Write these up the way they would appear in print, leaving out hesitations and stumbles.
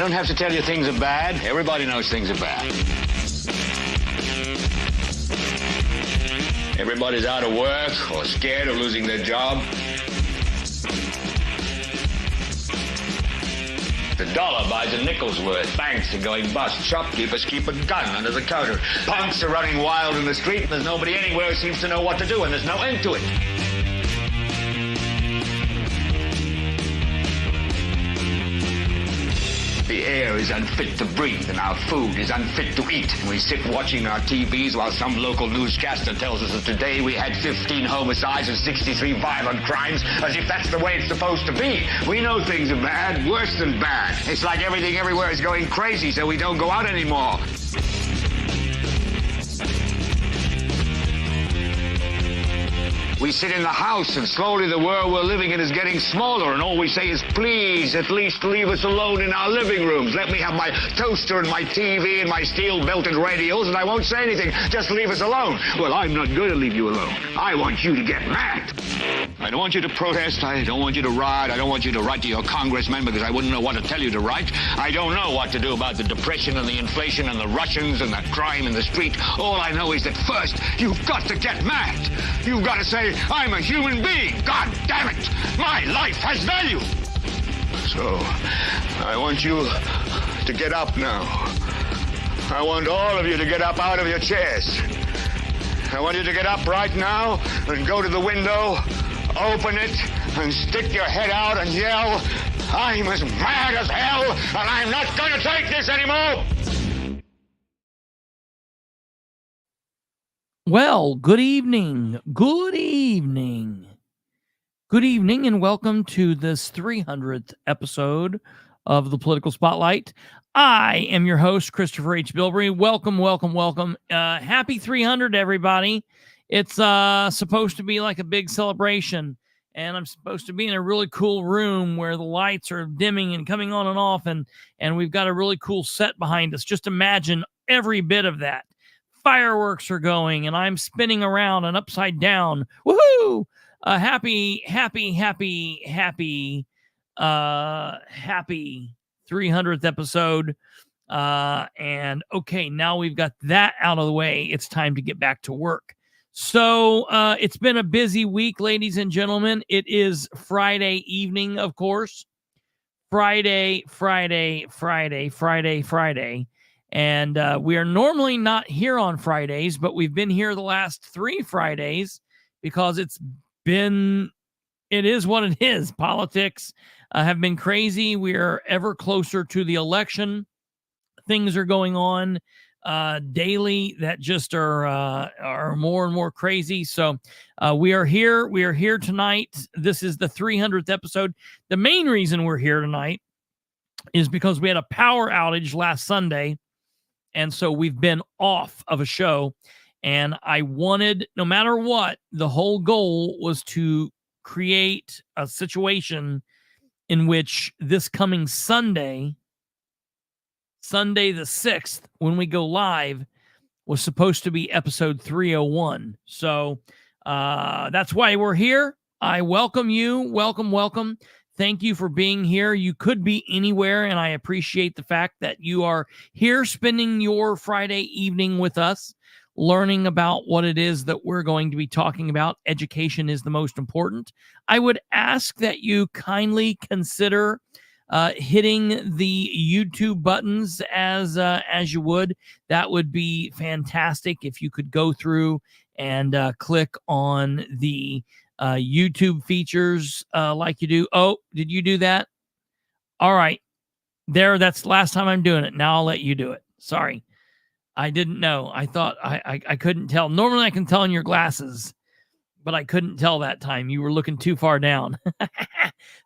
don't have to tell you things are bad. Everybody knows things are bad. Everybody's out of work or scared of losing their job. The dollar buys a nickel's worth. Banks are going bust. Shopkeepers keep a gun under the counter. Punks are running wild in the street, and there's nobody anywhere who seems to know what to do, and there's no end to it. The air is unfit to breathe, and our food is unfit to eat. And we sit watching our TVs while some local newscaster tells us that today we had 15 homicides and 63 violent crimes, as if that's the way it's supposed to be. We know things are bad, worse than bad. It's like everything everywhere is going crazy, so we don't go out anymore. We sit in the house, and slowly the world we're living in is getting smaller, and all we say is, please, at least leave us alone in our living rooms. Let me have my toaster and my TV and my steel-belted radios, and I won't say anything. Just leave us alone. Well, I'm not going to leave you alone. I want you to get mad. I don't want you to protest. I don't want you to riot. I don't want you to write to your congressman, because I wouldn't know what to tell you to write. I don't know what to do about the depression and the inflation and the Russians and the crime in the street. All I know is that first, you've got to get mad. You've got to say, I'm a human being. God damn it. My life has value. So, I want you to get up now. I want all of you to get up out of your chairs. I want you to get up right now and go to the window, open it, and stick your head out and yell, I'm as mad as hell, and I'm not going to take this anymore. Well, good evening, and welcome to this 300th episode of the Political Spotlight. I am your host, Kristopher H. Bilbrey. Welcome. Happy 300, everybody. It's supposed to be like a big celebration, and I'm supposed to be in a really cool room where the lights are dimming and coming on and off, and we've got a really cool set behind us. Just imagine every bit of that. Fireworks are going, and I'm spinning around and upside down. Woohoo! Happy 300th episode. And okay, now we've got that out of the way. It's time to get back to work. So it's been a busy week, ladies and gentlemen. It is Friday evening, of course. Friday. And we are normally not here on Fridays, but we've been here the last 3 Fridays because it is what it is. Politics have been crazy. We are ever closer to the election. Things are going on daily that just are more and more crazy. So we are here. We are here tonight. This is the 300th episode. The main reason we're here tonight is because we had a power outage last Sunday. And so we've been off of a show, and I wanted, no matter what, the whole goal was to create a situation in which this coming Sunday the 6th, when we go live, was supposed to be episode 301. So that's why we're here. I welcome you. Welcome. Thank you for being here. You could be anywhere, and I appreciate the fact that you are here spending your Friday evening with us, learning about what it is that we're going to be talking about. Education is the most important. I would ask that you kindly consider hitting the YouTube buttons as you would. That would be fantastic if you could go through and click on the YouTube features like you do. Oh, did you do that? All right. That's the last time I'm doing it. Now I'll let you do it. Sorry. I didn't know. I thought I couldn't tell. Normally I can tell in your glasses, but I couldn't tell that time. You were looking too far down.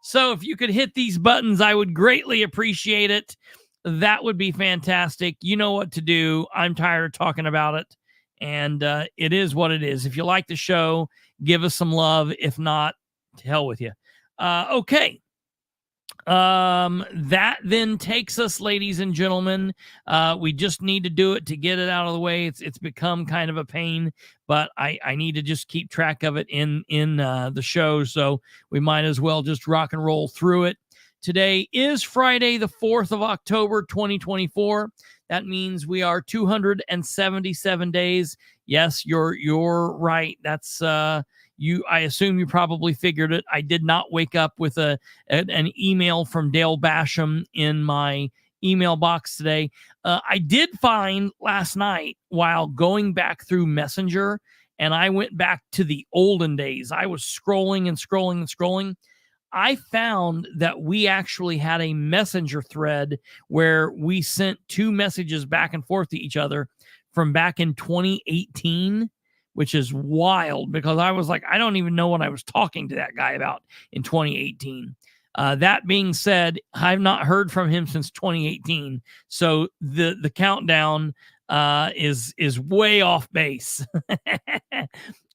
So if you could hit these buttons, I would greatly appreciate it. That would be fantastic. You know what to do. I'm tired of talking about it. And it is what it is. If you like the show, give us some love. If not, to hell with you. Okay. That then takes us, ladies and gentlemen. We just need to do it to get it out of the way. It's become kind of a pain, but I need to just keep track of it in the show. So we might as well just rock and roll through it. Today is Friday, the 4th of October, 2024. That means we are 277 days. Yes, you're right. That's you. I assume you probably figured it. I did not wake up with an email from Dale Basham in my email box today. I did find last night while going back through Messenger, and I went back to the olden days. I was scrolling and scrolling and scrolling. I found that we actually had a messenger thread where we sent 2 messages back and forth to each other from back in 2018, which is wild because I was like, I don't even know what I was talking to that guy about in 2018. That being said, I've not heard from him since 2018. So the countdown is way off base,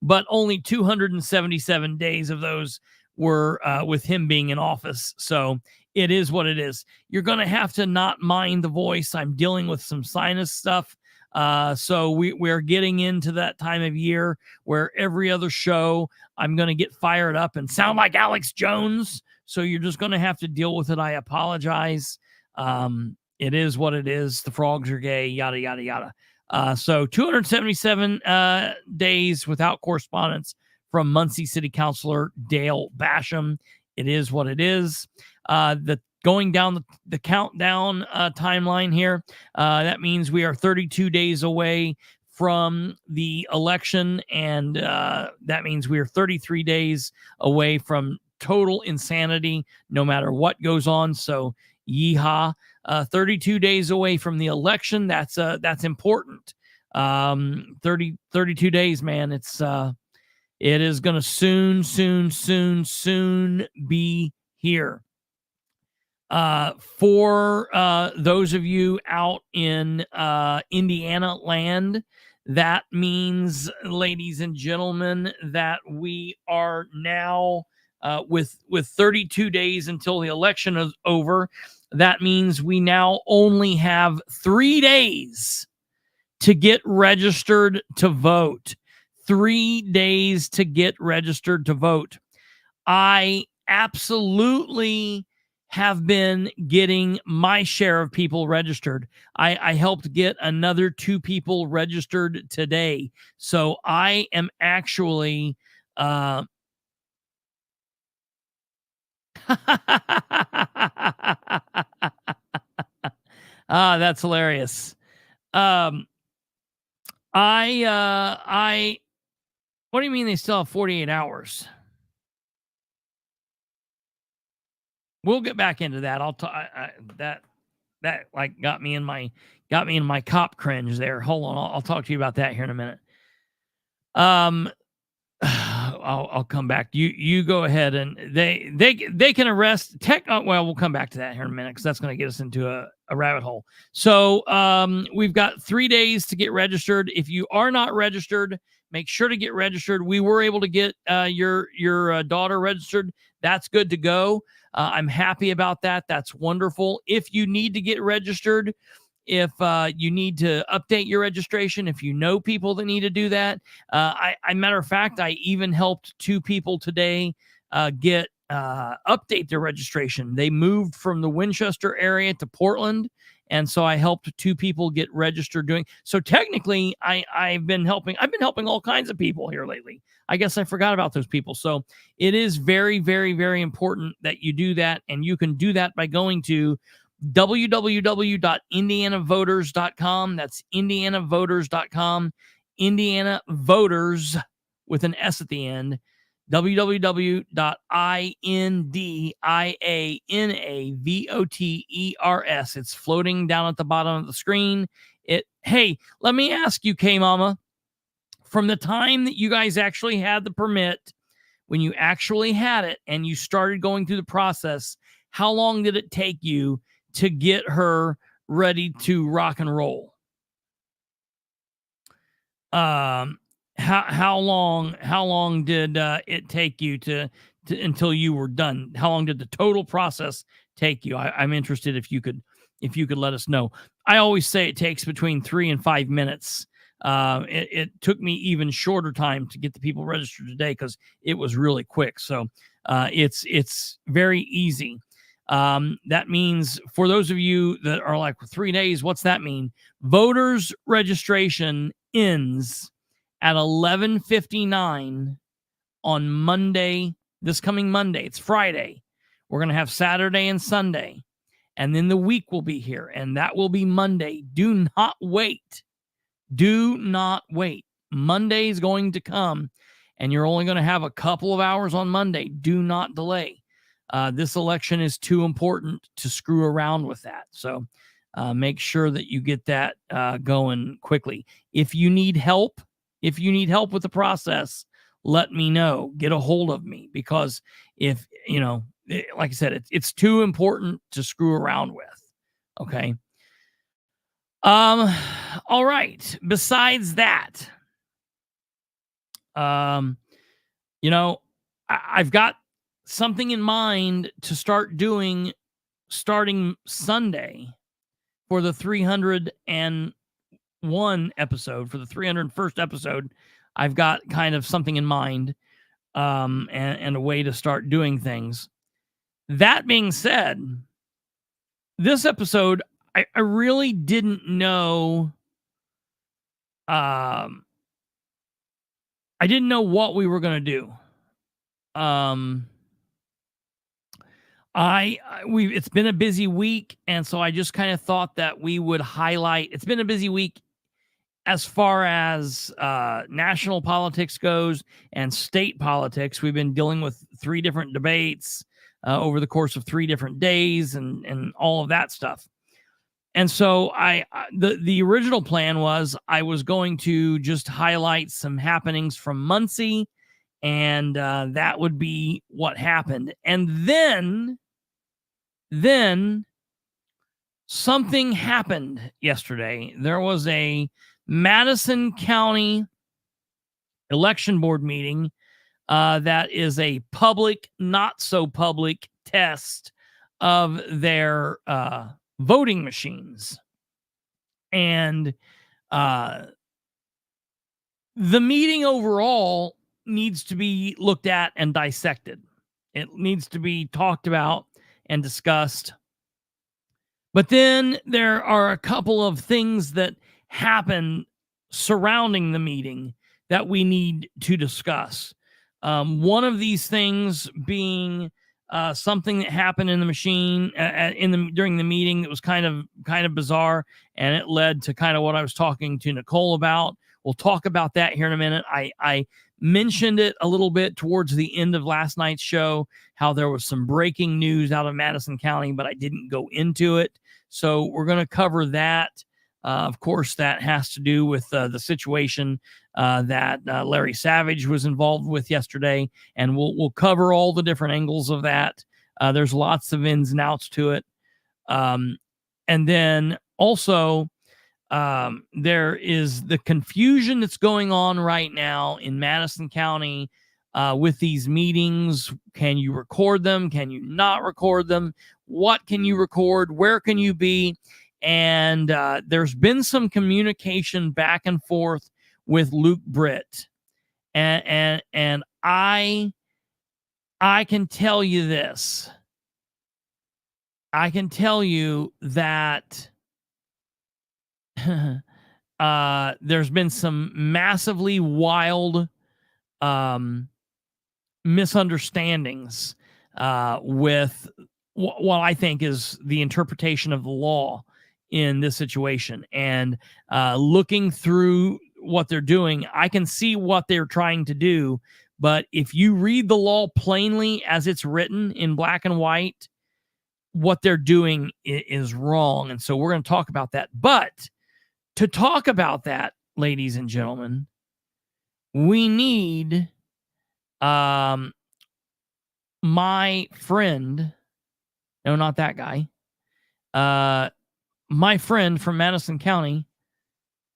but only 277 days of those were with him being in office. So it is what it is. You're going to have to not mind the voice. I'm dealing with some sinus stuff. So we're getting into that time of year where every other show I'm going to get fired up and sound like Alex Jones. So you're just going to have to deal with it. I apologize. It is what it is. The frogs are gay, yada, yada, yada. So 277 days without correspondence from Muncie City Councilor Dale Basham. It is what it is. Going down the countdown timeline here, that means we are 32 days away from the election, and that means we are 33 days away from total insanity, no matter what goes on. So, yeehaw! 32 days away from the election. That's important. 32 days, man. It is going to soon be here. For those of you out in Indiana land, that means, ladies and gentlemen, that we are now with 32 days until the election is over. That means we now only have 3 days to get registered to vote. 3 days to get registered to vote. I absolutely have been getting my share of people registered. I helped get another 2 people registered today. So I am actually that's hilarious. What do you mean they still have 48 hours? We'll get back into that. That like got me in my cop cringe there. Hold on, I'll talk to you about that here in a minute. I'll come back. You go ahead, and they can arrest tech. Well, we'll come back to that here in a minute because that's going to get us into a rabbit hole. So we've got 3 days to get registered. If you are not registered, make sure to get registered. We were able to get your daughter registered. That's good to go. I'm happy about that. That's wonderful. If you need to get registered, if you need to update your registration, if you know people that need to do that, matter of fact, I even helped 2 people today update their registration. They moved from the Winchester area to Portland, and so I helped 2 people get registered doing. So technically, I've been helping all kinds of people here lately. I guess I forgot about those people. So it is very, very, very important that you do that, and you can do that by going to www.indianavoters.com. That's indianavoters.com. Indiana Voters with an S at the end. www.indianavoters. It's floating down at the bottom of the screen. Hey, let me ask you, K-Mama, from the time that you guys actually had the permit, when you actually had it and you started going through the process, how long did it take you to get her ready to rock and roll? How long did it take you to until you were done? How long did the total process take you? I'm interested if you could let us know. I always say it takes between 3 and 5 minutes. It took me even shorter time to get the people registered today because it was really quick. So it's very easy. That means for those of you that are like 3 days, what's that mean? Voters registration ends at 11:59 on Monday, this coming Monday. It's Friday. We're going to have Saturday and Sunday, and then the week will be here, and that will be Monday. Do not wait. Do not wait. Monday is going to come, and you're only going to have a couple of hours on Monday. Do not delay. This election is too important to screw around with that. So make sure that you get that going quickly. If you need help with the process, let me know. Get a hold of me, because if, like I said, it's too important to screw around with. Okay. All right. Besides that, I've got something in mind to start doing starting Sunday for the 301 episode, for the 301st episode. I've got kind of something in mind, and a way to start doing things. That being said, this episode, I really didn't know. I didn't know what we were going to do. It's been a busy week, and so I just kind of thought that we would highlight. It's been a busy week as far as national politics goes and state politics. We've been dealing with 3 different debates over the course of 3 different days, and all of that stuff. And so the original plan was I was going to just highlight some happenings from Muncie, and that would be what happened. And then something happened yesterday. There was a Madison County election board meeting that is a public, not so public test of their voting machines. And the meeting overall needs to be looked at and dissected. It needs to be talked about and discussed. But then there are a couple of things that happen surrounding the meeting that we need to discuss. One of these things being something that happened in the machine during the meeting that was kind of bizarre, and it led to kind of what I was talking to Nicole about. We'll talk about that here in a minute. I mentioned it a little bit towards the end of last night's show, how there was some breaking news out of Madison County, but I didn't go into it. So we're going to cover that. Of course, that has to do with the situation that Larry Savage was involved with yesterday, and we'll cover all the different angles of that. There's lots of ins and outs to it. And then also, there is the confusion that's going on right now in Madison County with these meetings. Can you record them? Can you not record them? What can you record? Where can you be? And there's been some communication back and forth with Luke Britt. And I can tell you this. I can tell you that there's been some massively wild misunderstandings with what I think is the interpretation of the law in this situation. And looking through what they're doing, I can see what they're trying to do. But if you read the law plainly as it's written in black and white, what they're doing is wrong. And so we're going to talk about that. But to talk about that, ladies and gentlemen, we need my friend. No, not that guy. My friend from Madison County,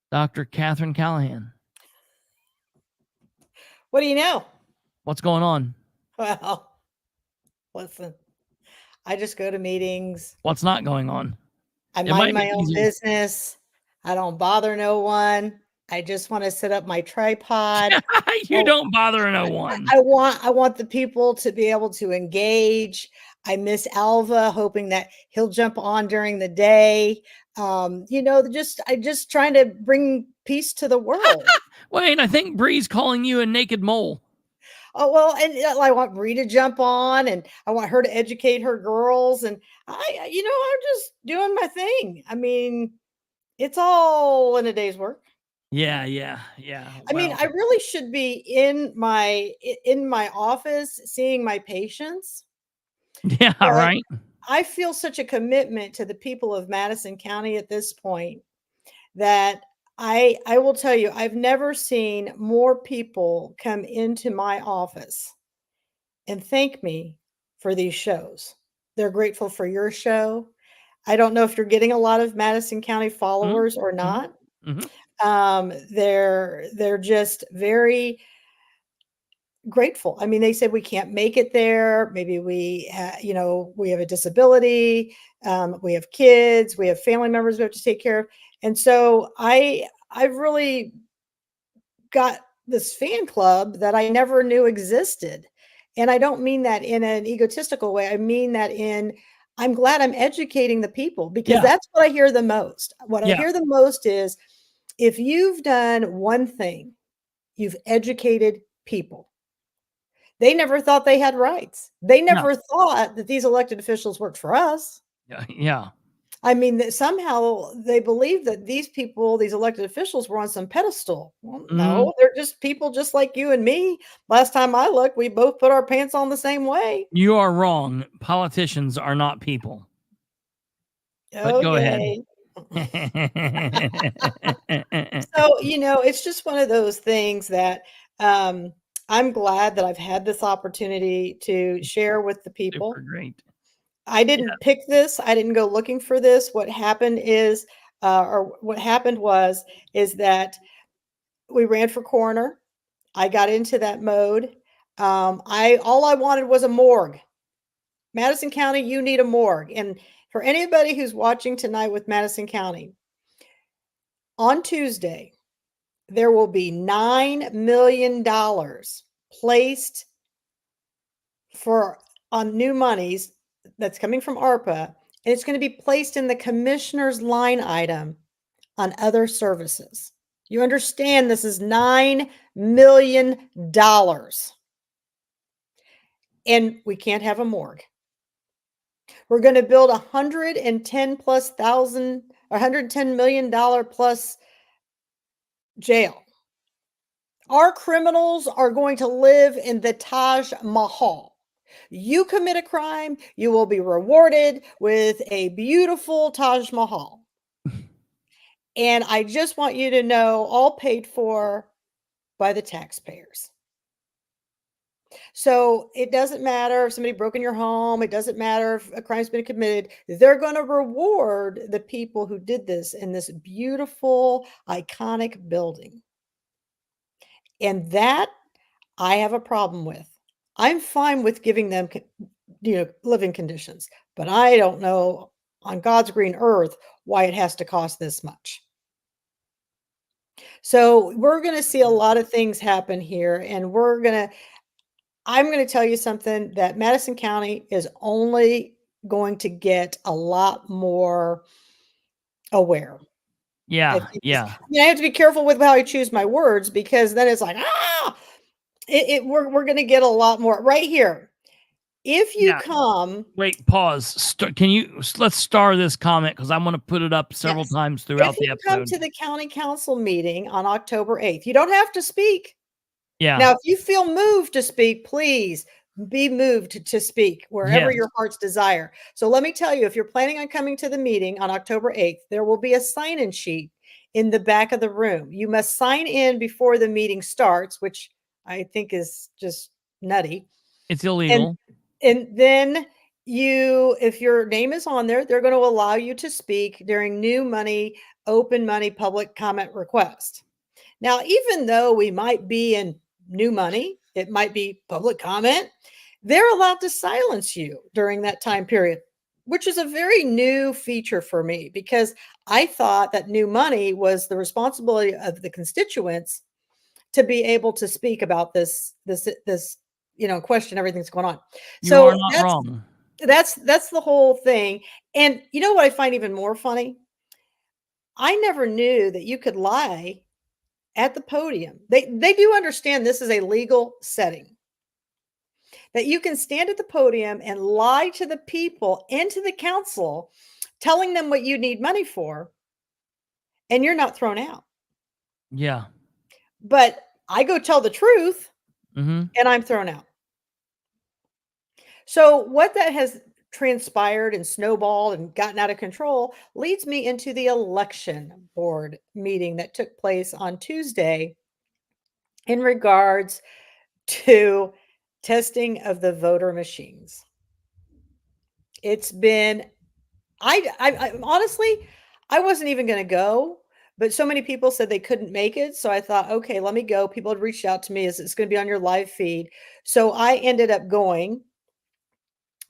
Dr. Katherine Callahan. What do you know? What's going on? Well, listen, I just go to meetings. What's not going on? I mind my own business. I don't bother no one. I just want to set up my tripod. You Oh, don't bother no one. I want the people to be able to engage. I miss Alva, hoping that he'll jump on during the day. I just trying to bring peace to the world. Wait, I think Bree's calling you a naked mole. Oh, well, and I want Bree to jump on, and I want her to educate her girls. And I'm just doing my thing. I mean, it's all in a day's work. Yeah. I mean, I really should be in my office seeing my patients. Yeah, But right. I feel such a commitment to the people of Madison County at this point that I will tell you, I've never seen more people come into my office and thank me for these shows. They're grateful for your show. I don't know if you're getting a lot of Madison County followers or not. They're just very grateful. I mean, they said we can't make it there. Maybe we have a disability. We have kids. We have family members we have to take care of. And so I've really got this fan club that I never knew existed. And I don't mean that in an egotistical way. I mean that I'm glad I'm educating the people, because that's what I hear the most. What I hear the most is, if you've done one thing, you've educated people. They never thought they had rights. They never thought that these elected officials worked for us. Yeah. I mean, that somehow they believe that these people, these elected officials, were on some pedestal. Well, no, they're just people just like you and me. Last time I looked, we both put our pants on the same way. You are wrong. Politicians are not people. But go ahead. So, it's just one of those things that I'm glad that I've had this opportunity to share with the people. Super great. I didn't pick this. I didn't go looking for this. What happened is that we ran for coroner. I got into that mode. All I wanted was a morgue. Madison County, you need a morgue. And for anybody who's watching tonight with Madison County, on Tuesday, there will be $9 million placed on new monies that's coming from ARPA, and it's going to be placed in the commissioner's line item on other services. You understand, this is $9 million. And we can't have a morgue. We're going to build $110 million plus jail. Our criminals are going to live in the Taj Mahal. You commit a crime, you will be rewarded with a beautiful Taj Mahal. And I just want you to know, all paid for by the taxpayers. So it doesn't matter if somebody broke in your home. It doesn't matter if a crime's been committed. They're going to reward the people who did this in this beautiful, iconic building. And that I have a problem with. I'm fine with giving them, living conditions, but I don't know on God's green earth why it has to cost this much. So we're going to see a lot of things happen here, and I'm going to tell you something, that Madison County is only going to get a lot more aware. Yeah. I have to be careful with how I choose my words, because then it's like, we're going to get a lot more right here. If you come, wait, pause. Let's star this comment, because I'm going to put it up several times throughout the episode. Come to the county council meeting on October 8th. You don't have to speak. Yeah. Now, if you feel moved to speak, please be moved to speak wherever your heart's desire. So let me tell you, if you're planning on coming to the meeting on October 8th, there will be a sign-in sheet in the back of the room. You must sign in before the meeting starts, which I think is just nutty. It's illegal. And then if your name is on there, they're going to allow you to speak during new money, open money, public comment request. Now, even though we might be in new money, it might be public comment, they're allowed to silence you during that time period. which is a very new feature for me, because I thought that new money was the responsibility of the constituents to be able to speak about this, question everything that's going on. You are So not wrong. that's the whole thing. And you know what I find even more funny? I never knew that you could lie at the podium. They do understand this is a legal setting. That you can stand at the podium and lie to the people and to the council, telling them what you need money for, and you're not thrown out. Yeah. But I go tell the truth, Mm-hmm. and I'm thrown out. So what that has transpired and snowballed and gotten out of control leads me into the election board meeting that took place on Tuesday in regards to testing of the voter machines. It's been, I honestly, I wasn't even going to go, but so many people said they couldn't make it. So I thought, okay, let me go. People had reached out to me, is it's going to be on your live feed. So I ended up going.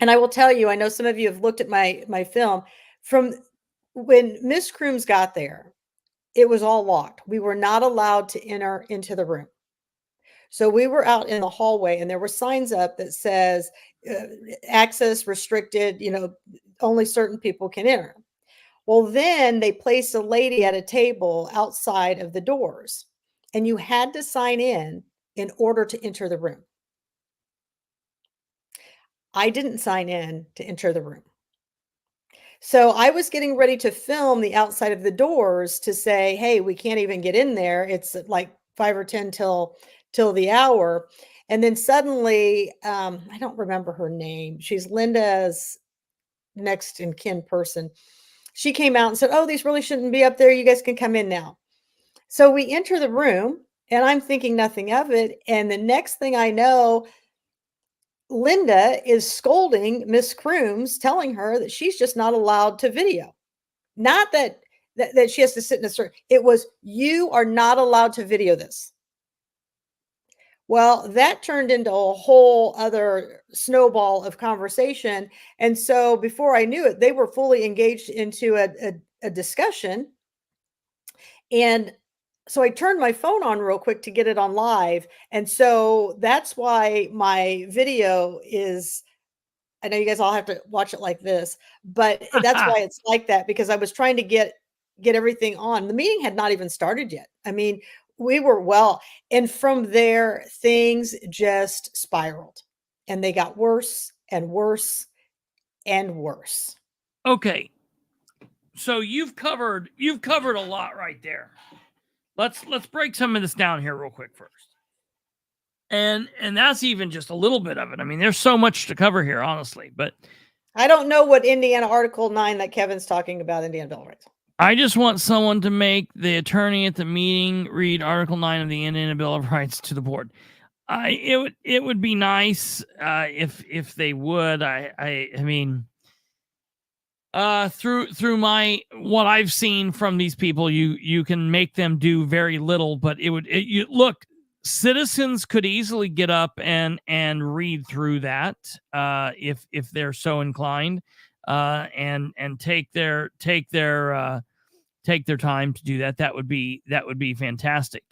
And I will tell you, I know some of you have looked at my film. From when Miss Crooms got there, it was all locked. We were not allowed to enter into the room. So we were out in the hallway, and there were signs up that says access restricted, only certain people can enter. Well, then they placed a lady at a table outside of the doors, and you had to sign in order to enter the room. I didn't sign in to enter the room. So I was getting ready to film the outside of the doors to say, hey, we can't even get in there. It's like 5 or 10 till the hour. And then suddenly, I don't remember her name. She's Linda's next in kin person. She came out and said, oh, these really shouldn't be up there. You guys can come in now. So we enter the room, and I'm thinking nothing of it. And the next thing I know, Linda is scolding Miss Crooms, telling her that she's just not allowed to video. Not that she has to sit in a certain, it was, you are not allowed to video this. Well, that turned into a whole other snowball of conversation. And so before I knew it, they were fully engaged into a discussion. And so I turned my phone on real quick to get it on live. And so that's why my video is, I know you guys all have to watch it like this, but that's why it's like that, because I was trying to get everything on. The meeting had not even started yet. I mean, we were well, and from there, things just spiraled, and they got worse and worse and worse. Okay. So you've covered a lot right there. Let's break some of this down here real quick first. And that's even just a little bit of it. I mean, there's so much to cover here, honestly, but I don't know what Indiana Article 9 that Kevin's talking about, Indiana Bill of Rights. I just want someone to make the attorney at the meeting read Article 9 of the Indiana Bill of Rights to the board. It would be nice if they would. I mean, through my what I've seen from these people, you can make them do very little, but look, citizens could easily get up and read through that if they're so inclined, and take their time to do that. That would be fantastic.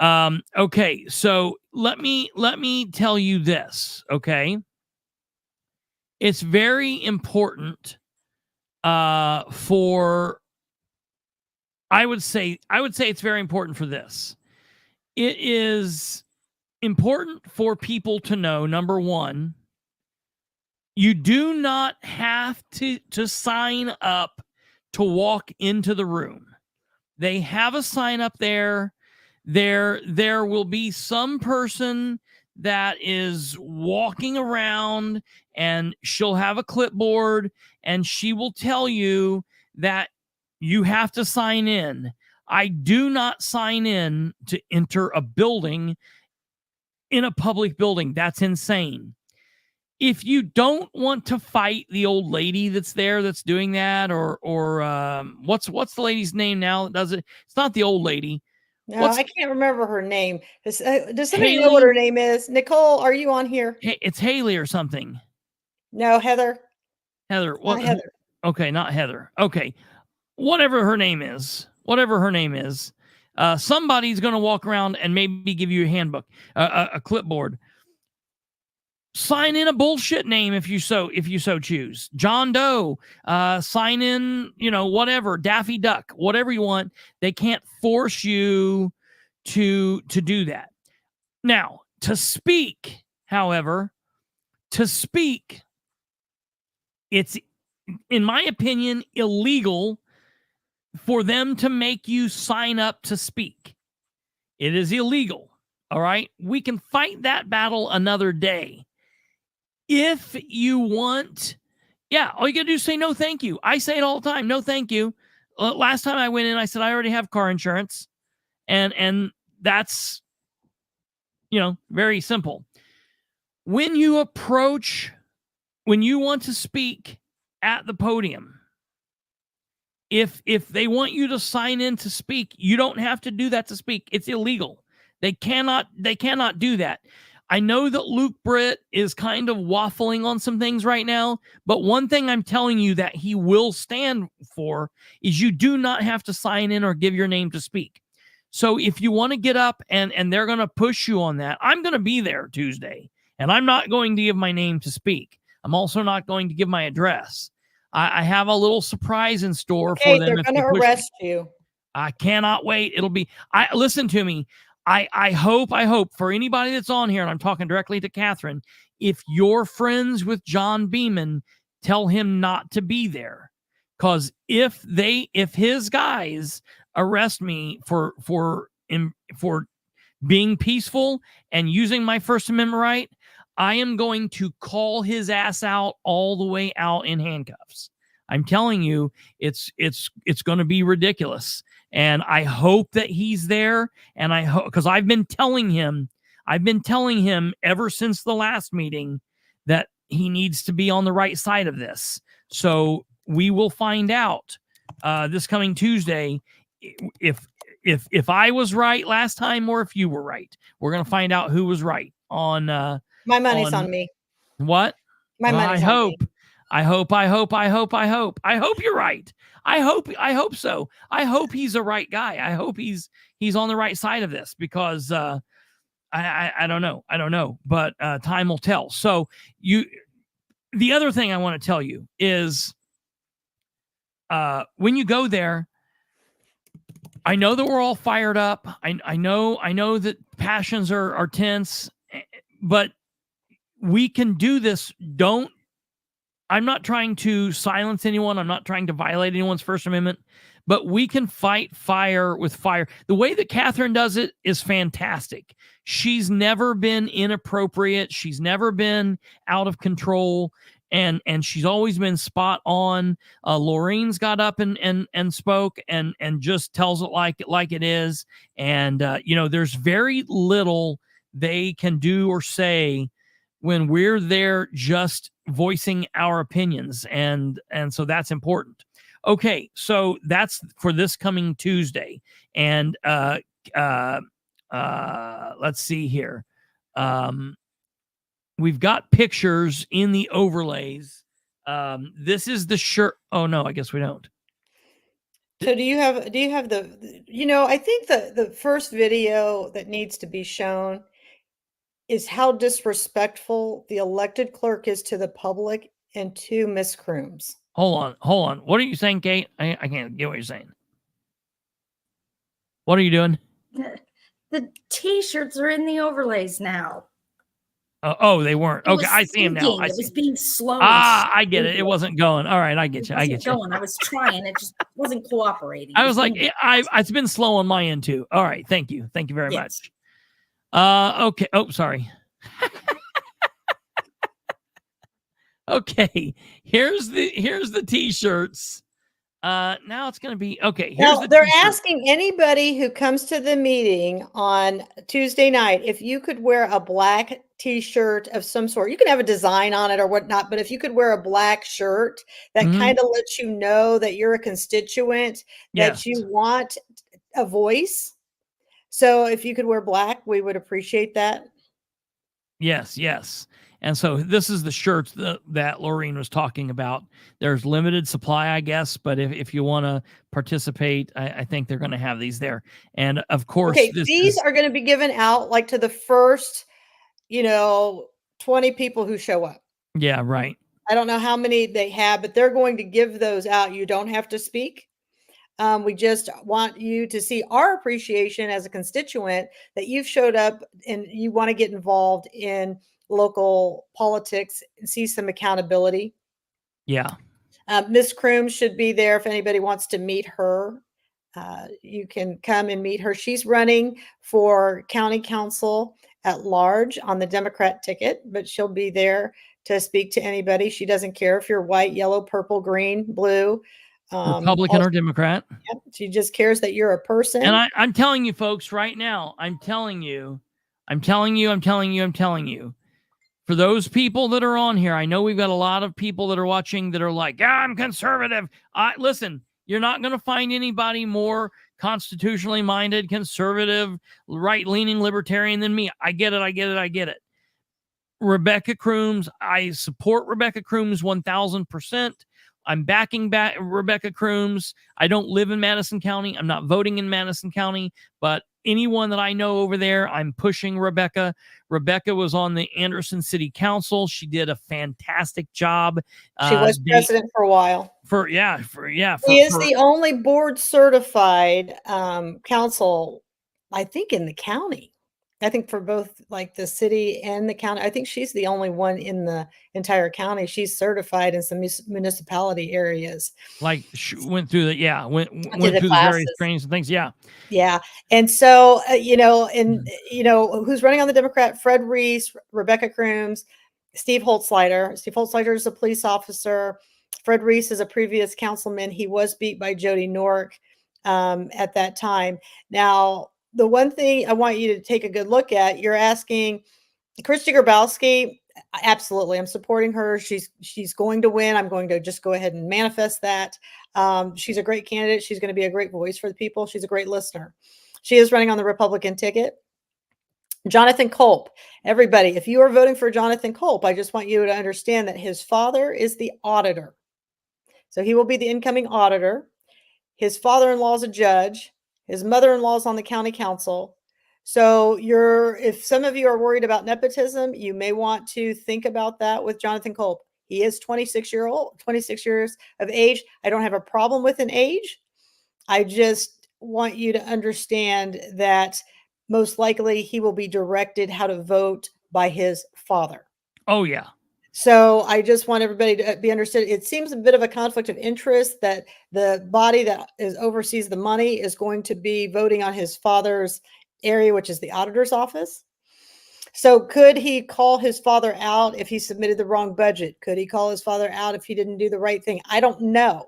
Okay, so let me tell you this. Okay, it's very important. For I would say it's very important for this. It is important for people to know, number one, you do not have to sign up to walk into the room. They have a sign up there. There will be some person that is walking around, and she'll have a clipboard, and she will tell you that you have to sign in. I do not sign in to enter a building, in a public building. That's insane. If you don't want to fight the old lady that's there, that's doing that, or what's the lady's name now that does it? It's not the old lady. No, I can't remember her name. Does somebody Haley? know what her name is? Nicole, are you on here? It's Haley or something. No, Heather. Heather. Not Heather. Okay, not Heather. Okay. Whatever her name is, somebody's going to walk around and maybe give you a handbook, a clipboard. Sign in a bullshit name if you so choose. John Doe, sign in, whatever, Daffy Duck, whatever you want. They can't force you to do that. Now, to speak, however, it's, in my opinion, illegal for them to make you sign up to speak. It is illegal. All right. We can fight that battle another day. If you want, all you gotta do is say no thank you. I say it all the time, no thank you. Last time I went in, I said I already have car insurance, and that's very simple. When you want to speak at the podium, if they want you to sign in to speak, you don't have to do that to speak. It's illegal. They cannot do that. I know that Luke Britt is kind of waffling on some things right now, but one thing I'm telling you that he will stand for is you do not have to sign in or give your name to speak. So if you want to get up and they're going to push you on that, I'm going to be there Tuesday, and I'm not going to give my name to speak. I'm also not going to give my address. I have a little surprise in store for them. They're going to arrest you. I cannot wait. Listen to me. I hope for anybody that's on here, and I'm talking directly to Katherine, if you're friends with John Beeman, tell him not to be there. Because if his guys arrest me for being peaceful and using my First Amendment right, I am going to call his ass out all the way out in handcuffs. I'm telling you, it's going to be ridiculous. And I hope that he's there. And I hope, because I've been telling him ever since the last meeting that he needs to be on the right side of this. So we will find out this coming Tuesday if I was right last time or if you were right. We're going to find out who was right on. My money's on me. What? My money's on me. I hope you're right. I hope so. I hope he's the right guy. I hope he's on the right side of this, because I don't know, but time will tell. So the other thing I want to tell you is when you go there, I know that we're all fired up. I know that passions are tense, but we can do this. I'm not trying to silence anyone. I'm not trying to violate anyone's First Amendment, but we can fight fire with fire. The way that Katherine does it is fantastic. She's never been inappropriate. She's never been out of control. And she's always been spot on. Laureen's got up and spoke and just tells it like it is. And, there's very little they can do or say when we're there just voicing our opinions. And so that's important. Okay. So that's for this coming Tuesday. And let's see here. We've got pictures in the overlays. This is the shirt. Oh no, I guess we don't. So do you have the, I think the first video that needs to be shown is how disrespectful the elected clerk is to the public and to Miss Crooms. Hold on. What are you saying, Kate? I can't get what you're saying. What are you doing? The t-shirts are in the overlays now. Oh, they weren't. Okay, I see him now. It was being slow. I get it. It wasn't going. All right, I get you. I was trying. It just wasn't cooperating. I was like, it's been slow on my end too. All right, thank you very much. Okay. Oh, sorry. Okay. Here's the t-shirts. Now it's going to be okay. They're asking anybody who comes to the meeting on Tuesday night if you could wear a black t-shirt of some sort. You can have a design on it or whatnot, but if you could wear a black shirt that kind of lets you know that you're a constituent, that you want a voice. So if you could wear black, we would appreciate that. Yes. And so this is the shirts that Laureen was talking about. There's limited supply, I guess, but if you want to participate, I think they're going to have these there. And of course, Okay, these are going to be given out like to the first, 20 people who show up. Yeah, right. I don't know how many they have, but they're going to give those out. You don't have to speak. We just want you to see our appreciation as a constituent that you've showed up and you want to get involved in local politics and see some accountability. Yeah. Miss Kroom should be there if anybody wants to meet her. You can come and meet her. She's running for county council at large on the Democrat ticket, but she'll be there to speak to anybody. She doesn't care if you're white, yellow, purple, green, blue. Republican or Democrat. Yep, she just cares that you're a person. And I'm telling you, folks, right now, I'm telling you. For those people that are on here, I know we've got a lot of people that are watching that are like, yeah, I'm conservative. Listen, you're not going to find anybody more constitutionally minded, conservative, right-leaning libertarian than me. I get it. Rebecca Crooms, I support Rebecca Crooms 1,000%. I'm backing Rebecca Crooms. I don't live in Madison County. I'm not voting in Madison County, but anyone that I know over there, I'm pushing Rebecca. Rebecca was on the Anderson City Council. She did a fantastic job. She was president for a while. She is the only board certified council, I think, in the county. I think for both like the city and the county. I think she's the only one in the entire county. She's certified in some municipality areas. Like she went through the went through the various trainings and things. Yeah. And so who's running on the Democrat? Fred Reese, Rebecca Crooms, Steve Holtzleiter. Steve Holtzleiter is a police officer. Fred Reese is a previous councilman. He was beat by Jody Nork at that time. Now, the one thing I want you to take a good look at, you're asking Kristi Grabowski. Absolutely. I'm supporting her. She's going to win. I'm going to just go ahead and manifest that. She's a great candidate. She's going to be a great voice for the people. She's a great listener. She is running on the Republican ticket. Jonathan Culp. Everybody, if you are voting for Jonathan Culp, I just want you to understand that his father is the auditor. So he will be the incoming auditor. His father-in-law is a judge. His mother-in-law is on the county council. So if some of you are worried about nepotism, you may want to think about that with Jonathan Culp. He is 26 years of age. I don't have a problem with an age. I just want you to understand that most likely he will be directed how to vote by his father. Oh, yeah. So I just want everybody to be understood. It seems a bit of a conflict of interest that the body that oversees the money is going to be voting on his father's area, which is the auditor's office. So could he call his father out if he submitted the wrong budget? Could he call his father out if he didn't do the right thing? I don't know.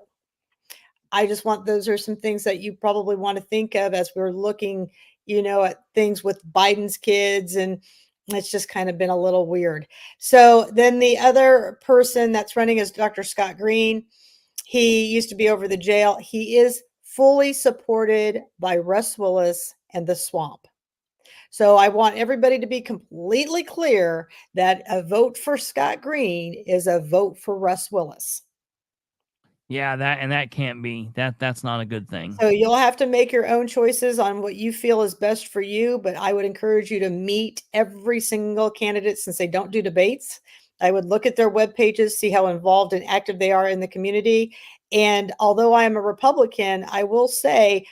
I just want, those are some things that you probably want to think of as we're looking, at things with Biden's kids, and it's just kind of been a little weird. So then the other person that's running is Dr. Scott Green. He used to be over the jail. He is fully supported by Russ Willis and the Swamp. So I want everybody to be completely clear that a vote for Scott Green is a vote for Russ Willis. Yeah, that can't be. That's not a good thing. So you'll have to make your own choices on what you feel is best for you, but I would encourage you to meet every single candidate since they don't do debates. I would look at their web pages, see how involved and active they are in the community. And although I am a Republican, I will say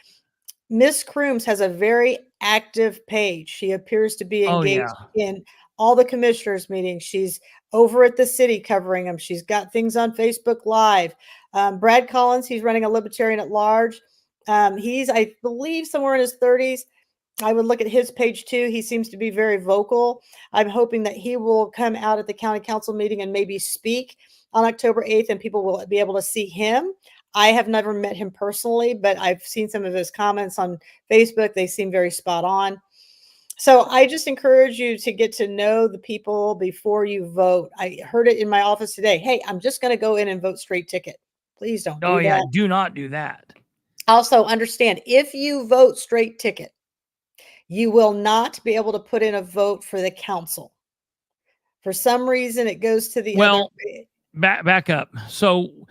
Miss Crooms has a very active page. She appears to be engaged in all the commissioners' meetings. She's over at the city covering them. She's got things on Facebook Live. Brad Collins, he's running a Libertarian at large. He's, I believe, somewhere in his 30s. I would look at his page too. He seems to be very vocal. I'm hoping that he will come out at the county council meeting and maybe speak on October 8th, and people will be able to see him. I have never met him personally, but I've seen some of his comments on Facebook. They seem very spot on. So I just encourage you to get to know the people before you vote. I heard it in my office today. Hey, I'm just going to go in and vote straight ticket. Please don't do that. Do not do that. Also understand, if you vote straight ticket, you will not be able to put in a vote for the council. For some reason, it goes to the Well, other. back up. So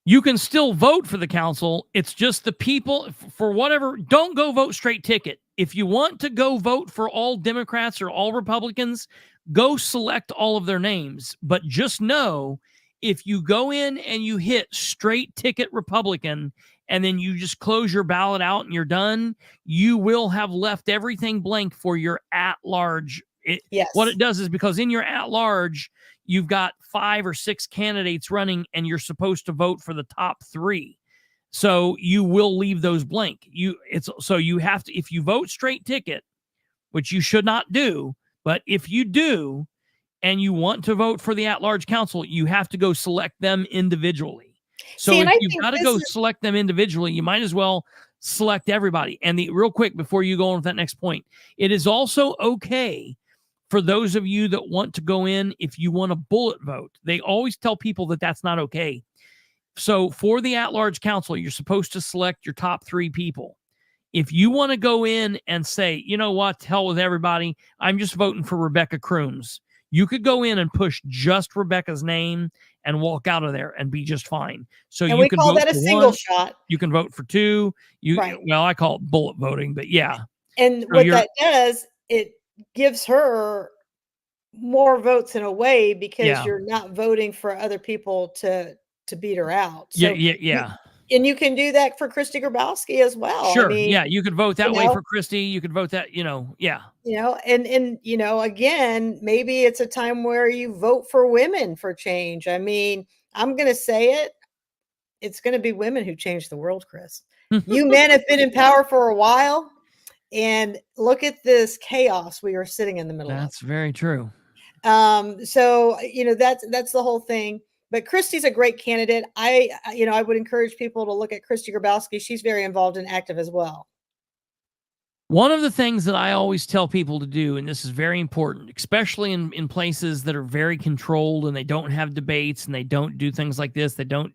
you can still vote for the council. It's just the people, for whatever, don't go vote straight ticket. If you want to go vote for all Democrats or all Republicans, go select all of their names. But just know, if you go in and you hit straight ticket Republican and then you just close your ballot out and you're done, you will have left everything blank for your at-large. Yes. What it does is, because in your at-large, you've got 5 or 6 candidates running and you're supposed to vote for the top 3. So you will leave those blank. So you have to, if you vote straight ticket, which you should not do, but if you do and you want to vote for the at-large council, you have to go select them individually. So See, if and you've got to go select them individually, you might as well select everybody. And real quick, before you go on with that next point, it is also okay for those of you that want to go in, if you want a bullet vote. They always tell people that that's not okay. So for the at-large council, you're supposed to select your top 3 people. If you want to go in and say, you know what, to hell with everybody, I'm just voting for Rebecca Crooms, you could go in and push just Rebecca's name and walk out of there and be just fine. So and you we can call vote that a for single 1, shot. you can vote for 2. Right. Well, I call it bullet voting, but yeah. And So what that does, it gives her more votes in a way, because you're not voting for other people to beat her out. So Yeah. and you can do that for Kristi Grabowski as well. Sure. I mean, yeah, you could vote that way for Kristi. You could vote that, yeah. And again, maybe it's a time where you vote for women for change. I mean, I'm going to say it. It's going to be women who change the world, Chris. You men have been in power for a while, and look at this chaos we are sitting in the middle of. That's very true. So, that's the whole thing. But Kristi's a great candidate. I would encourage people to look at Kristi Grabowski. She's very involved and active as well. One of the things that I always tell people to do, and this is very important, especially in places that are very controlled and they don't have debates and they don't do things like this, they don't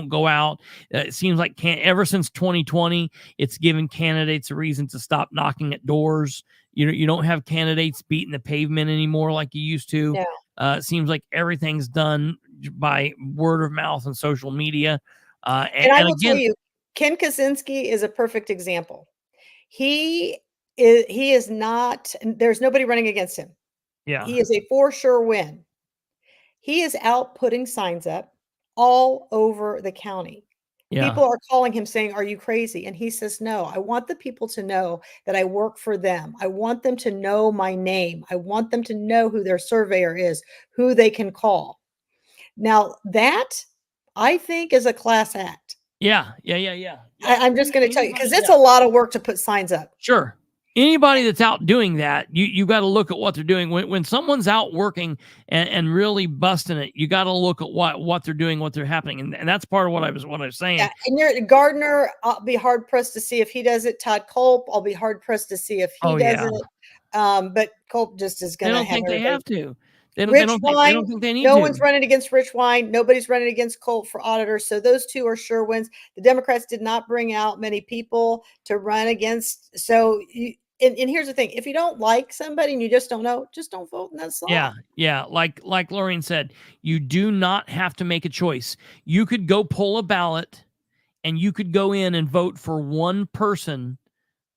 go out. It seems like ever since 2020, it's given candidates a reason to stop knocking at doors. You don't have candidates beating the pavement anymore like you used to. No. It seems like everything's done by word of mouth and social media. And I will tell you, Ken Kaczynski is a perfect example. He is not, there's nobody running against him. Yeah. He is a for sure win. He is out putting signs up all over the county. Yeah. People are calling him saying, "Are you crazy?" And he says, "No, I want the people to know that I work for them. I want them to know my name. I want them to know who their surveyor is, who they can call." Now that, I think, is a class act. Yeah. I'm just going to tell you, because it's a lot of work to put signs up. Sure. Anybody that's out doing that, you got to look at what they're doing. When someone's out working and really busting it, you got to look at what they're doing, what they're happening, and that's part of what I was saying. Yeah, and Gardner, I'll be hard pressed to see if he does it. Todd Culp, I'll be hard pressed to see if he does it. But Culp just is going to. They don't think they have to. They don't think they need to. No one's running against Rich Wine. Nobody's running against Culp for auditor. So those two are sure wins. The Democrats did not bring out many people to run against. So and here's the thing: if you don't like somebody and you just don't know, just don't vote in that slot. Yeah. Like Lorraine said, you do not have to make a choice. You could go pull a ballot, and you could go in and vote for one person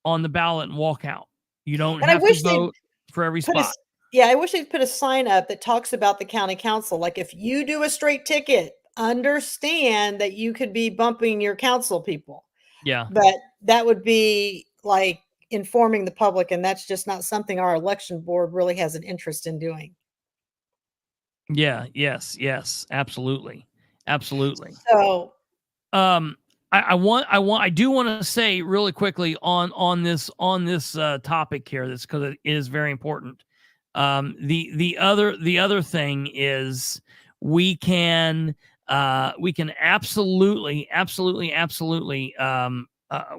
on the ballot and walk out. You don't have to vote for every spot. I wish they'd put a sign up that talks about the county council. Like, if you do a straight ticket, understand that you could be bumping your council people. Yeah. But that would be like informing the public, and that's just not something our election board really has an interest in doing. Yeah. Yes. Absolutely. So, I do want to say really quickly on this topic here, this, because it is very important. The other thing is we can absolutely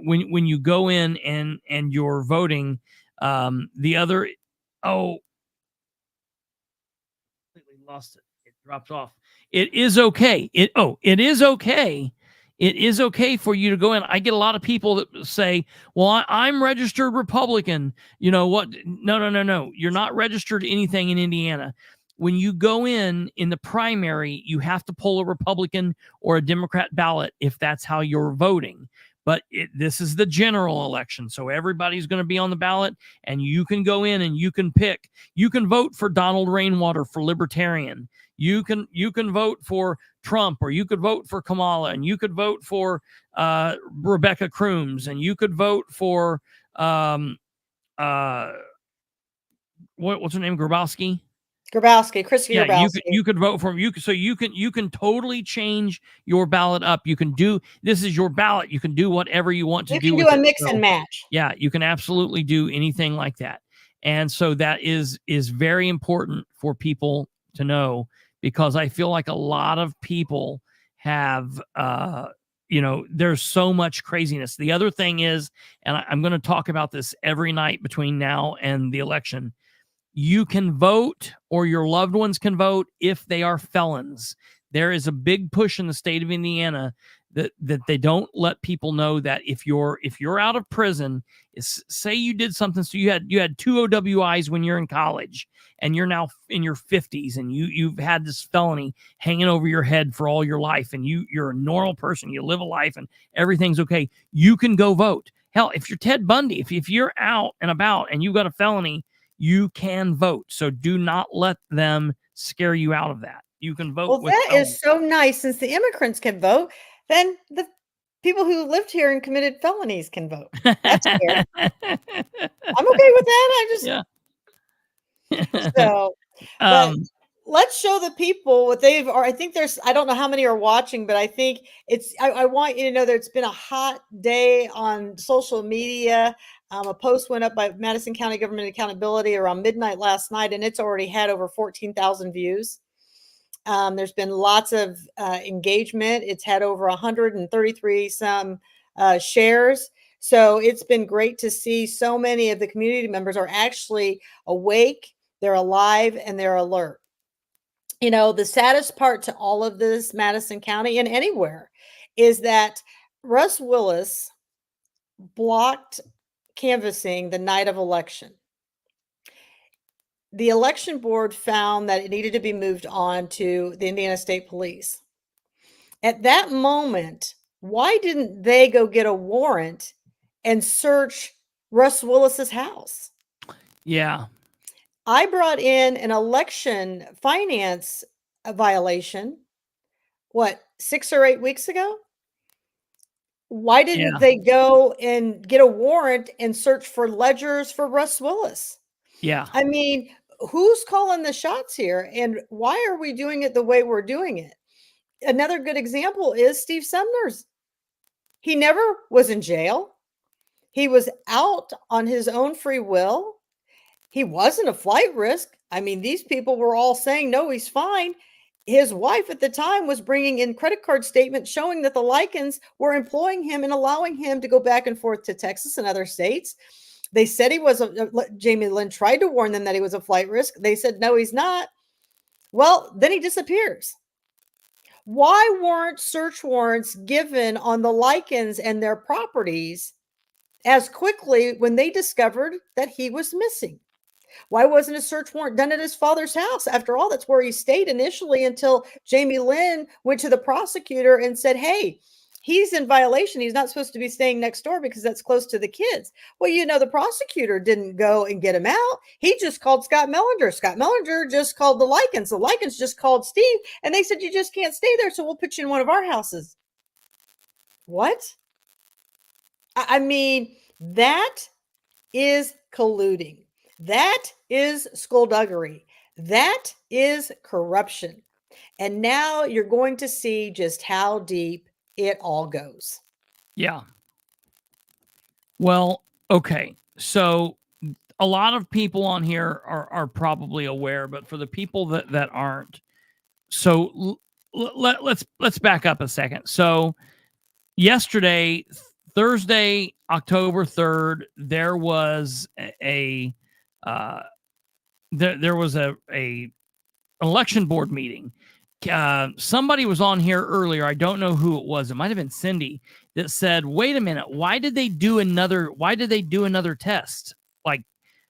when you go in and you're voting, completely lost it. It dropped off. It is okay. It is okay for you to go in. I get a lot of people that say, well, I'm registered Republican. You know what? No. You're not registered anything in Indiana. when you go in the primary, you have to pull a Republican or a Democrat ballot if that's how you're voting. But this is the general election, so everybody's going to be on the ballot, and you can go in and you can pick. You can vote for Donald Rainwater for Libertarian. You can vote for Trump, or you could vote for Kamala, and you could vote for Rebecca Crooms, and you could vote for what's her name, Grabowski. Christy Yeah, Grabowski. you could vote for him. You can totally change your ballot up. You can do, this is your ballot. You can do whatever you want to do. You can do a mix and match. Yeah, you can absolutely do anything like that. And so that is very important for people to know, because I feel like a lot of people have there's so much craziness. The other thing is, and I'm going to talk about this every night between now and the election, you can vote, or your loved ones can vote, if they are felons. There is a big push in the state of Indiana that they don't let people know that if you're out of prison, say you did something, so you had 2 OWIs when you're in college, and you're now in your 50s, and you've had this felony hanging over your head for all your life, and you're a normal person, you live a life and everything's okay, you can go vote. Hell, if you're Ted Bundy, if you're out and about and you've got a felony, you can vote. So do not let them scare you out of that. You can vote. Well, that is so nice. Since the immigrants can vote, then the people who lived here and committed felonies can vote. That's fair. I'm okay with that. But let's show the people what they've, or I think I don't know how many are watching, but I think I want you to know that it's been a hot day on social media. A post went up by Madison County Government Accountability around midnight last night, and it's already had over 14,000 views. There's been lots of engagement. It's had over 133 some shares. So it's been great to see so many of the community members are actually awake, they're alive, and they're alert. The saddest part to all of this, Madison County and anywhere, is that Russ Willis blocked canvassing the night of election. The election board found that it needed to be moved on to the Indiana State Police. At that moment, why didn't they go get a warrant and search Russ Willis's house? Yeah. I brought in an election finance violation, 6 or 8 weeks ago? Why didn't they go and get a warrant and search for ledgers for Russ Willis? Yeah. I mean, who's calling the shots here, and why are we doing it the way we're doing it? Another good example is Steve Sumner's. He never was in jail. He was out on his own free will. He wasn't a flight risk. I mean, these people were all saying, no, he's fine. His wife at the time was bringing in credit card statements showing that the Likens were employing him and allowing him to go back and forth to Texas and other states. They said he was Jamie Lynn tried to warn them that he was a flight risk. They said, no, he's not. Well, then he disappears. Why weren't search warrants given on the Likens and their properties as quickly when they discovered that he was missing? Why wasn't a search warrant done at his father's house? After all, that's where he stayed initially until Jamie Lynn went to the prosecutor and said, hey, he's in violation. He's not supposed to be staying next door because that's close to the kids. Well, the prosecutor didn't go and get him out. He just called Scott Mellinger. Scott Mellinger just called the Likens. The Likens just called Steve, and they said, you just can't stay there, so we'll put you in one of our houses. What? I mean, that is colluding. That is skullduggery. That is corruption. And now you're going to see just how deep it all goes. Yeah. Well, okay. So a lot of people on here are probably aware, but for the people that aren't, so let's back up a second. So yesterday, Thursday, October 3rd, there was a election board meeting. Somebody was on here earlier. I don't know who it was. It might have been Cindy that said, wait a minute, why did they do another test?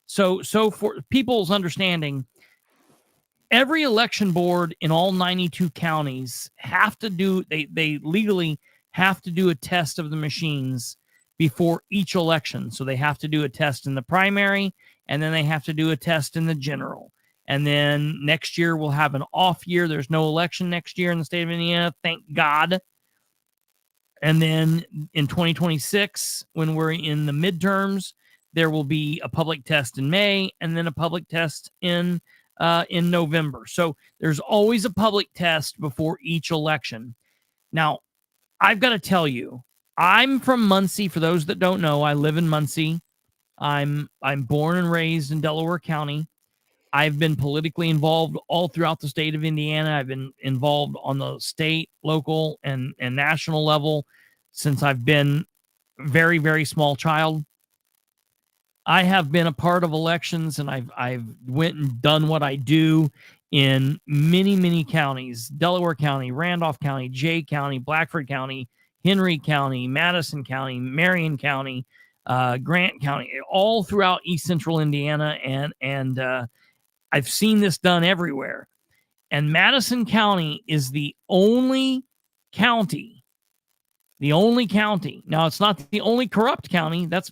So for people's understanding, every election board in all 92 counties have to do, they legally have to do a test of the machines before each election. So they have to do a test in the primary, and then they have to do a test in the general. And then next year we'll have an off year. There's no election next year in the state of Indiana, thank God. And then in 2026, when we're in the midterms, there will be a public test in May, and then a public test in November. So there's always a public test before each election. Now, I've got to tell you, I'm from Muncie. For those that don't know, I live in Muncie. I'm born and raised in Delaware County. I've been politically involved all throughout the state of Indiana. I've been involved on the state, local, and national level since I've been a very, very small child. I have been a part of elections, and I've went and done what I do in many, many counties: Delaware County, Randolph County, Jay County, Blackford County, Henry County, Madison County, Marion County, Grant County, all throughout East Central Indiana, and I've seen this done everywhere. And Madison County is the only county. Now, it's not the only corrupt county. That's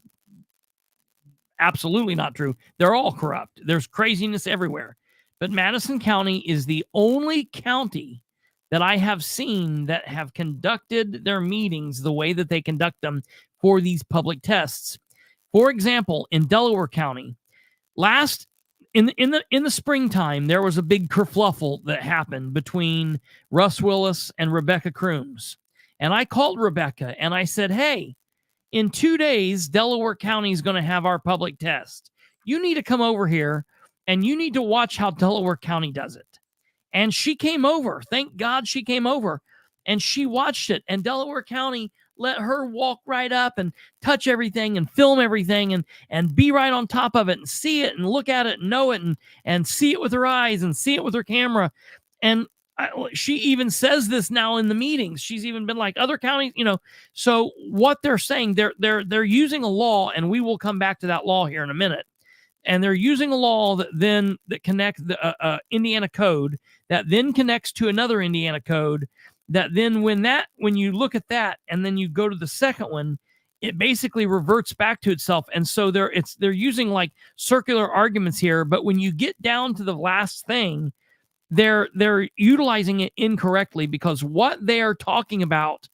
absolutely not true. They're all corrupt. There's craziness everywhere. But Madison County is the only county that I have seen that have conducted their meetings the way that they conduct them for these public tests. For example, in Delaware County, in the springtime, there was a big kerfluffle that happened between Russ Willis and Rebecca Crooms. And I called Rebecca and I said, hey, in 2 days, Delaware County is going to have our public test. You need to come over here and you need to watch how Delaware County does it. And she came over. Thank God she came over. And she watched it. And Delaware County let her walk right up and touch everything and film everything and be right on top of it and see it and look at it and know it and see it with her eyes and see it with her camera. And she even says this now in the meetings. She's even been like, other counties, So what they're saying, they're using a law, and we will come back to that law here in a minute. And they're using a law that connects the Indiana code that then connects to another Indiana code. That then when you look at that and then you go to the second one, it basically reverts back to itself. And so they're using like circular arguments here. But when you get down to the last thing, they're utilizing it incorrectly, because what they are talking about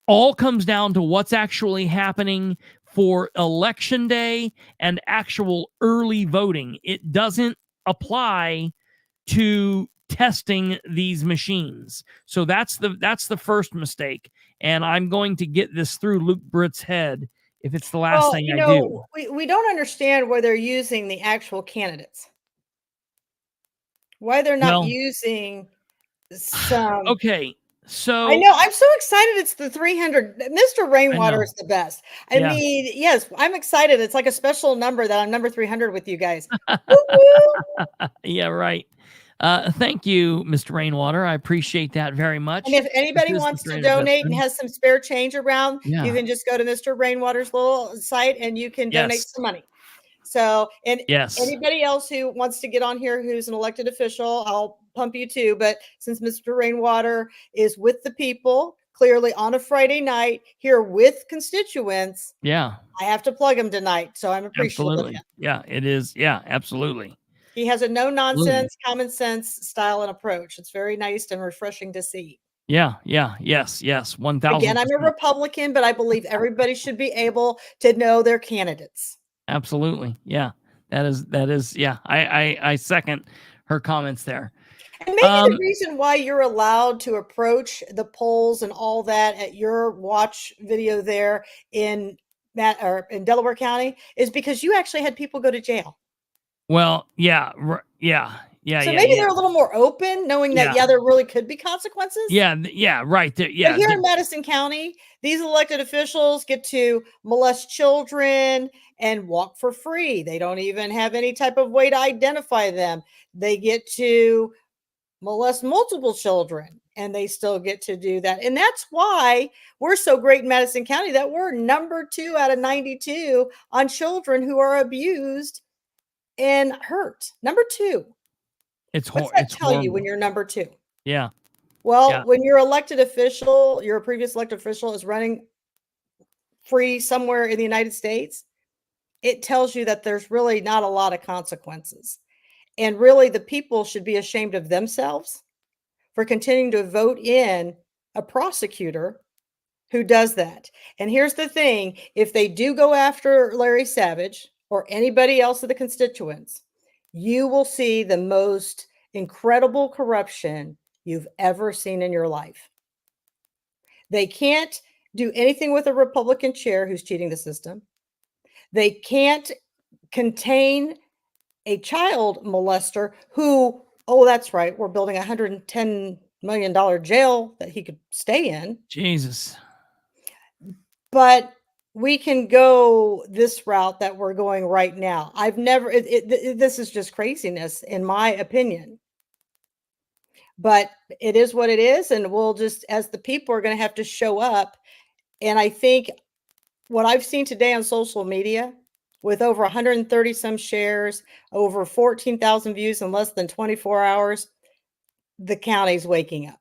all comes down to what's actually happening for election day and actual early voting. It doesn't apply to testing these machines. So that's the first mistake. And I'm going to get this through Luke Britt's head if it's the last thing I do. We don't understand why they're using the actual candidates. Why they're not using some. Okay. So I know, I'm so excited. It's the 300. Mr. Rainwater is the best. I mean, yes, I'm excited. It's like a special number that I'm number 300 with you guys. Yeah, right. Thank you, Mr. Rainwater. I appreciate that very much. And if anybody wants to donate and has some spare change around, you can just go to Mr. Rainwater's little site and you can donate some money. So, and anybody else who wants to get on here who's an elected official, I'll pump you too. But since Mr. Rainwater is with the people, clearly on a Friday night here with constituents, I have to plug him tonight. So I'm appreciative of him. Yeah, it is. Yeah, absolutely. He has a no-nonsense, common sense style and approach. It's very nice and refreshing to see. Yes, 1,000%. Again, I'm a Republican, but I believe everybody should be able to know their candidates. Absolutely. Yeah, that is. Yeah, I second her comments there. And maybe the reason why you're allowed to approach the polls and all that at your watch video there in Delaware County is because you actually had people go to jail. Well, yeah. So maybe they're a little more open, knowing that there really could be consequences. Yeah, right. But here in Madison County, these elected officials get to molest children and walk for free. They don't even have any type of way to identify them. They get to molest multiple children, and they still get to do that. And that's why we're so great in Madison County that we're number 2 out of 92 on children who are abused and hurt. Number 2. It's What's that it's tell you horrible. when you're number 2? Yeah. Well, Yeah. when your elected official, your previous elected official is running free somewhere in the United States, it tells you that there's really not a lot of consequences. And really, the people should be ashamed of themselves for continuing to vote in a prosecutor who does that. And here's the thing, if they do go after Larry Savage or anybody else of the constituents, you will see the most incredible corruption you've ever seen in your life. They can't do anything with a Republican chair who's cheating the system. They can't contain a child molester who, oh, that's right, we're building a $110 million jail that he could stay in. Jesus. But we can go this route that we're going right now. I've never, this is just craziness, in my opinion. But it is what it is. And we'll just, as the people, are going to have to show up. And I think what I've seen today on social media, with over 130 some shares, over 14,000 views in less than 24 hours, the county's waking up.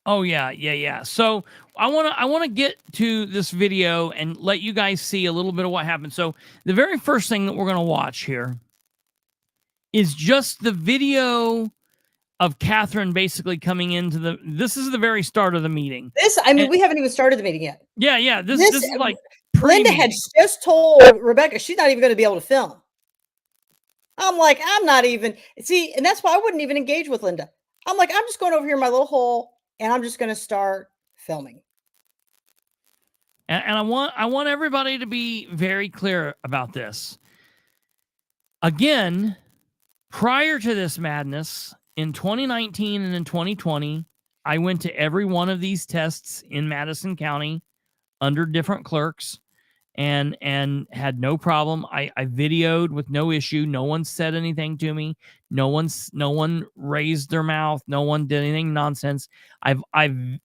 Oh yeah. So I want to get to this video and let you guys see a little bit of what happened. So the very first thing that we're going to watch here is just the video of Katherine basically coming into this is the very start of the meeting. We haven't even started the meeting yet. Yeah. This is like Linda had just told Rebecca she's not even going to be able to film. I'm like, I'm not even, see, and that's why I wouldn't even engage with Linda. I'm like, I'm just going over here in my little hole and I'm just going to start filming. And I want everybody to be very clear about this. Again, prior to this madness, in 2019 and in 2020, I went to every one of these tests in Madison County under different clerks and had no problem. I videoed with no issue. No one said anything to me. No one raised their mouth. No one did anything nonsense. I've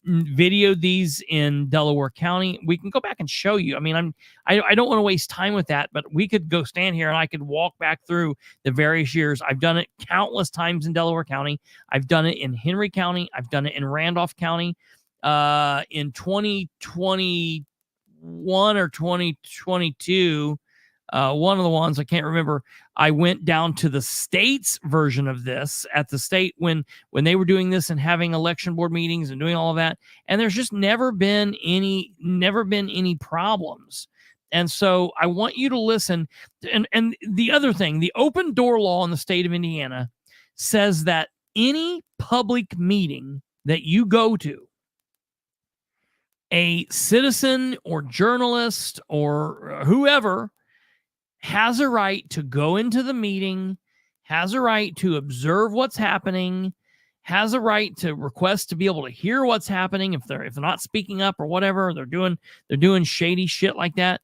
videoed these in Delaware County. We can go back and show you. I mean, I don't want to waste time with that, but we could go stand here and I could walk back through the various years. I've done it countless times in Delaware County. I've done it in Henry County. I've done it in Randolph County. In 2021 or 2022, one of the ones I can't remember, I went down to the state's version of this at the state when they were doing this and having election board meetings and doing all of that, and there's just never been any problems. And so I want you to listen. And the other thing, the open door law in the state of Indiana says that any public meeting that you go to, a citizen or journalist or whoever has a right to go into the meeting, has a right to observe what's happening, has a right to request to be able to hear what's happening if they're not speaking up or whatever, they're doing shady shit like that,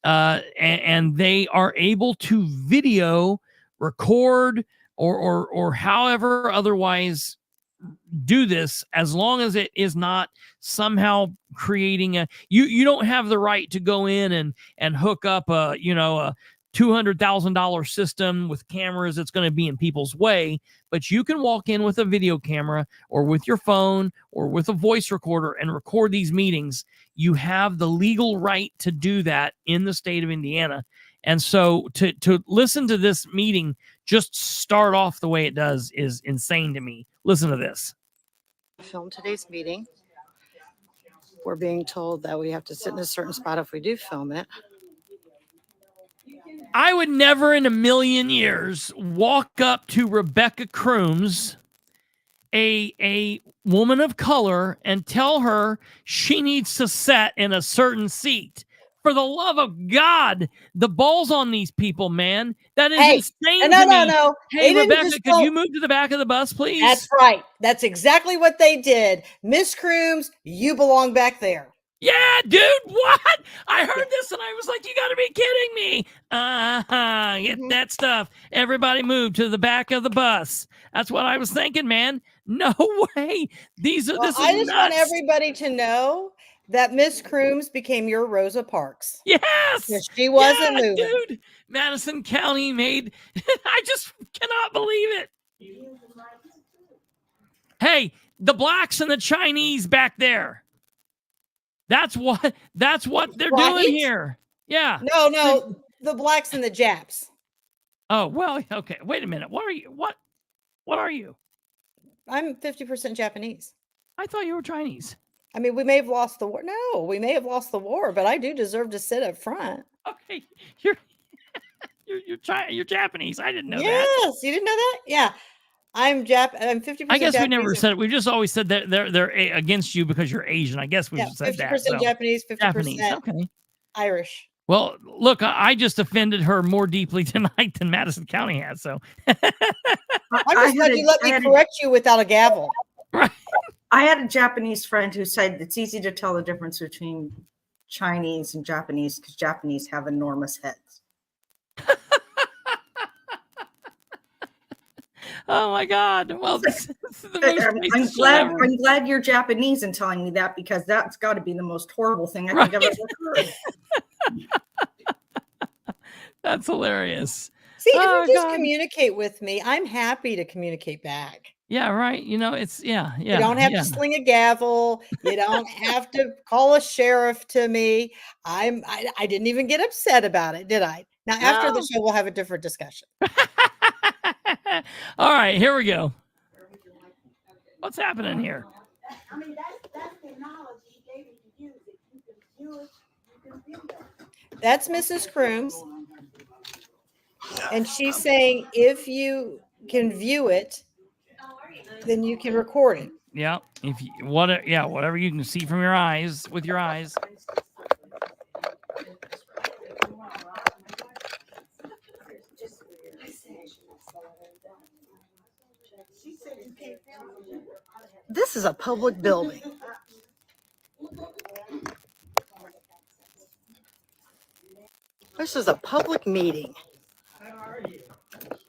and they are able to video, record, or however otherwise do this, as long as it is not somehow creating you don't have the right to go in and hook up a $200,000 system with cameras that's going to be in people's way, but you can walk in with a video camera or with your phone or with a voice recorder and record these meetings. You have the legal right to do that in the state of Indiana. And so to listen to this meeting just start off the way it does is insane to me. Listen to this. Film today's meeting. We're being told that we have to sit in a certain spot if we do film it. I would never in a million years walk up to Rebecca Crooms, a woman of color, and tell her she needs to sit in a certain seat. For the love of God, the ball's on these people, man. That is insane to me. No. Hey, Rebecca, could you move to the back of the bus, please? That's right. That's exactly what they did. Miss Crooms, you belong back there. Yeah, dude, what? I heard this and I was like, you got to be kidding me. Get that stuff. Everybody move to the back of the bus. That's what I was thinking, man. No way. This is nuts. I just want everybody to know that Miss Crooms became your Rosa Parks. Yes. She wasn't moving. Dude, Madison County made, I just cannot believe it. Hey, the blacks and the Chinese back there. That's what they're Right? doing here. Yeah. No, the blacks and the Japs. Oh, well, okay. Wait a minute. What are you? What are you? I'm 50% Japanese. I thought you were Chinese. I mean, we may have lost the war. No, we may have lost the war, but I do deserve to sit up front. Okay. You're Japanese. I didn't know that. Yes, you didn't know that? Yeah. I'm 50% I guess Japanese. we never said it. We just always said that they're against you because you're Asian. I guess we Yeah, said 50% that. So. Japanese, 50% Japanese. Okay. Irish. Well, look, I just offended her more deeply tonight than Madison County has. So I'm just glad you let me correct you without a gavel. right. I had a Japanese friend who said it's easy to tell the difference between Chinese and Japanese because Japanese have enormous heads. Oh my God! Well, this is the most I'm glad you're Japanese and telling me that because that's got to be the most horrible thing I think I've ever heard. That's hilarious. See, if you just communicate with me, I'm happy to communicate back. Yeah, right. You know, it's yeah. You don't have to sling a gavel. You don't have to call a sheriff to me. I didn't even get upset about it, did I? Now, after the show, we'll have a different discussion. All right, here we go. What's happening here? I mean, that's technology. He gave you to use it. You can view it. You can view it. That's Mrs. Crooms. And she's saying if you can view it, then you can record it. Yeah. If you whatever you can see from your eyes with your eyes. This is a public building. This is a public meeting.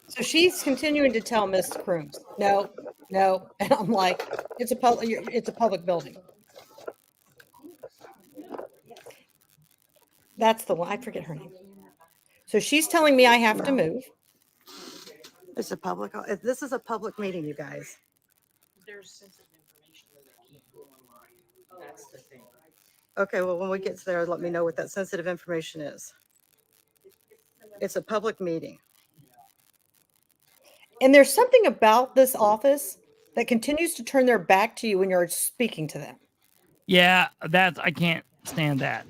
So she's continuing to tell Miss Crooms, no. And I'm like, it's a public building. That's the one. I forget her name. So she's telling me I have to move. This is a public meeting, you guys. There's sensitive information that they can't go online. That's the thing. Okay, well, when we get to there, let me know what that sensitive information is. It's a public meeting. And there's something about this office that continues to turn their back to you when you're speaking to them. Yeah, I can't stand that.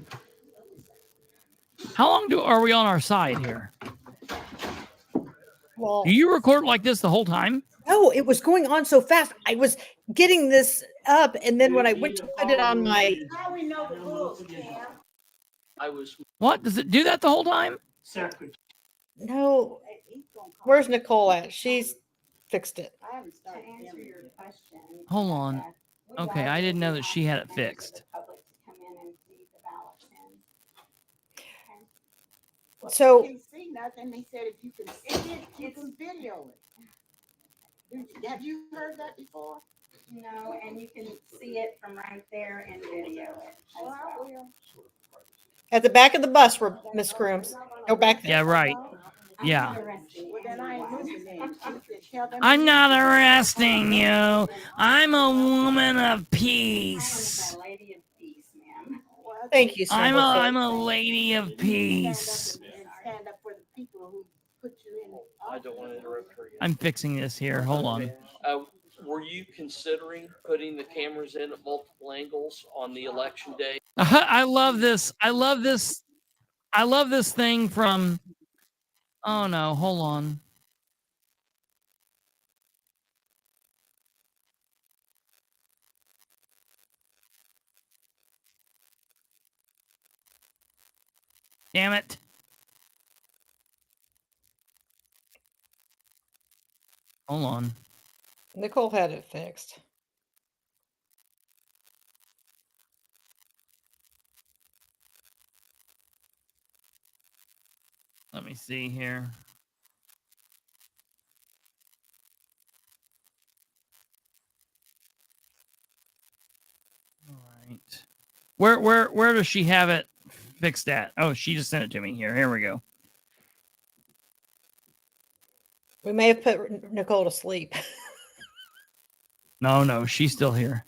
How long are we on our side here? Well, Do you record like this the whole time? no, it was going on so fast. I was getting this up, and then when I went to put it on my, Now we know the rules, Cam. What? Does it do that the whole time? no, where's Nicole at? She's fixed it. I haven't started. To answer your question. Hold on. Okay, I didn't know that she had it fixed. So You can see nothing. They said if you can see it, you can video it. Have you heard that before? No, and you can see it from right there and video it as Well, I well. will. at the back of the bus, Miss Crooms. Go back there. Yeah, right. Yeah. Well, then I ain't moving then. You can tell them- I'm not arresting you. I'm a woman of peace. I'm a lady of peace, ma'am. Well, Thank you so I'm much. a lady of peace. And stand up for the people who put you in. I don't want to interrupt her. Yet. I'm fixing this here. Hold on. Were you considering putting the cameras in at multiple angles on the election day? I love this. I love this thing from. Oh no, hold on. Damn it. Hold on. Nicole had it fixed. Let me see here. All right. Where does she have it fixed at? Oh, she just sent it to me here. Here we go. We may have put Nicole to sleep. No, she's still here.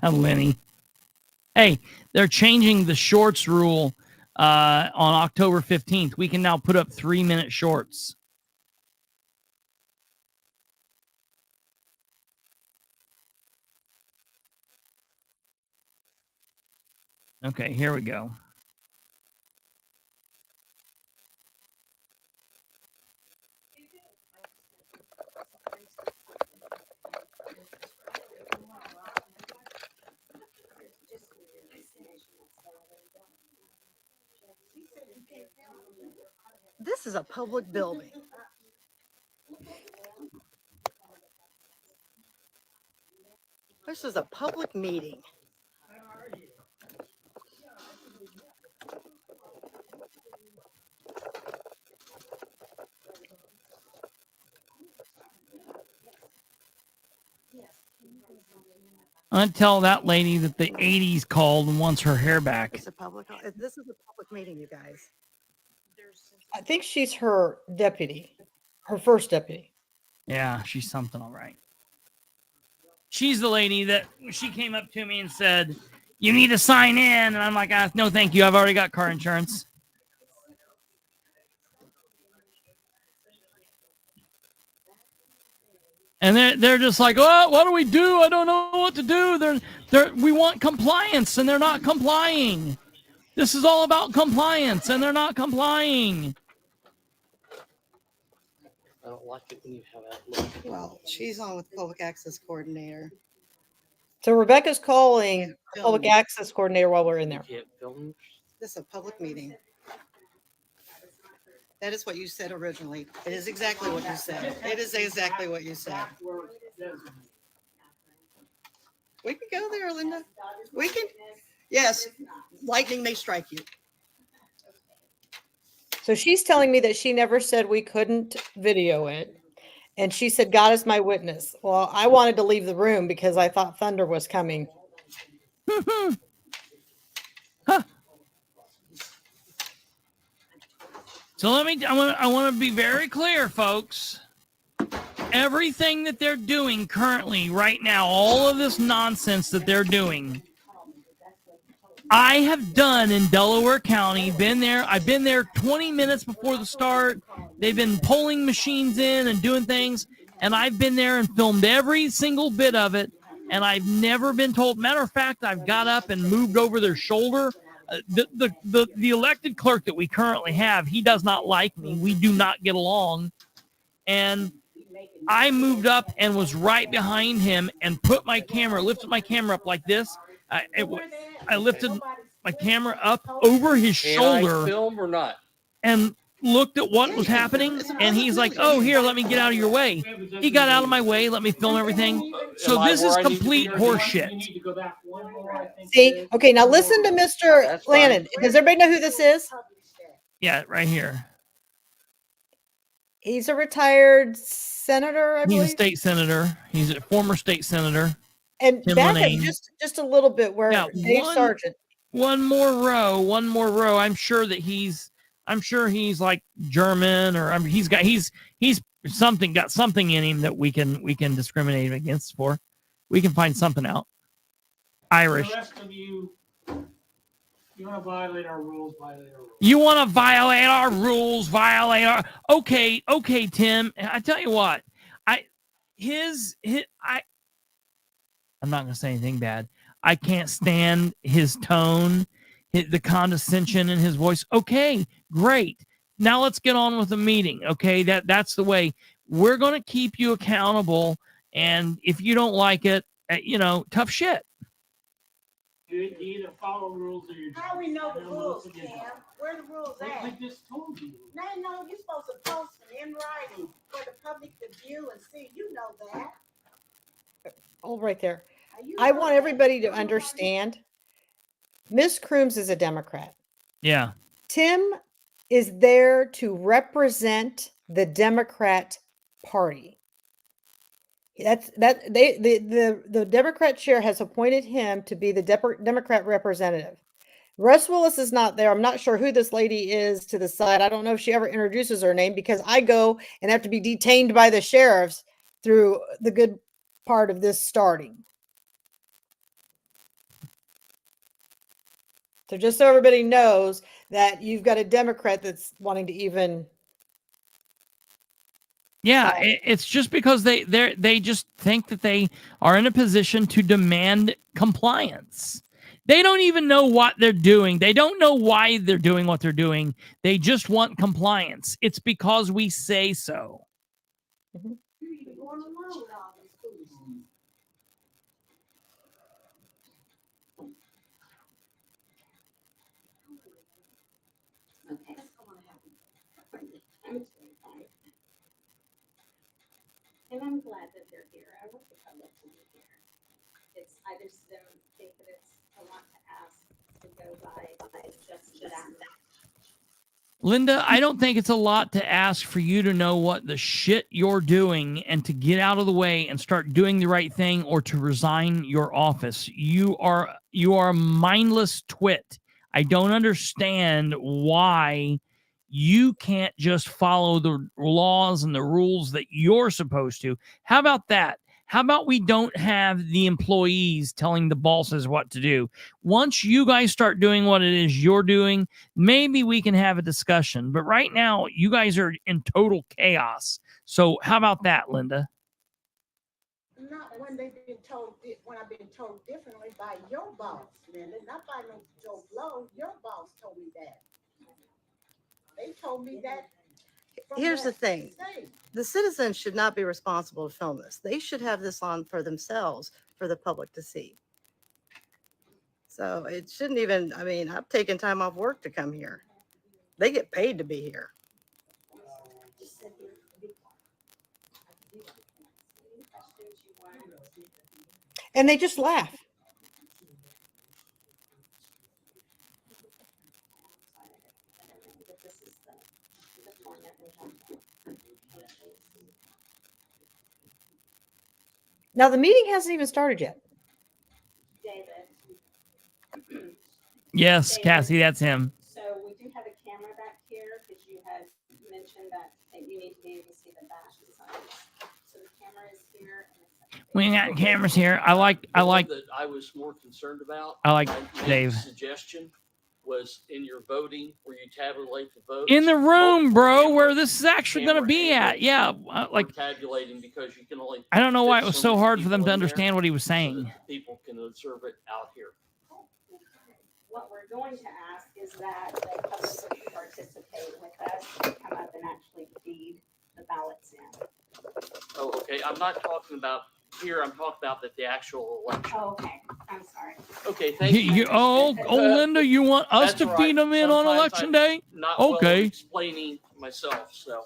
Lenny. Hey, they're changing the shorts rule on October 15th. We can now put up 3-minute shorts. Okay, here we go. This is a public building. This is a public meeting. I'm gonna tell that lady that the 80s called and wants her hair back. This is a public meeting, you guys. I think she's her deputy, her first deputy. Yeah, she's something all right. She's the lady that she came up to me and said, "You need to sign in," and I'm like, "No, thank you. I've already got car insurance." And they're just like, "Oh, what do we do? I don't know what to do. We want compliance, and they're not complying. This is all about compliance, and they're not complying." I don't like it when you have that look. Well, she's on with public access coordinator. So Rebecca's calling the public Film. access coordinator while we're in there. You can't film. This is a public meeting. That is what you said originally. It is exactly what you said. It is exactly what you said. We can go there, Linda. We can. Yes, lightning may strike you. So she's telling me that she never said we couldn't video it. And she said, God is my witness. Well, I wanted to leave the room because I thought thunder was coming. Huh. So I want to be very clear, folks. Everything that they're doing currently right now, all of this nonsense that they're doing, I have done in Delaware County. I've been there 20 minutes before the start. They've been pulling machines in and doing things, and I've been there and filmed every single bit of it, and I've never been told. Matter of fact, I've got up and moved over their shoulder. The elected clerk that we currently have, he does not like me. We do not get along. And I moved up and was right behind him and lifted my camera up like this. I lifted my camera up over his shoulder. Can I film or not? And looked at what was happening, and he's like, "Oh, here, let me get out of your way." He got out of my way, let me film everything. So this is complete horseshit. See? Okay, now listen to Mr. That's fine. Lannon. Does everybody know who this is? Yeah, right here. He's a retired senator, I He's believe. a state senator. He's a former state senator. And Tim back up Lanane. just a little bit where Yeah, Dave Sargent. One more row. I'm sure he's like German, or he's got something in him that we can discriminate against for. We can find something out. Irish. The rest of you want to violate our rules, violate our rules. You want to violate our rules, okay, Tim. I tell you what, I'm not going to say anything bad. I can't stand his tone, the condescension in his voice. Okay, great. Now let's get on with the meeting. Okay, that's the way. We're going to keep you accountable, and if you don't like it, tough shit. You either follow rules or you don't. How we know the rules, Cam? Where the rules at? I just told you. No, you're supposed to post them in writing for the public to view and see. You know that. Oh, right there. You I know want that. everybody to understand. Miss Crooms is a Democrat. Yeah. Tim is there to represent the Democrat Party. The Democrat chair has appointed him to be the Democrat representative. Russ Willis is not there. I'm not sure who this lady is to the side. I don't know if she ever introduces her name because I go and have to be detained by the sheriffs through the good part of this starting. So just so everybody knows that you've got a Democrat that's wanting to even. Yeah, it's just because they just think that they are in a position to demand compliance. They don't even know what they're doing. They don't know why they're doing what they're doing. They just want compliance. It's because we say so. Mm-hmm. And I'm glad that they're here. I want the public to be here. I just don't think that it's a lot to ask to go by just that. Linda, I don't think it's a lot to ask for you to know what the shit you're doing and to get out of the way and start doing the right thing or to resign your office. You are a mindless twit. I don't understand why you can't just follow the laws and the rules that you're supposed to. How about that? How about we don't have the employees telling the bosses what to do? Once you guys start doing what it is you're doing, maybe we can have a discussion. But right now, you guys are in total chaos. So how about that, Linda? Not when they've been told, when I've been told differently by your boss, Linda, not by no Joe Blow. Your boss told me that. They told me that. Here's the thing. The citizens should not be responsible to film this. They should have this on for themselves, for the public to see. So it shouldn't even, I mean, I've taken time off work to come here. They get paid to be here. And they just laugh. Now the meeting hasn't even started yet. David. Yes, David, Cassie, that's him. So we do have a camera back here because you had mentioned that you need to be able to see the bash signs. So the camera is here. And it's We got cameras here. I like. The one that I was more concerned about. I like made Dave. a suggestion was in your voting where you tabulate the votes. In the room, multiple bro, camera- where this is actually going to camera be at. angles Yeah, are like tabulating because you can only. I don't know why fit it was so many hard for them people to in there understand what he was so that saying. people can observe it out here. what we're going to ask is that the public would participate with us and come up and actually feed the ballots in. Oh, okay. I'm not talking about here. I'm talking about the actual election. Oh, okay. I'm sorry. Okay, thank you. Linda, you want us That's to right. feed them in on Sometimes election I'm day? Not well Okay. at explaining myself, so.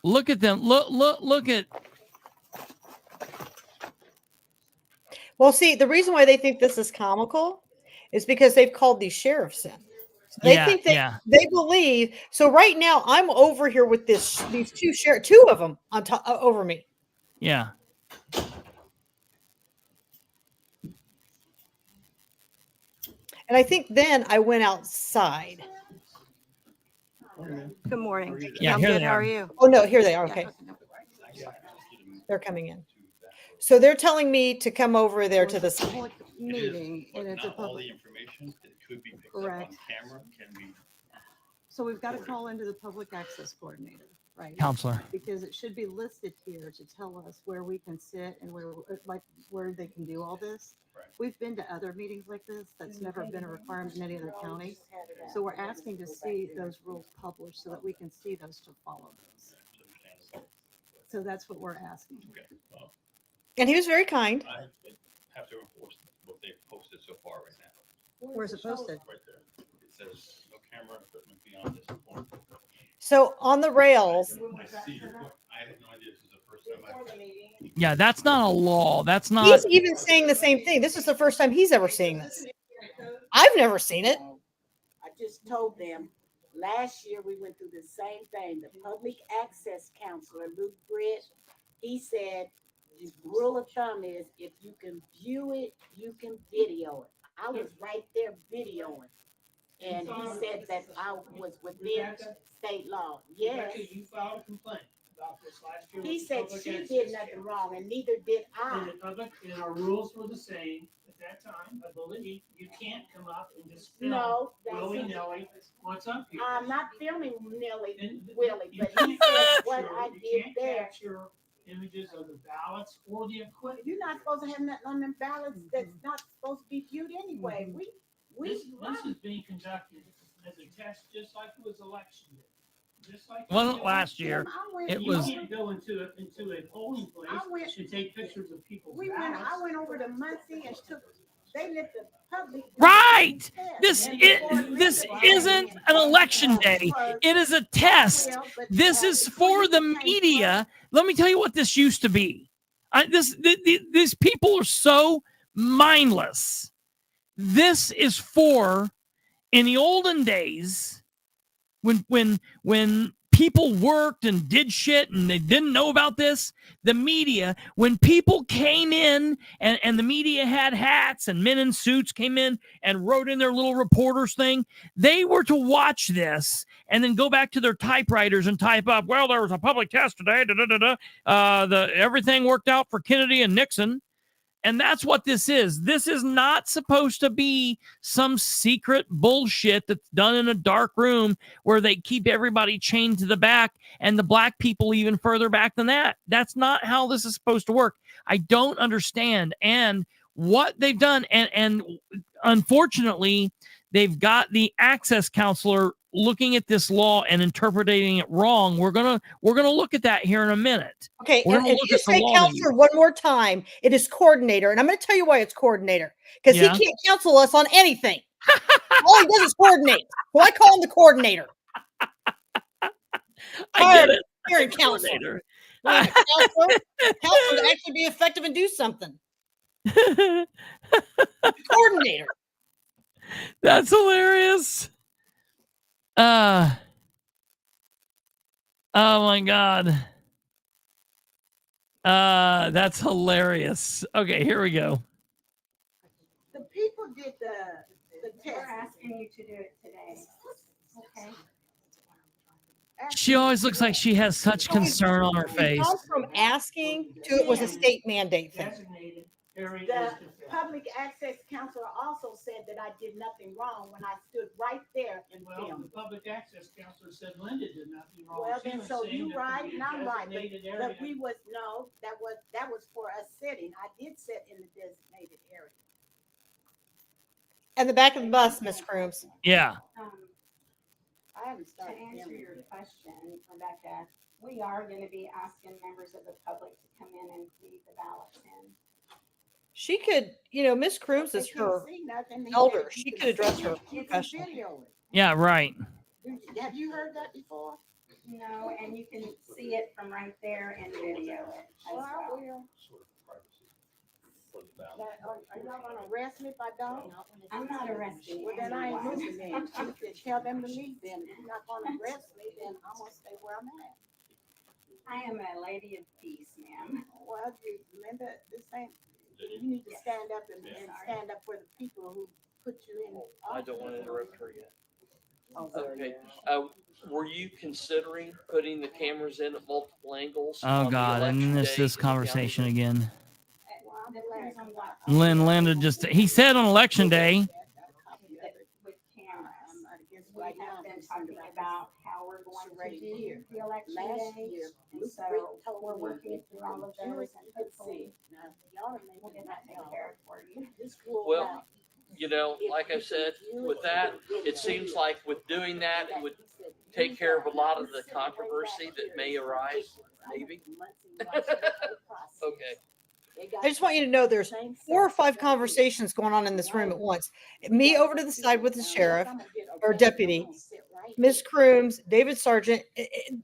Look at them. Look at. Well, see, the reason why they think this is comical is because they've called these sheriffs in. So they think that they believe. So right now, I'm over here with these two of them on top over me. Yeah. And I think then I went outside. Good morning. Yeah, I'm here good. they How are. are you? Oh no, here they are. Okay, they're coming in. So they're telling me to come over there to the side. Public meeting, and it's a Not all public. the information that could be picked up Correct. on camera can be. So we've got to call into the public access coordinator, right? Counselor. Because it should be listed here to tell us where we can sit and where they can do all this. Right. We've been to other meetings like this. That's never been a requirement in any other county. So we're asking to see those rules published so that we can see those to follow those. So that's what we're asking. Okay, well, And he was very kind. I have to enforce what they've posted so far right now. Where's it posted? Right there. It says no camera equipment beyond this point. So on the rails, I see your point. I had no idea this is the first time Yeah, that's not a law. That's not. he's even saying the same thing. This is the first time he's ever seeing this. I've never seen it. I just told them, last year we went through the same thing. The public access counselor, Luke Britt, he said the rule of thumb is if you can view it, you can video it. I was right there videoing. And he said that I was within state law. Yes. Rebecca, you filed a complaint about this last year. He with the said public she access did nothing channel. wrong, and neither did And I. the public, and our rules were the same at that time, I believe. You can't come up and just film No, willy-nilly what's up here. I'm not filming Willie, And Willie, you but he can't said what capture- I you did can't there. capture images of the ballots or the equipment. You're not supposed to have nothing on them ballots that's not supposed to be viewed anyway. This is being conducted as a test, just like it was election day. Just like. Wasn't last year. It You was. can't go into a polling place I went- and take pictures of people's I ballots. went over to Muncie and they let the public. Right. This isn't an election day. It is a test. This is for the media. Let me tell you what this used to be. These people are so mindless. This is for, in the olden days, when people worked and did shit and they didn't know about this, the media, when people came in and the media had hats and men in suits came in and wrote in their little reporters thing, they were to watch this and then go back to their typewriters and type up, well, there was a public test today, everything worked out for Kennedy and Nixon. And that's what this is. This is not supposed to be some secret bullshit that's done in a dark room where they keep everybody chained to the back and the black people even further back than that. That's not how this is supposed to work. I don't understand. And what they've done, and unfortunately, they've got the access counselor looking at this law and interpreting it wrong. We're gonna look at that here in a minute. Okay, We're and gonna if look you at the say law counselor here. one more time, it is coordinator. And I'm going to tell you why it's coordinator. Because Yeah. he can't counsel us on anything. All he does is coordinate. So I call him the coordinator. I get it. You're a counselor. Coordinator. Yeah, counselor to actually be effective and do something. Coordinator. That's hilarious. Oh my God. That's hilarious. Okay, here we go. The people did the test. We're asking you to do it today. Okay. She always looks like she has such concern on her We've face. gone from asking to it was a state mandate thing. Designated area The is the- public access counselor also said that I did nothing wrong when I stood right there and Well, the filmed. public access counselor said Linda did nothing wrong. Well, She then, was so saying you that right the and I'm right, designated but area- we was, no, that was for us sitting. I did sit in the designated area. And the back of the bus, Miss Crooms. Yeah. I haven't To started answer filming your yet. question, Rebecca, we are going to be asking members of the public to come in and read the ballots in. She could, Miss Crooms They is can't her see nothing. They elder. said you She can could address see her it, you can professionally. video it. Yeah, right. Have you heard that before? No, and you can see it from right there and video it as Well, I well. will. Sort of privacy for the ballot. Are y'all gonna arrest me if I don't? I'm not arresting Well, then I ain't anyone. moving then. You can tell them to leave then. If you're not gonna arrest me, then I'm gonna stay where I'm at. I am a lady of peace, ma'am. Well, Linda, this ain't, you need to stand up and stand up for the people who put you in. I don't want to interrupt her yet. Oh, sorry. Okay. Were you considering putting the cameras in at multiple angles? Oh on the God, I election missed day this in the county? conversation again. Depends on what. Lynn Linda he said on election day. With cameras. I'm not against We right now. have been talking about how we're going Right to here. do the election Last day. year, And Luke so Rick told we're me working if through all of you those could and see. hopefully Now, y'all are we'll making get that that taken know. care of for you. Just rule Well, out. You know, like I said, with that, it seems like with doing that, it would take care of a lot of the controversy that may arise, maybe. Okay. I just want you to know there's 4 or 5 conversations going on in this room at once. Me over to the side with the sheriff or deputy, Miss Crooms, David Sargent.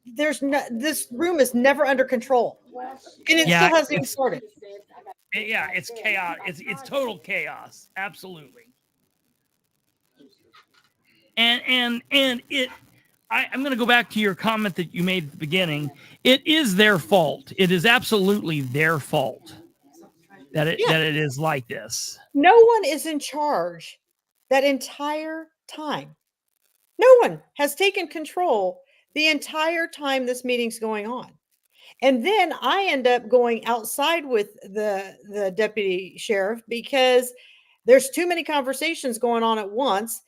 This room is never under control. And it Yeah, still hasn't even started. Yeah, it's chaos. It's total chaos. Absolutely. And it I'm going to go back to your comment that you made at the beginning. It is their fault. It is absolutely their fault that it is like this. No one is in charge that entire time. No one has taken control the entire time this meeting's going on. And then I end up going outside with the deputy sheriff because there's too many conversations going on at once,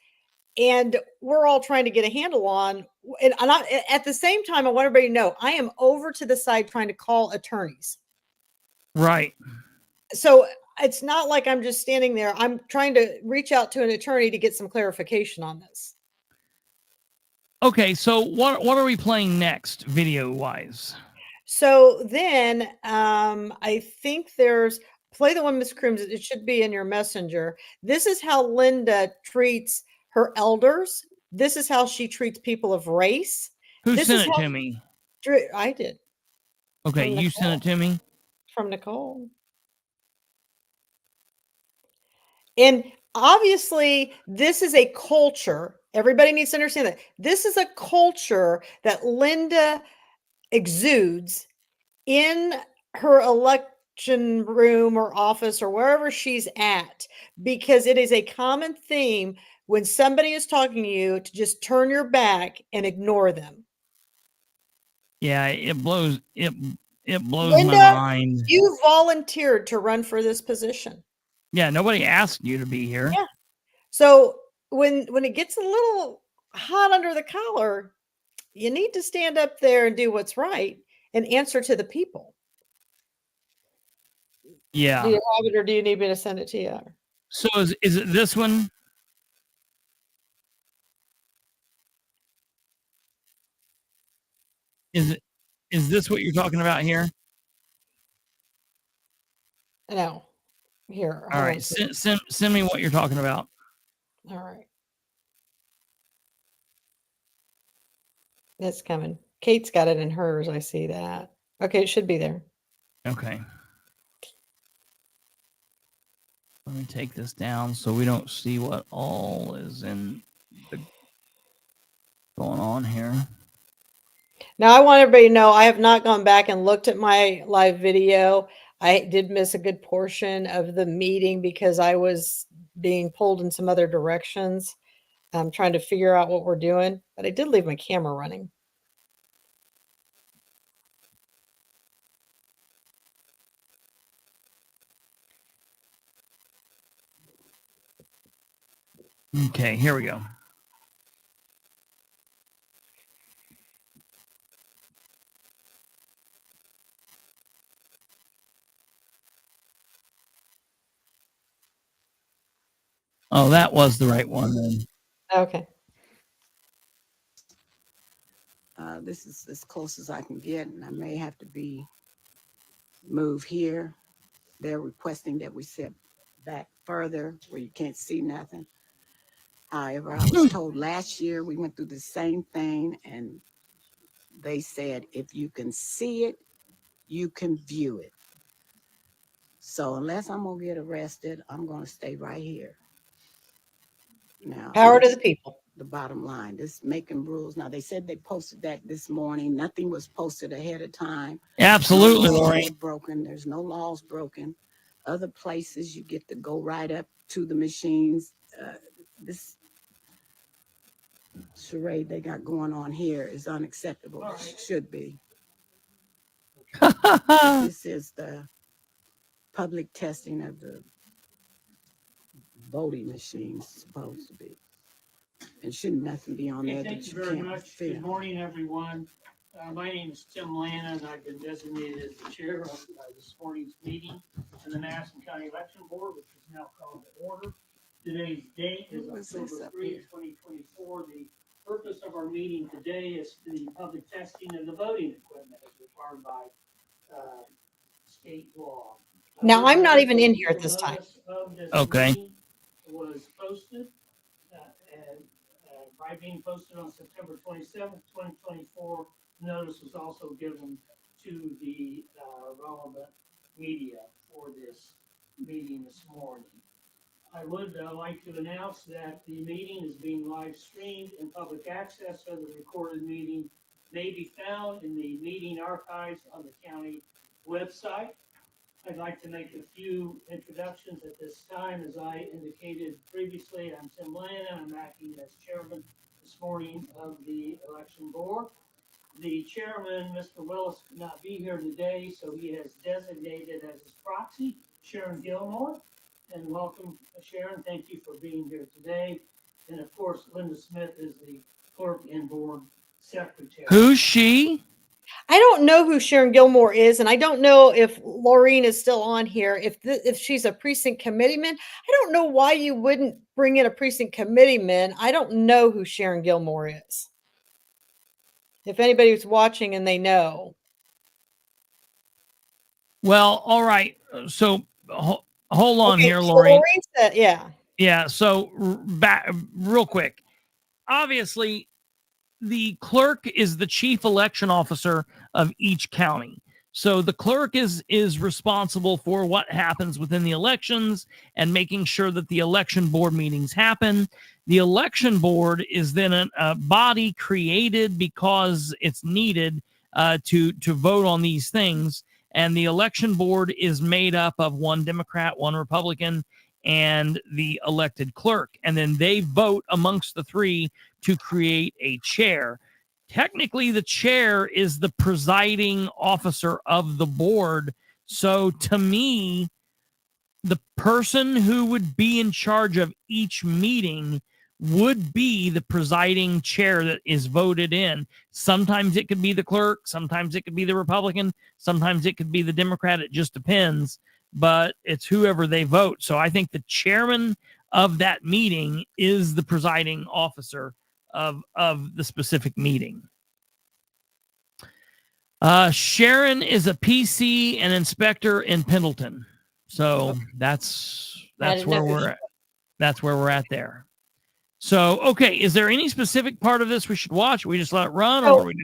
and we're all trying to get a handle on. And at the same time, I want everybody to know I am over to the side trying to call attorneys. Right. So it's not like I'm just standing there. I'm trying to reach out to an attorney to get some clarification on this. Okay, so what are we playing next, video wise? So then I think there's play the one, Miss Crimson. It should be in your messenger. This is how Linda treats her elders. This is how she treats people of race. Who This sent is it how to me? I did. Okay, From you sent it to me? From Nicole. And obviously, this is a culture. Everybody needs to understand that this is a culture that Linda exudes in her election room or office or wherever she's at, because it is a common theme when somebody is talking to you to just turn your back and ignore them. Yeah, it blows Linda, my mind. you volunteered to run for this position. Yeah, nobody asked you to be here. Yeah. So when it gets a little hot under the collar, you need to stand up there and do what's right and answer to the people. Yeah. Do you have it, or do you need me to send it to you? So is it this one? Is this what you're talking about here? No. Here. All right. Send me what you're talking about. All right. It's coming. Kate's got it in hers. I see that. Okay, it should be there. Okay. Let me take this down so we don't see what all is going on here. Now, I want everybody to know I have not gone back and looked at my live video. I did miss a good portion of the meeting because I was being pulled in some other directions. I'm trying to figure out what we're doing, but I did leave my camera running. Okay, here we go. Oh, that was the right one then. Okay. This is as close as I can get, and I may have to be moved here. They're requesting that we sit back further where you can't see nothing. However, I was told last year we went through the same thing, and they said if you can see it, you can view it. So unless I'm gonna get arrested, I'm gonna stay right here. Now, Power to the people. The bottom line, this making rules. Now, they said they posted that this morning. Nothing was posted ahead of time. Absolutely, No laws Lori. were broken. There's no laws broken. Other places you get to go right up to the machines. This charade they got going on here is unacceptable. It should be. This is the public testing of the voting machines, supposed to be. And shouldn't nothing be on there Thank that you you very can't much. feel. Good morning, everyone. My name is Tim Lana, and I've been designated as the chair of this morning's meeting in the Madison County Election Board, which is now called to order. Today's date is October 3, 2024. The purpose of our meeting today is the public testing of the voting equipment as required by state law. Now, I'm not even in here at this time. Okay. Was posted and by being posted on September 27th, 2024, notice was also given to the relevant media for this meeting this morning. I would like to announce that the meeting is being live streamed in public access, so the recorded meeting may be found in the meeting archives on the county website. I'd like to make a few introductions at this time. As I indicated previously, I'm Tim Lannon. I'm acting as chairman this morning of the election board. The chairman, Mr. Willis, could not be here today, so he has designated as his proxy Sharon Gilmore. And welcome, Sharon. Thank you for being here today. And of course, Linda Smith is the clerk and board secretary. Who's she? I don't know who Sharon Gilmore is, and I don't know if Laureen is still on here. If she's a precinct committeeman, I don't know why you wouldn't bring in a precinct committeeman. I don't know who Sharon Gilmore is. If anybody's watching and they know. Well, all right. So hold on here, so Laureen. Laureen said, yeah. Yeah. So back real quick. Obviously, the clerk is the chief election officer of each county. So the clerk is responsible for what happens within the elections and making sure that the election board meetings happen. The election board is then a body created because it's needed to vote on these things. And the election board is made up of one Democrat, one Republican, and the elected clerk. And then they vote amongst the three to create a chair. Technically, the chair is the presiding officer of the board. So to me, the person who would be in charge of each meeting would be the presiding chair that is voted in. Sometimes it could be the clerk, sometimes it could be the Republican, sometimes it could be the Democrat. It just depends, but it's whoever they vote. So I think the chairman of that meeting is the presiding officer of the specific meeting. Sharon is a PC and inspector in Pendleton. So that's where we're at. That's where we're at there. So, okay. Is there any specific part of this we should watch? We just let it run, or what are we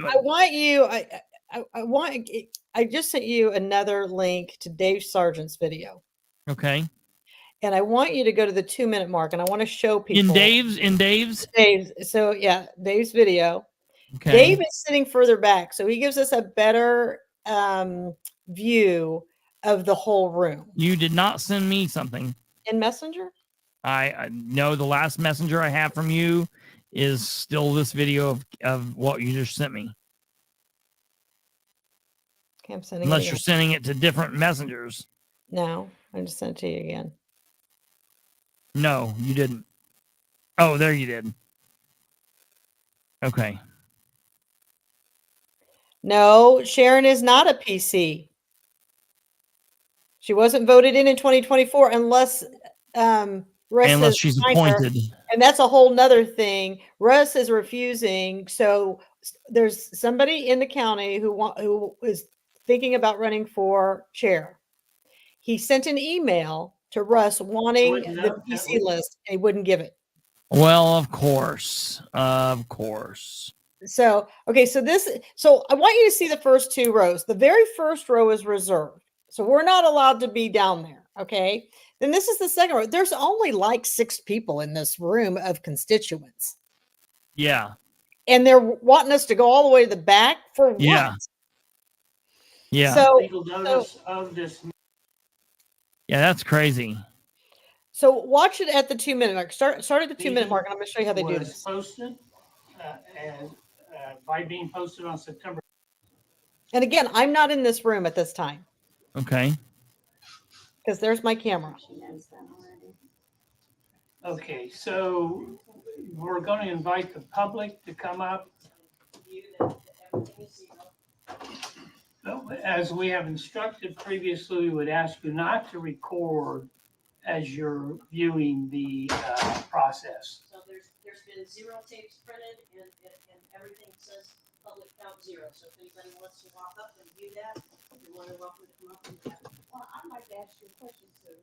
doing? I just sent you another link to Dave Sargent's video. Okay. And I want you to go to the 2-minute mark, and I want to show people in Dave's. So yeah, Dave's video. Okay. Dave is sitting further back, so he gives us a better view of the whole room. You did not send me something in Messenger. I know the last messenger I have from you is still this video of what you just sent me. Okay, I'm sending unless you're sending it to different messengers. No, I just sent it to you again. No, you didn't. Oh, there you did. Okay. No, Sharon is not a PC. She wasn't voted in 2024 unless unless she's appointed. And that's a whole nother thing. Russ is refusing. So there's somebody in the county who is thinking about running for chair. He sent an email to Russ wanting the PC list, and he wouldn't give it. Well, of course. Of course. So, okay, so I want you to see the first two rows. The very first row is reserved. So we're not allowed to be down there, okay? Then this is the second row. There's only like 6 people in this room of constituents. Yeah. And they're wanting us to go all the way to the back for what? Yeah. Yeah. So, yeah, that's crazy. So watch it at the 2-minute mark. Start at the 2-minute mark, and I'm going to show you how they do this. Posted by being posted on September. And again, I'm not in this room at this time. Okay. Because there's my camera. Okay, so we're going to invite the public to come up. As we have instructed previously, we would ask you not to record as you're viewing the process. So there's been 0 tapes printed and everything says public count 0. So if anybody wants to walk up and view that, you're more than welcome to come up and do that. Well, I'd like to ask you a question, Sue.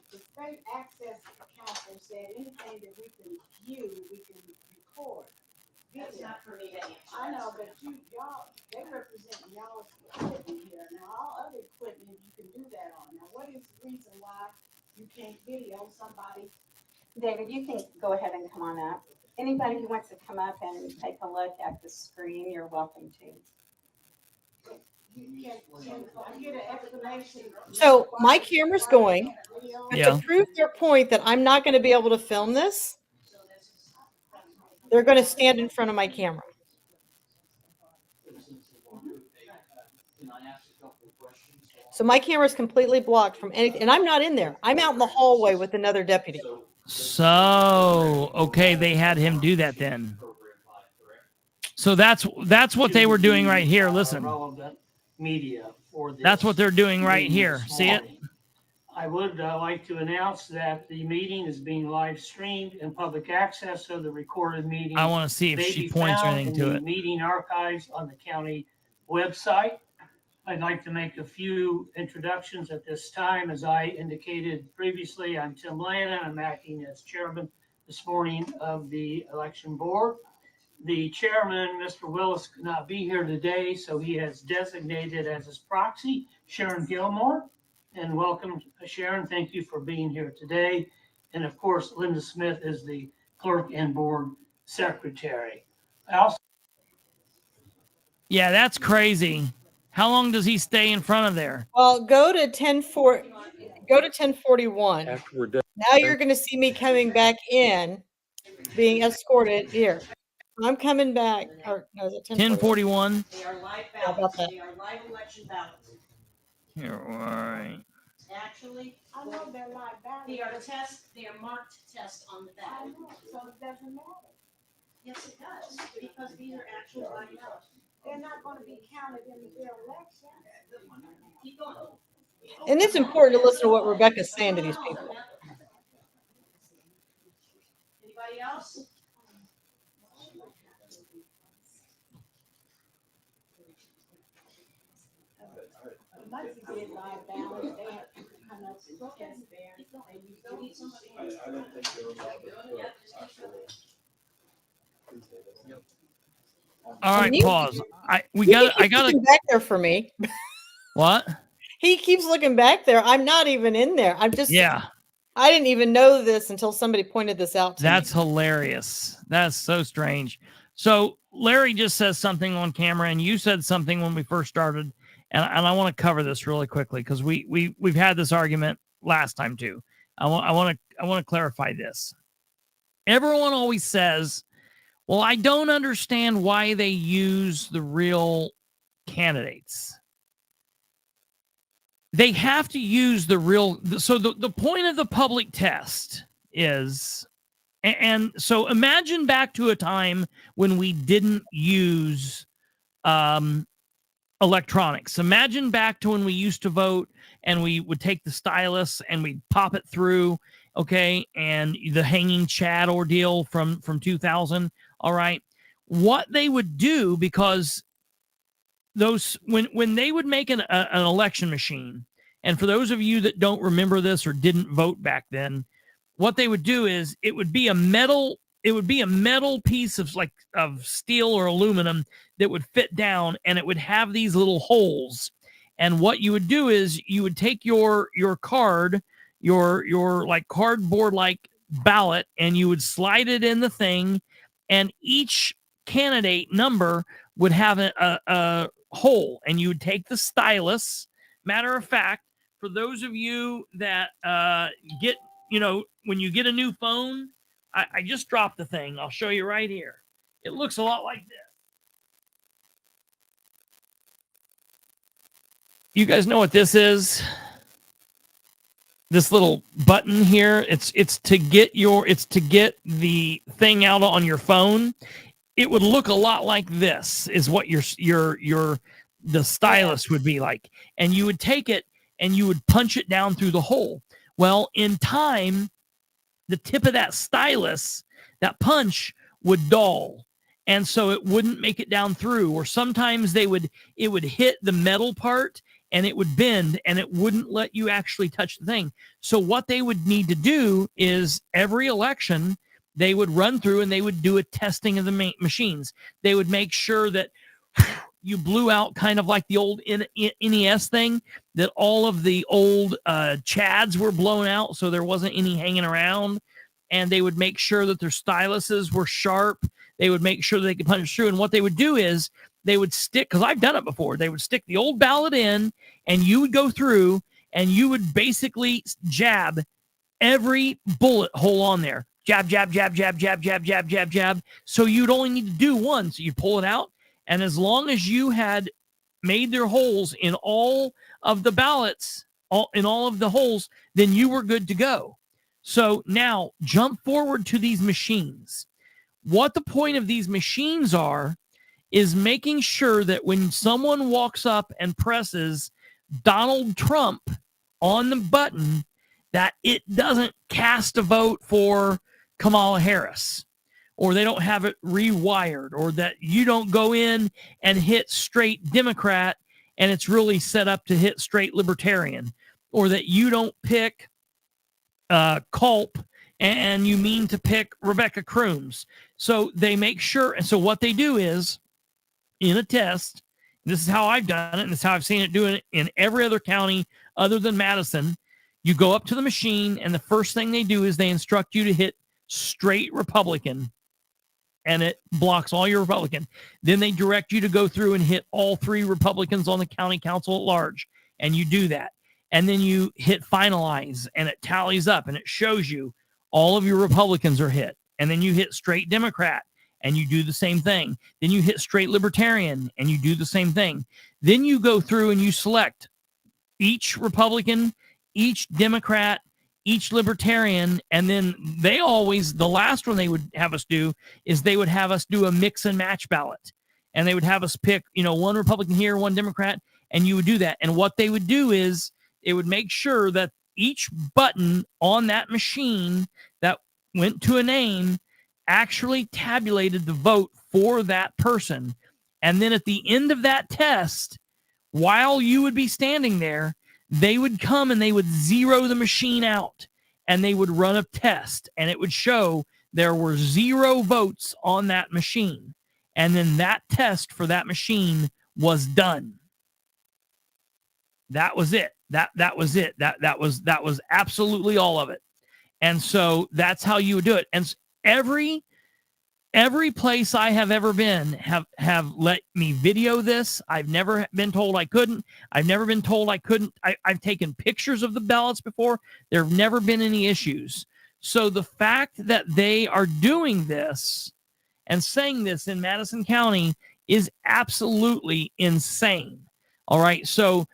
The state access council said anything that we can view, we can record. That's not for me to answer. I know, but y'all, they represent y'all's equipment here. Now, all other equipment you can do that on. Now, what is the reason why you can't video you can go ahead and come on up. Anybody who wants to come up and take a look at the screen, you're welcome to. So my camera's going, but Yeah. to prove their point that I'm not going to be able to film this, they're going to stand in front of my camera. So my camera is completely blocked from anything, and I'm not in there. I'm out in the hallway with another deputy. So, okay, they had him do that then. So that's what they were doing right here. Listen. Relevant media for this. That's what they're doing right here. this See it? morning. I would like to announce that the meeting is being live streamed and public access, so the recorded meeting. I want to see if may she be points or found anything in to the it. Meeting archives on the county website. I'd like to make a few introductions at this time. As I indicated previously, I'm Tim Lana. I'm acting as chairman this morning of the election board. The chairman, Mr. Willis, could not be here today, so he has designated as his proxy Sharon Gilmore. And welcome, Sharon. Thank you for being here today. And of course, Linda Smith is the clerk and board secretary. I also Yeah, that's crazy. How long does he stay in front of there? Well, go to 1041. After we're done. Now you're going to see me coming back in, being escorted here. I'm coming back. Or no, is it 1041. They are live How about ballots. that? They are live election ballots. Here, all right. Actually, I know they're like that. they are marked test on the I ballot. know, so it doesn't matter. Yes, it does, because these are actual live ballots. They're not gonna be counted in the real election. Keep going. And it's important to listen to what Rebecca's saying to these people. Anybody else? Muncie did live ballots, they had kind of test there. Don't need somebody. I don't think there was a lot of Yep, just keep going. All right, You- pause. I He gotta keeps looking back there for me. what? He keeps looking back there. I'm not even in there. I'm just, Yeah, I didn't even know this until somebody pointed this out to that's me. hilarious. That's so strange. So Larry just says something on camera, and you said something when we first started, and I want to cover this really quickly because we've had this argument last time too. I want to clarify this. Everyone always says, well, I don't understand why they use the real candidates. They have to use the real. So the point of the public test is, and so imagine back to a time when we didn't use electronics. Imagine back to when we used to vote and we would take the stylus and we'd pop it through. Okay. And the hanging Chad ordeal from 2000. All right. What they would do, because those, when they would make an election machine, and for those of you that don't remember this or didn't vote back then, what they would do is it would be a metal piece of steel or aluminum that would fit down, and it would have these little holes. And what you would do is you would take your card, your like cardboard like ballot, and you would slide it in the thing, and each candidate number would have a hole, and you would take the stylus. Matter of fact, for those of you that get, when you get a new phone, I just dropped the thing. I'll show you right here. It looks a lot like this. You guys know what this is? This little button here. It's to get the thing out on your phone. It would look a lot like this, is what the stylus would be like. And you would take it and you would punch it down through the hole. Well, in time, the tip of that stylus, that punch, would dull. And so it wouldn't make it down through. Or sometimes it would hit the metal part and it would bend and it wouldn't let you actually touch the thing. So what they would need to do is every election, they would run through and they would do a testing of the machines. They would make sure that you blew out, kind of like the old NES thing, that all of the old Chads were blown out so there wasn't any hanging around. and they would make sure that their styluses were sharp. They would make sure that they could punch through. And what they would do is they would stick, because I've done it before, they would stick the old ballot in, and you would go through and you would basically jab every bullet hole on there. Jab, jab, jab, jab, jab, jab, jab, jab, jab. So you'd only need to do one. So you pull it out. And as long as you had made their holes in all of the ballots, in all of the holes, then you were good to go. So now jump forward to these machines. What the point of these machines are is making sure that when someone walks up and presses Donald Trump on the button, that it doesn't cast a vote for Kamala Harris, or they don't have it rewired, or that you don't go in and hit straight Democrat and it's really set up to hit straight Libertarian, or that you don't pick Culp and you mean to pick Rebecca Crooms. So they make sure. And so what they do is, in a test, this is how I've done it, and this is how I've seen it doing it in every other county other than Madison. You go up to the machine, and the first thing they do is they instruct you to hit straight Republican, and it blocks all your Republican. Then they direct you to go through and hit all 3 Republicans on the county council at large, and you do that. And then you hit finalize, and it tallies up, and it shows you all of your Republicans are hit. And then you hit straight Democrat, and you do the same thing. Then you hit straight Libertarian, and you do the same thing. Then you go through and you select each Republican, each Democrat, each Libertarian, and then they always, the last one they would have us do is they would have us do a mix and match ballot. And they would have us pick, one Republican here, one Democrat, and you would do that. And what they would do is it would make sure that each button on that machine that went to a name actually tabulated the vote for that person. And then at the end of that test, while you would be standing there, they would come and they would zero the machine out, and they would run a test, and it would show there were 0 votes on that machine. And then that test for that machine was done. That was it. That was it. That was absolutely all of it. And so that's how you would do it. And every place I have ever been have let me video this. I've never been told I couldn't. I've never been told I couldn't. I've taken pictures of the ballots before. There have never been any issues. So the fact that they are doing this and saying this in Madison County is absolutely insane. All right. So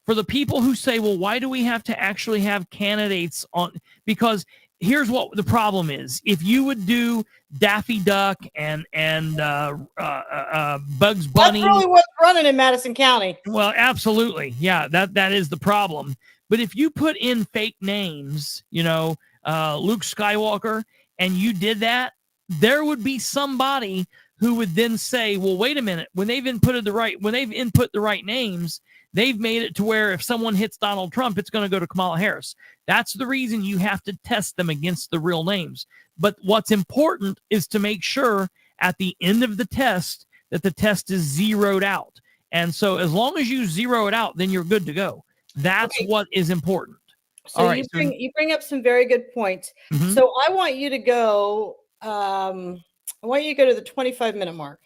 for the people who say, well, why do we have to actually have candidates on? Because here's what the problem is. If you would do Daffy Duck and Bugs Bunny. That's really what's running in Madison County. Well, absolutely. Yeah, that is the problem. But if you put in fake names, Luke Skywalker, and you did that, there would be somebody who would then say, well, wait a minute, when they've input the right names, they've made it to where if someone hits Donald Trump, it's going to go to Kamala Harris. That's the reason you have to test them against the real names. But what's important is to make sure at the end of the test that the test is zeroed out. And so as long as you zero it out, then you're good to go. That's what is important. So all right, you bring up some very good points. Mm-hmm. So I want you to go, I want you to go to the 25-minute mark.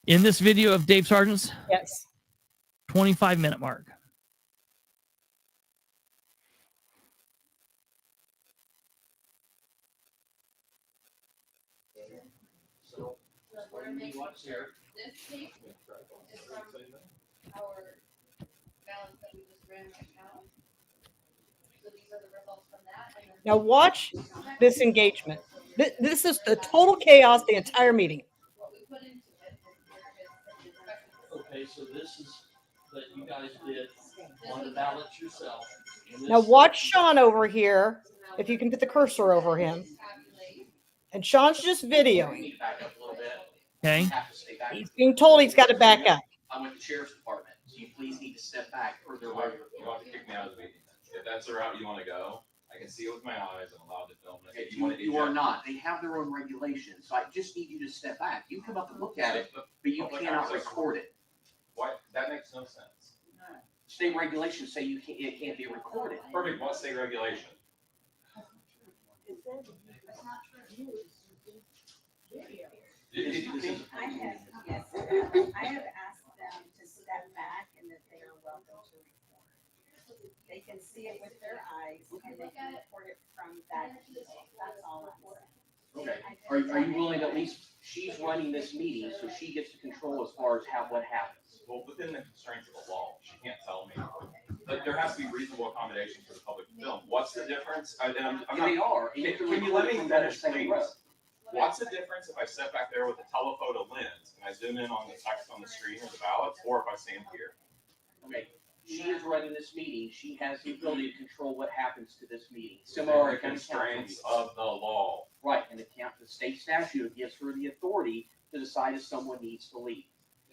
In this video of Dave Sargent's? Yes. 25-minute mark. So, this tape is from our balance that we just ran right now. So these are the results from that. And now watch this engagement. This is the total chaos the entire meeting. Okay, so this is that you guys did on the ballots yourself. Now watch Sean over here, if you can put the cursor over him. And Sean's just videoing. Okay. He's being told he's got to back up. I'm with the sheriff's department, so you please need to step back further away. You want to kick me out of the meeting. If that's the route you want to go, I can see it with my eyes. I'm allowed to film it. Okay, you are not. They have their own regulations, so I just need you to step back. You come up and look at it, but you cannot record it. What? That makes no sense. State regulations say it can't be recorded. Perfect. What state regulation? I have, yes, I have asked them to step back and that they are welcome to report. They can see it with their eyes and they can report it from that angle. That's all I'm saying. Okay, are you willing to at least, she's running this meeting, so she gets to control as far as what happens? Well, within the constraints of the law, she can't tell me. But there has to be reasonable accommodation for the public to film. What's the difference? And I'm not, They are. can you let me finish, please? What's the difference if I sit back there with a telephoto lens and I zoom in on the text on the screen or the ballots, or if I stand here? Okay, she is running this meeting, she has the ability to control what happens to this meeting, similar to The county constraints council. of the law. Right, and the state statute gives her the authority to decide if someone needs to leave.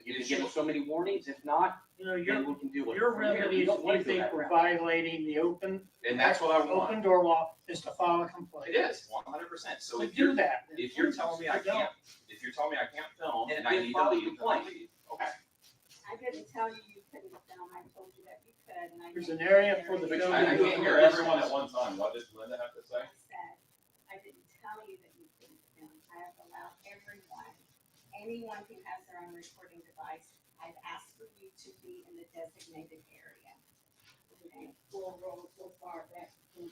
You can give us so many warnings, if not, You know, then we can do it. your from here. remedy, We if don't wanna you go think that we're route. violating the open And that's what I want. open door law, is to file a complaint. It is 100%. So So if do you're, that. if you're telling me I Don't. can't, if you're telling me I can't film And and I then need file to a leave, then I complaint. leave. Okay. I didn't tell you you couldn't film. I told you that you could, and I. There's made an it area for very the clear. film. I can't hear everyone at one time. What does Linda have to say? I said, I didn't tell you that you couldn't film. I have allowed anyone who has their own recording device, I've asked for you to be in the designated area. Okay, full roll so far back from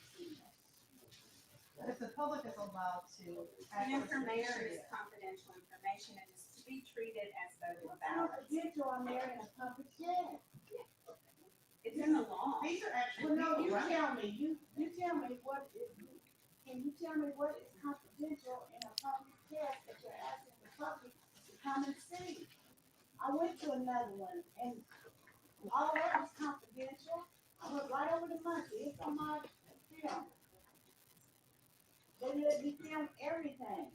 But if the public is allowed to. the information is confidential information and is to be treated as voting ballots. Confidential, I'm there in a public chat. It's in the law. These are actually. Well, no, you tell me, you tell me what is, can you tell me what is confidential in a public chat that you're asking the public to come and see? I went to another one and all that was confidential. I went right over to Muncie, it's on my film. They let me film everything.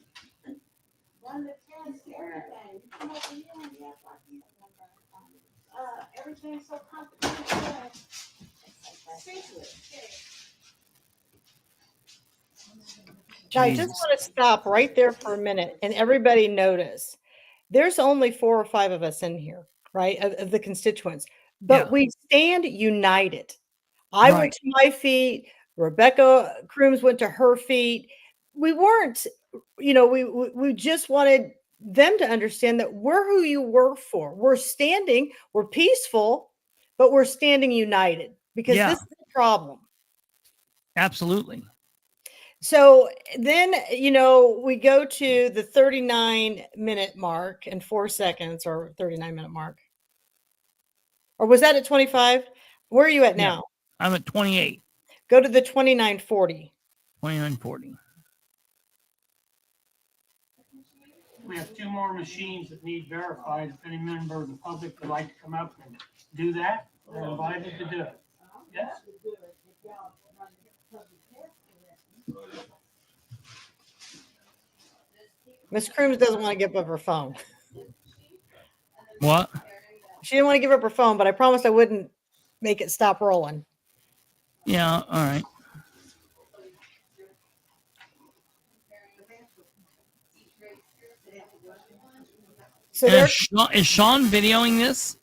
Run the test, everything. You come over here and you act like you, everything's so confidential and secret. I just want to stop right there for a minute and everybody notice there's only 4 or 5 of us in here, right? Of the constituents, but Yeah. we stand united. I Right. went to my feet. Rebecca Crooms went to her feet. We weren't, we just wanted them to understand that we're who you work for. We're standing, we're peaceful, but we're standing united because Yeah. this is the problem. Absolutely. So then, we go to the 39-minute mark and 4 seconds or 39-minute mark. Or was that at 25? Where are you at Yeah. now? I'm at 28, Go to the 29:40. 29:40. We have 2 more machines that need verified. If any member of the public would like to come up and do that, they're invited to do it. Yes. Miss Crooms doesn't want to give up her phone. What? She didn't want to give up her phone, but I promised I wouldn't make it stop rolling. Yeah. All right. So And there, is Sean videoing this?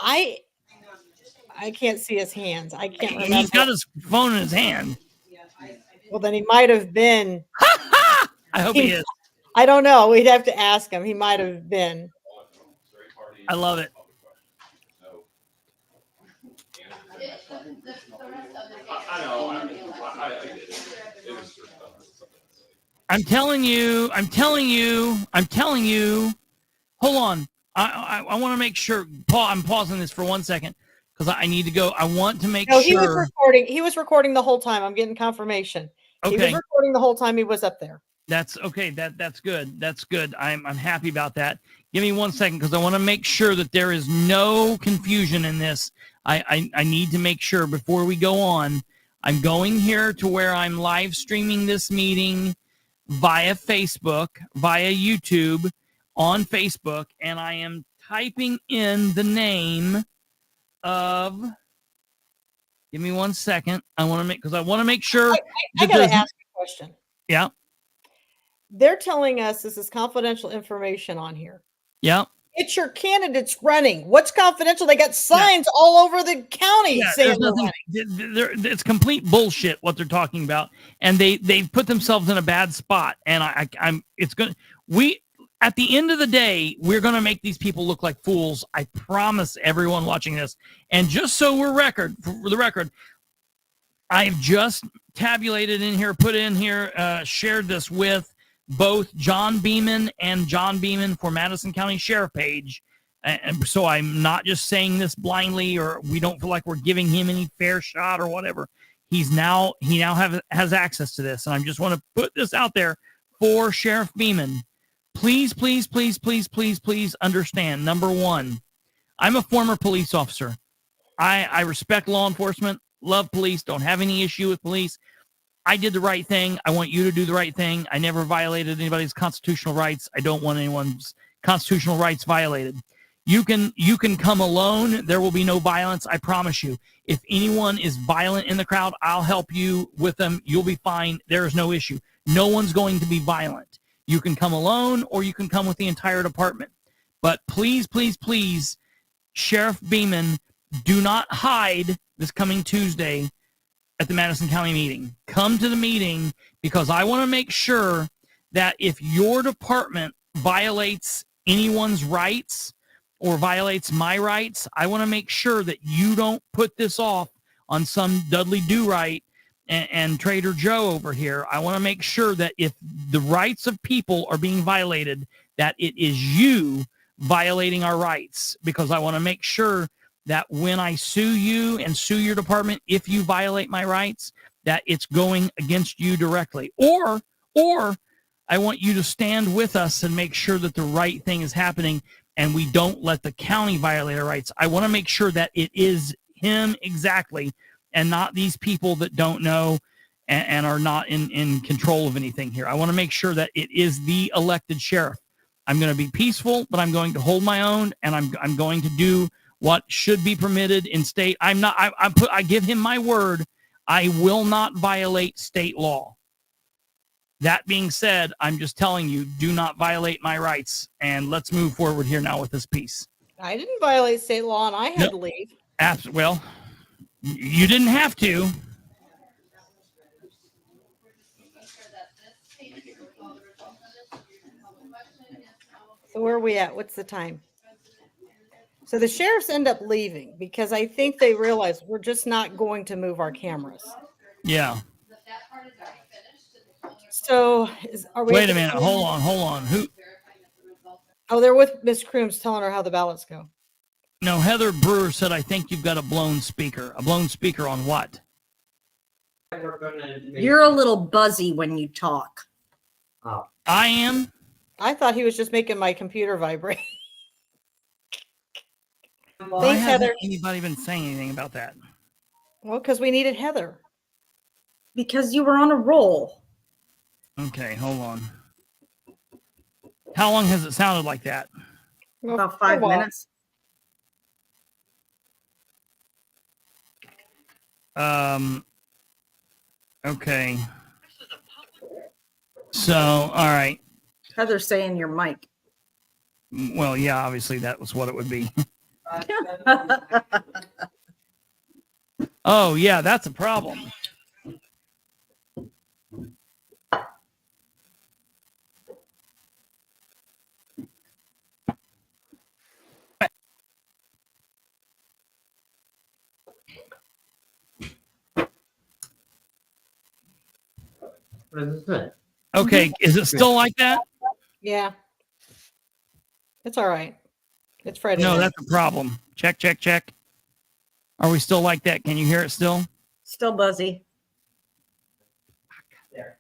I can't see his hands. I can't remember. He's got his phone in his hand. Well, then he might have been. I hope he is. I don't know. We'd have to ask him. He might have been. I love it. I know. I get it. It was just, I'm telling you. Hold on. I want to make sure. I'm pausing this for 1 second because I need to go. I want to make No, sure. he was recording. He was recording the whole time. I'm getting confirmation. He was Okay. recording the whole time he was up there. That's okay. That's good. That's good. I'm happy about that. Give me 1 second because I want to make sure that there is no confusion in this. I need to make sure before we go on. I'm going here to where I'm live streaming this meeting via Facebook, via YouTube, on Facebook, and I am typing in the name of. Give me 1 second. I want to make sure. I got to ask a question. Yeah. They're telling us this is confidential information on here. Yeah. It's your candidates running. What's confidential? They got signs all over the county Yeah, saying there's they're nothing. running. It's complete bullshit what they're talking about, and they've put themselves in a bad spot. And I'm it's going. We at the end of the day, we're going to make these people look like fools. I promise everyone watching this. And just so for the record, I've just tabulated in here, put in here, shared this with both John Beeman and John Beeman for Madison County Sheriff page. And so I'm not just saying this blindly, or we don't feel like we're giving him any fair shot or whatever. He now has access to this. And I just want to put this out there for Sheriff Beeman. Please, please, please, please, please, please understand. Number one, I'm a former police officer. I respect law enforcement, love police, don't have any issue with police. I did the right thing. I want you to do the right thing. I never violated anybody's constitutional rights. I don't want anyone's constitutional rights violated. You can come alone. There will be no violence. I promise you. If anyone is violent in the crowd, I'll help you with them. You'll be fine. There is no issue. No one's going to be violent. You can come alone, or you can come with the entire department. But please, please, please, Sheriff Beeman, do not hide this coming Tuesday at the Madison County meeting. Come to the meeting, because I want to make sure that if your department violates anyone's rights or violates my rights, I want to make sure that you don't put this off on some Dudley Do-Right and Trader Joe over here. I want to make sure that if the rights of people are being violated, that it is you violating our rights, because I want to make sure that when I sue you and sue your department, if you violate my rights, that it's going against you directly. Or I want you to stand with us and make sure that the right thing is happening and we don't let the county violate our rights. I want to make sure that it is him exactly, and not these people that don't know and are not in control of anything here. I want to make sure that it is the elected sheriff. I'm going to be peaceful, but I'm going to hold my own, and I'm going to do what should be permitted in state. I give him my word. I will not violate state law. That being said, I'm just telling you, do not violate my rights. And let's move forward here now with this piece. I didn't violate state law, and I had to leave. Well, you didn't have to. So where are we at? What's the time? So the sheriffs end up leaving because I think they realize we're just not going to move our cameras. Yeah. So are we? Wait a minute. Hold on. Who? Oh, they're with Miss Crooms telling her how the ballots go. No, Heather Brewer said, I think you've got a blown speaker. A blown speaker on what? You're a little buzzy when you talk. Oh. I am? I thought he was just making my computer vibrate. Well, Thanks, Heather. Anybody been saying anything about that? Well, because we needed Heather. Because you were on a roll. Okay, hold on. How long has it sounded like that? About 5 minutes. Okay. So, all right. Heather's saying your mic. Well, yeah, obviously that was what it would be. Oh, yeah, that's a problem. What does it say? Okay, is it still like that? Yeah. It's all right. It's Friday. No, night. that's a problem. Check, check, check. Are we still like that? Can you hear it still? Still buzzy. There.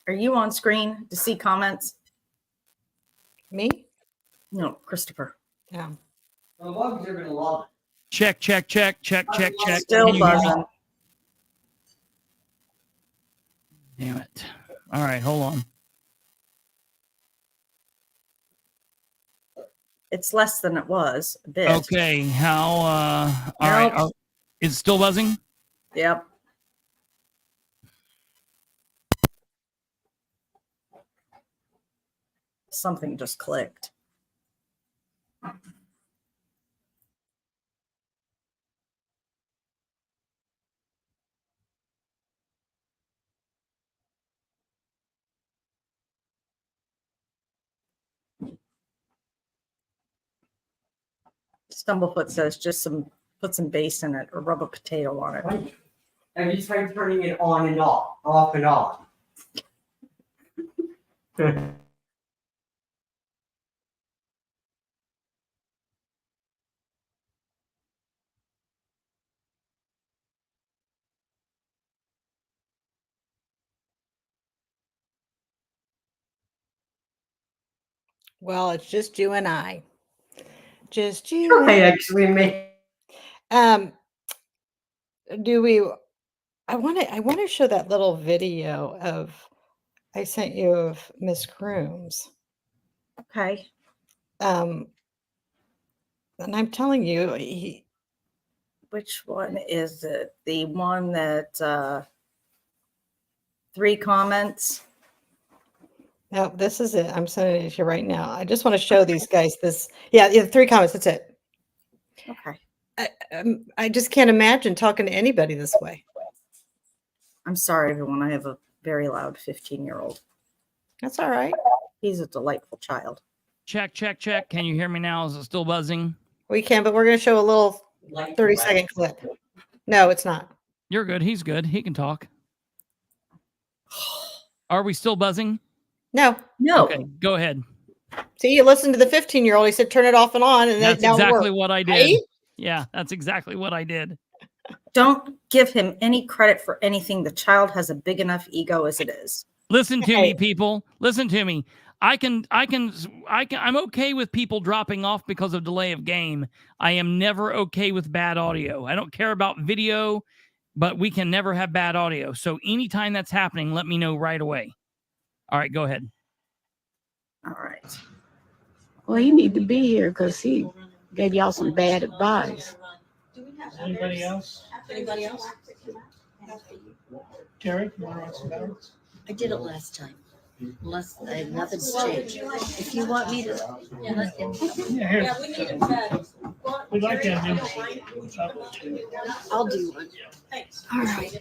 Are you on screen to see comments? Me? No, Christopher. Yeah. The bugs are going to love it. Check, check, check, check, check, check. Still Can you hear me? buzzing. Damn it. All right, hold on. It's less than it was a bit. Okay, how, all right. Is it still buzzing? Yep. Something just clicked. Stumblefoot says just put some base in it or rub a potato on it. And you try turning it on and off and on. Well, it's just you and I. Just you. I actually made. Do we? I want to show that little video I sent you of Miss Crooms. Okay. And I'm telling you, Which one is it? The one that 3 comments? no, this is it. I'm sending it to you right now. I just want to show these guys this. Yeah, 3 comments. That's it. Okay. I just can't imagine talking to anybody this way. I'm sorry, everyone. I have a very loud 15-year-old. That's all right. He's a delightful child. Check, check, check. Can you hear me now? Is it still buzzing? We can, but we're going to show a little 30-second clip. No, it's not. You're good. He's good. He can talk. Are we still buzzing? No. Okay, go ahead. See, you listened to the 15-year-old. He said, turn it off and on. And that's now exactly what I did. Right? Yeah, that's exactly what I did. Don't give him any credit for anything. The child has a big enough ego as it is. Listen to me, people. Listen to me. I'm okay with people dropping off because of delay of game. I am never okay with bad audio. I don't care about video, but we can never have bad audio. So anytime that's happening, let me know right away. All right, go ahead. All right. Well, he need to be here because he gave y'all some bad advice. Anybody else? Anybody else? Terry, you want to write some ballots? I did it last time. Nothing's changed. If you want me to let him. Yeah, here. Yeah, we need him fed. We'd like to have him. I'll do one. Thanks. All right.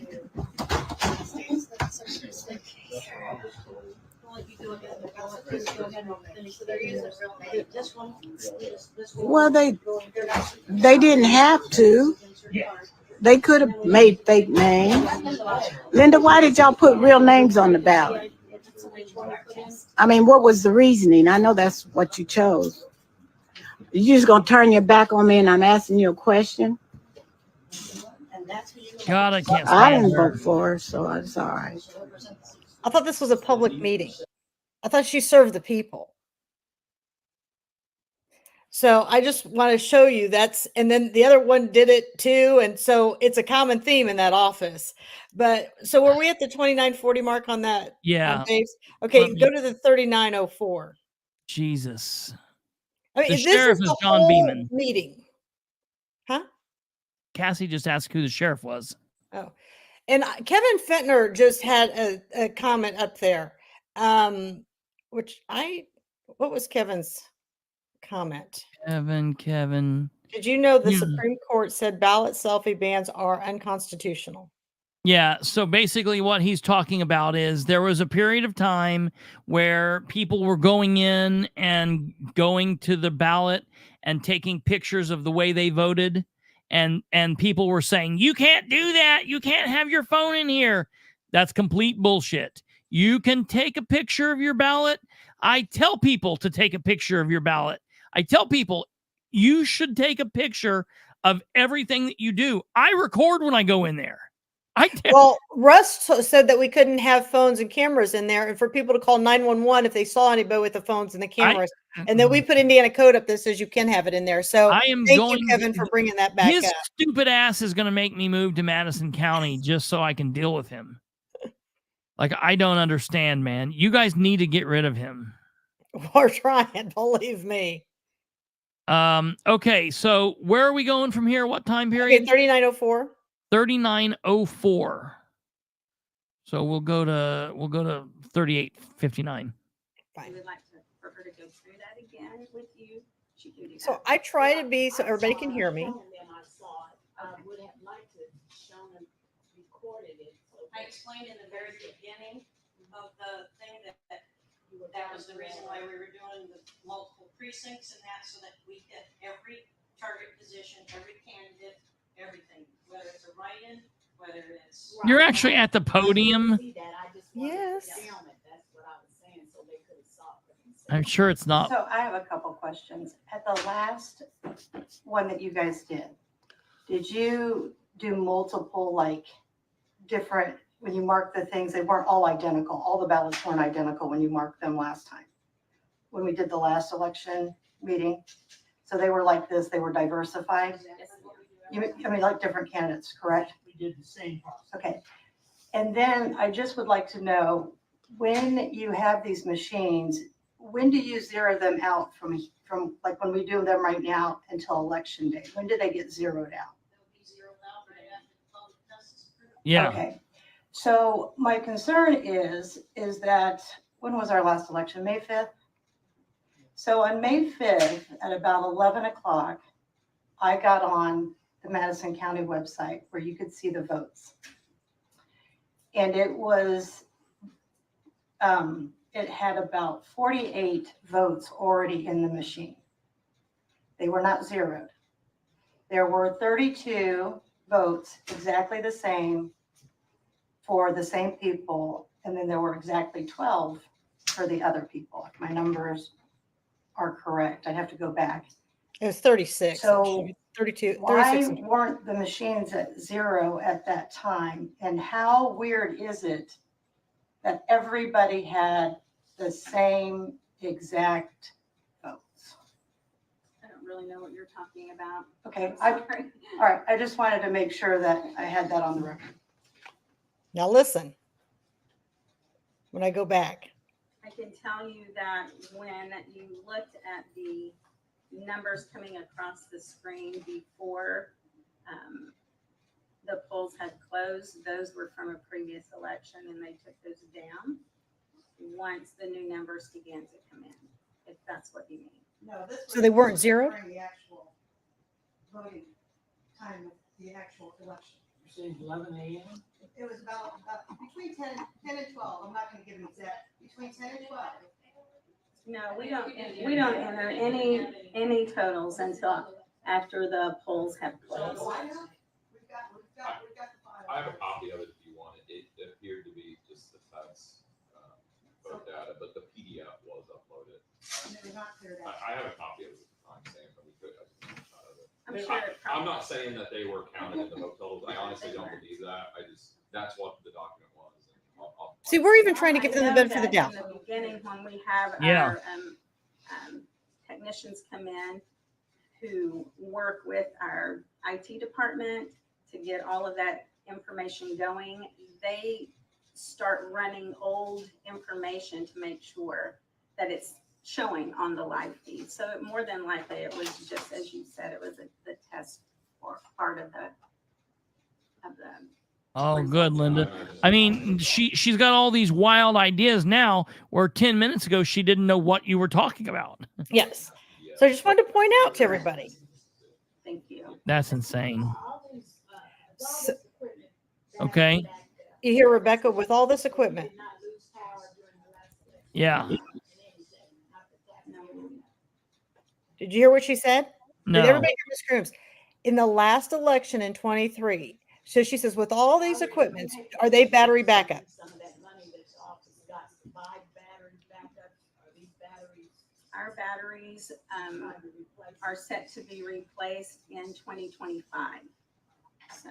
Well, they didn't have to. They could have made fake names. Linda, why did y'all put real names on the ballot? I mean, what was the reasoning? I know that's what you chose. You just gonna turn your back on me and I'm asking you a question? God, I can't. I didn't vote for her, so it's all right. I thought this was a public meeting. I thought she served the people. So I just want to show you and then the other one did it too. And so it's a common theme in that office. But so were we at the 2940 mark on that? Yeah. Okay, go to the 3904. Jesus. I mean, The this sheriff is is the John whole Beeman. meeting. Huh? Cassie just asked who the sheriff was. Oh, and Kevin Fentner just had a comment up there. What was Kevin's comment? Kevin. Did you know the Supreme Court said ballot selfie bans are unconstitutional? Yeah, so basically what he's talking about is there was a period of time where people were going in and going to the ballot and taking pictures of the way they voted, and people were saying, you can't do that. You can't have your phone in here. That's complete bullshit. You can take a picture of your ballot. I tell people to take a picture of your ballot. I tell people you should take a picture of everything that you do. I record when I go in there. Well, Russ said that we couldn't have phones and cameras in there, and for people to call 911 if they saw anybody with the phones and the cameras. And then we put Indiana code up that says you can have it in there. So thank you, Kevin, for bringing that back his up. stupid ass is going to make me move to Madison County just so I can deal with him. Like, I don't understand, man. You guys need to get rid of him. We're trying, believe me. Okay, so where are we going from here? What time period? Okay, 3904. 3904. So we'll go to 3859. Fine. We would like for her to that again with you, she can do that. So I try to be so everybody can hear me. And then I saw it. I would have liked to shown and recorded it. I explained in the very beginning of the thing that was the reason why we were doing the multiple precincts and that, so that we hit every target position, every candidate, everything, whether it's a write-in, whether it's. You're actually at the podium. Yes. I'm sure it's not. So I have a couple questions. At the last one that you guys did you do multiple, like different, when you mark the things, they weren't all identical. All the ballots weren't identical when you marked them last time. When we did the last election meeting. So they were like this, they were diversified. I mean, like different candidates, correct? We did the same process. Okay. And then I just would like to know, when you have these machines, when do you zero them out from like when we do them right now until election day? When do they get zeroed out? Yeah. Okay. So my concern is that, when was our last election? May 5th? So on May 5th at about 11 o'clock, I got on the Madison County website where you could see the votes. And it was, it had about 48 votes already in the machine. They were not zeroed. There were 32 votes, exactly the same for the same people. And then there were exactly 12 for the other people. If my numbers are correct, I'd have to go back. It was 36. So 32. why 36. weren't the machines at zero at that time? And how weird is it that everybody had the same exact votes? I don't really know what you're talking about. Okay, I'm all sorry. right, I just wanted to make sure that I had that on the record. Now listen. When I go back. I can tell you that when you looked at the numbers coming across the screen before the polls had closed, those were from a previous election, and they took those down once the new numbers began to come in, if that's what you mean. No, this So they weren't zeroed? during the actual voting time of the actual election. You're saying 11 a.m.? It was about between 10 and 12. I'm not going to give an exact, between 10 and 12. No, we don't enter any totals until after the polls have closed. We've got the file. I have a copy of it if you want it. It appeared to be just the feds vote data, but the PDF was uploaded. And they were not cleared out. I have a copy of it at the time, Sam, but we could, I just didn't shot of it. I'm sure it I'm probably- not saying that they were counted in the vote totals. I honestly don't believe that. That's what the document was. And I'll See, we're even trying to give them the I know benefit of the that doubt. In the beginning, when we have Yeah. our technicians come in who work with our IT department to get all of that information going, they start running old information to make sure that it's showing on the live feed. So more than likely, it was just, as you said, it was the test or part of the Oh, good, Linda. I mean, she's got all these wild ideas now where 10 minutes ago she didn't know what you were talking about. Yes. So I just wanted to point out to everybody. Thank you. That's insane. So, Okay. you hear Rebecca with all this equipment. Yeah. Did you hear what she said? No. Did everybody hear Ms. Crooms? In the last election in 23, so she says, with all these equipments, are they battery backup? Our batteries are set to be replaced in 2025. So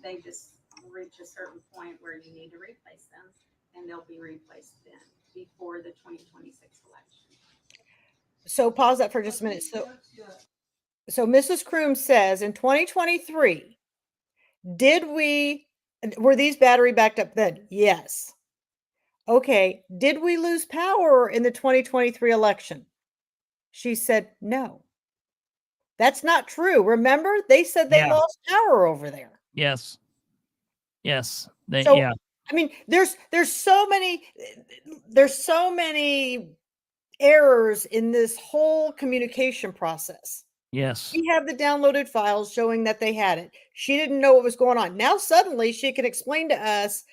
they just reach a certain point where you need to replace them, and they'll be replaced then before the 2026 election. So pause that for just a minute. So Mrs. Kroom says in 2023, were these battery backed up then? Yes. Okay. Did we lose power in the 2023 election? She said, no. That's not true. Remember, they said they lost power over there. Yes. Yes. So, yeah. I mean, there's so many errors in this whole communication process. Yes. We have the downloaded files showing that they had it. She didn't know what was going on. Now suddenly she can explain to us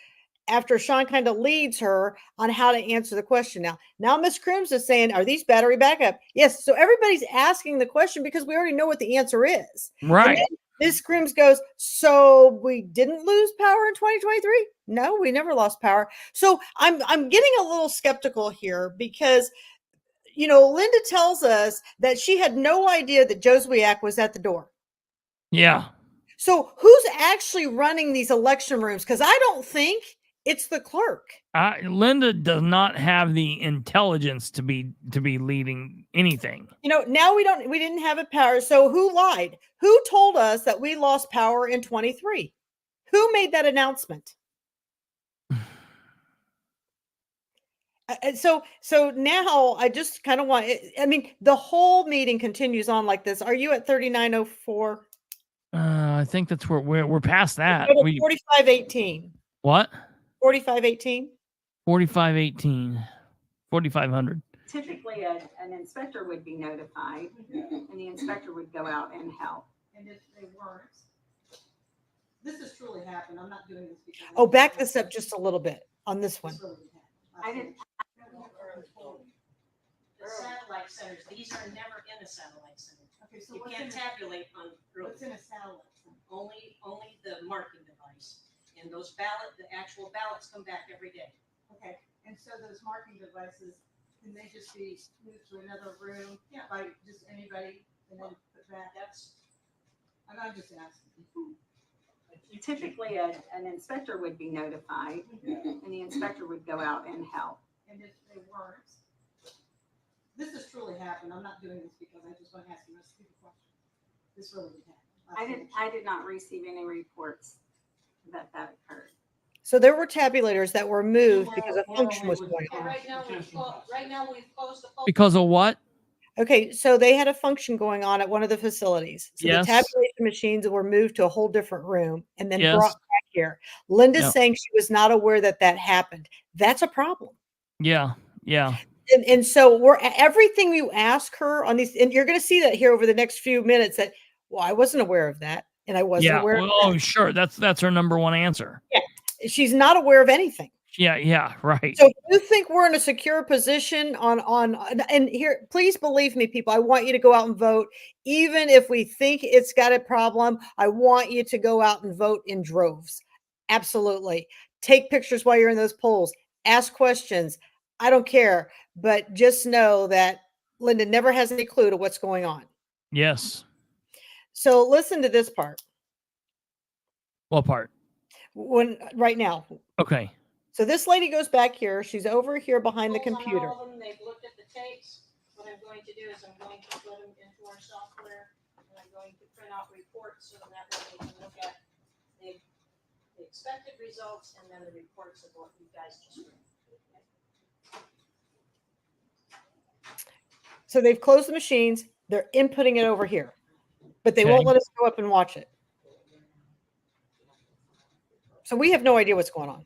after Sean kind of leads her on how to answer the question. Now Miss Crims is saying, are these battery backup? Yes. So everybody's asking the question because we already know what the answer is. Right. Miss Crims goes, so we didn't lose power in 2023? No, we never lost power. So I'm getting a little skeptical here because, you know, Linda tells us that she had no idea that Joswiak was at the door. Yeah. So who's actually running these election rooms? Because I don't think it's the clerk. Linda does not have the intelligence to be leading anything. You know, now we didn't have a power. So who lied? Who told us that we lost power in 23? Who made that announcement? So now I just kind of want, I mean, the whole meeting continues on like this. Are you at 3904? I think that's where we're past that. 4518. What? 4518. 4518. 4500. Typically, an inspector would be notified, and the inspector would go out and help. And if they weren't, this has truly happened. I'm not doing this because. Oh, back this up just a little bit on this one. I didn't. The satellite centers, these are never in a satellite center. Okay, so You what's can't in tabulate on what's in a satellite center? only the marking device. And those the actual ballots come back every day. Okay, and so those marking devices, can they just be moved to another room? Yeah. By just anybody and then put back? I'm just asking. Typically, an inspector would be notified, and the inspector would go out and help. And if they weren't, this has truly happened. I'm not doing this because I just want to ask you a stupid question. This really did happen. I did not receive any reports that occurred. So there were tabulators that were moved because a function was going on. Right now we've closed the poll. Because of what? Okay, so they had a function going on at one of the facilities. So Yes. the tabulation machines were moved to a whole different room and then Yes. brought back here. Linda's No. saying she was not aware that happened. That's a problem. Yeah. Yeah. And so everything you ask her on these, and you're going to see that here over the next few minutes that, well, I wasn't aware of that. And I wasn't aware of that. Oh, sure. That's her number one answer. Yeah. She's not aware of anything. Yeah, right. So if you think we're in a secure position and here, please believe me, people, I want you to go out and vote. Even if we think it's got a problem, I want you to go out and vote in droves. Absolutely. Take pictures while you're in those polls. Ask questions. I don't care. But just know that Linda never has any clue to what's going on. Yes. So listen to this part. What part? Right now. Okay. So this lady goes back here. She's over here behind the Polls on computer. all of them, they've looked at the tapes. What I'm going to do is I'm going to put them into our software, and I'm going to print out reports so that way they can look at the expected results and then the reports of what you guys just read. So they've closed the machines. They're inputting it over here, but they Okay. won't let us go up and watch it. So we have no idea what's going on.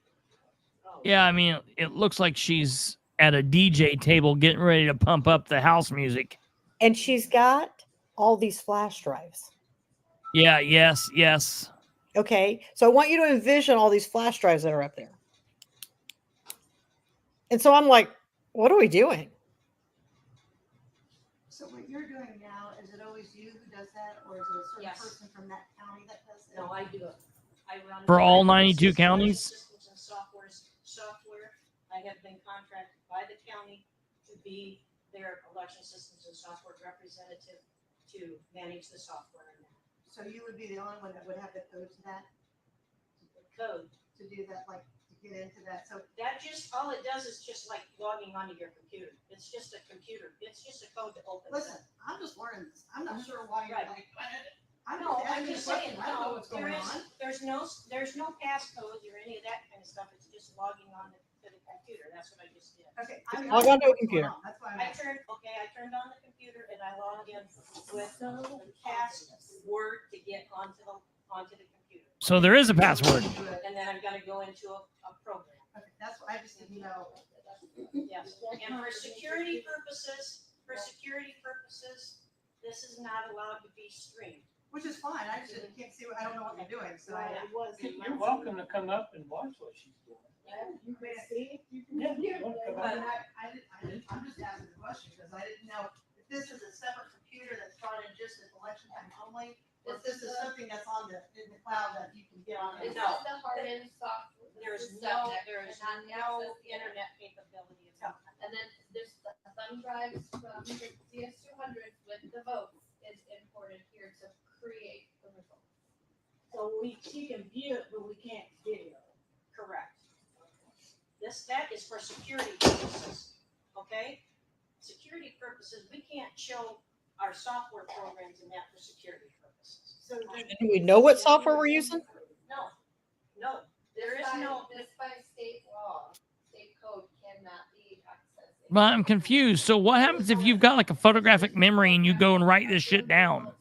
Yeah, I mean, it looks like she's at a DJ table getting ready to pump up the house music. And she's got all these flash drives. Yeah, yes. Okay. So I want you to envision all these flash drives that are up there. And so I'm like, what are we doing? So what you're doing now, is it always you who does that, or is it a certain Yes. person from that county that does it? No, I do it. I run For all my 92 systems, counties? Systems and software. I have been contracted by the county to be their election systems and software representative to manage the software in that. So you would be the only one that would have the code to that, The code. to do that, like, to get into that, so. That just, all it does is just like logging onto your computer. It's just a computer. It's just a code to open. Listen, I'm just learning this, I'm not sure why you're Right. like, I'm No, just I'm asking a just question, saying, I don't know no, what's going on. there's no passcodes or any of that kind of stuff. It's just logging on to the computer. That's what I just did. Okay. I mean, Log I on don't to know a what's going computer. on, that's why I'm I asking. turned on the computer and I logged in with the password to get onto the computer. So there is a password. And then I'm gonna go into a program. Okay, that's what I just didn't know. Yes, and for security purposes, this is not allowed to be streamed. Which is fine, I just can't see, I don't know what you're doing, so I. You're welcome to come up and watch what she's doing. You may see. Yeah, you wanna come But up? I'm just asking the question, because I didn't know if this is a separate computer that's brought in just at election time only, or if this is something that's in the cloud that you can get on. This is No. the hardened software. There's This is no subject to no access the internet capability. And then there's the thumb drives from the CS200s with the votes is imported here to create the results. So she can view it, but we can't video. Correct. That is for security purposes, okay? Security purposes, we can't show our software programs in that for security purposes. So Do we know what software we're using? No, there is no. This by state law, state code cannot be accessed. But I'm confused. So what happens if you've got like a photographic memory and you go and write this shit down?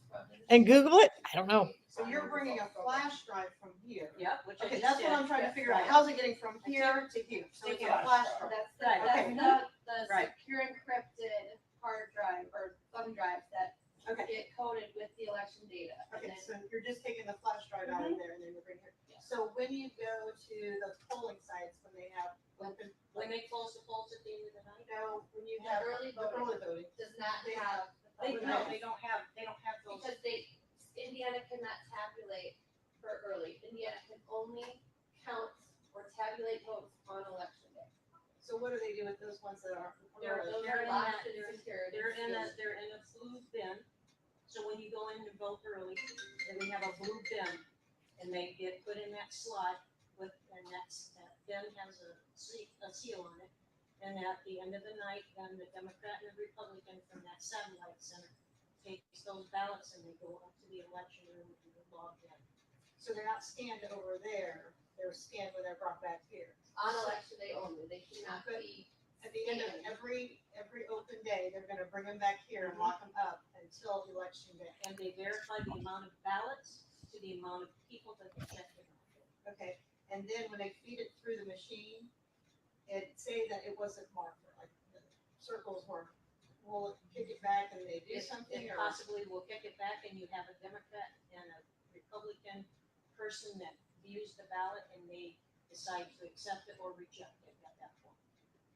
And Google it? I don't know. So you're bringing a flash drive from here. Yep, which I Okay, just that's what did. I'm trying to figure out. How's it getting from here to here? So it's a flash drive. That's Okay. the Right. secure encrypted hard drive or thumb drives that Okay. get coded with the election data. And Okay, then- so you're just taking the flash drive out of there and then you're bringing it. So when you go to the polling sites, when they have open, When they close the polls at the end of the night? no, when you The have early the early voting voting. does not They have. They the no, thumb they don't have those. Because Indiana cannot tabulate for early. Indiana can only count or tabulate votes on election day. So what do they do with those ones that are? They're Those in are that- locked and secured. They're in a blue bin. So when you go in to vote early, then we have a blue bin, and they get put in that slot with, and that bin has a seal on it. And at the end of the night, then the Democrat and the Republican from that satellite center takes those ballots and they go up to the election room and they're logged in. So they're not scanned over there, they're scanned when they're brought back here. On election day only, they cannot be. At the end of every open day, they're gonna bring them back here and lock them up until election day. And they verify the amount of ballots to the amount of people that they checked them. Okay, and then when they feed it through the machine, it say that it wasn't marked, like the circles weren't. Will it kick it back and they do something It or? possibly will kick it back and you have a Democrat and a Republican person that views the ballot and they decide to accept it or reject it at that point.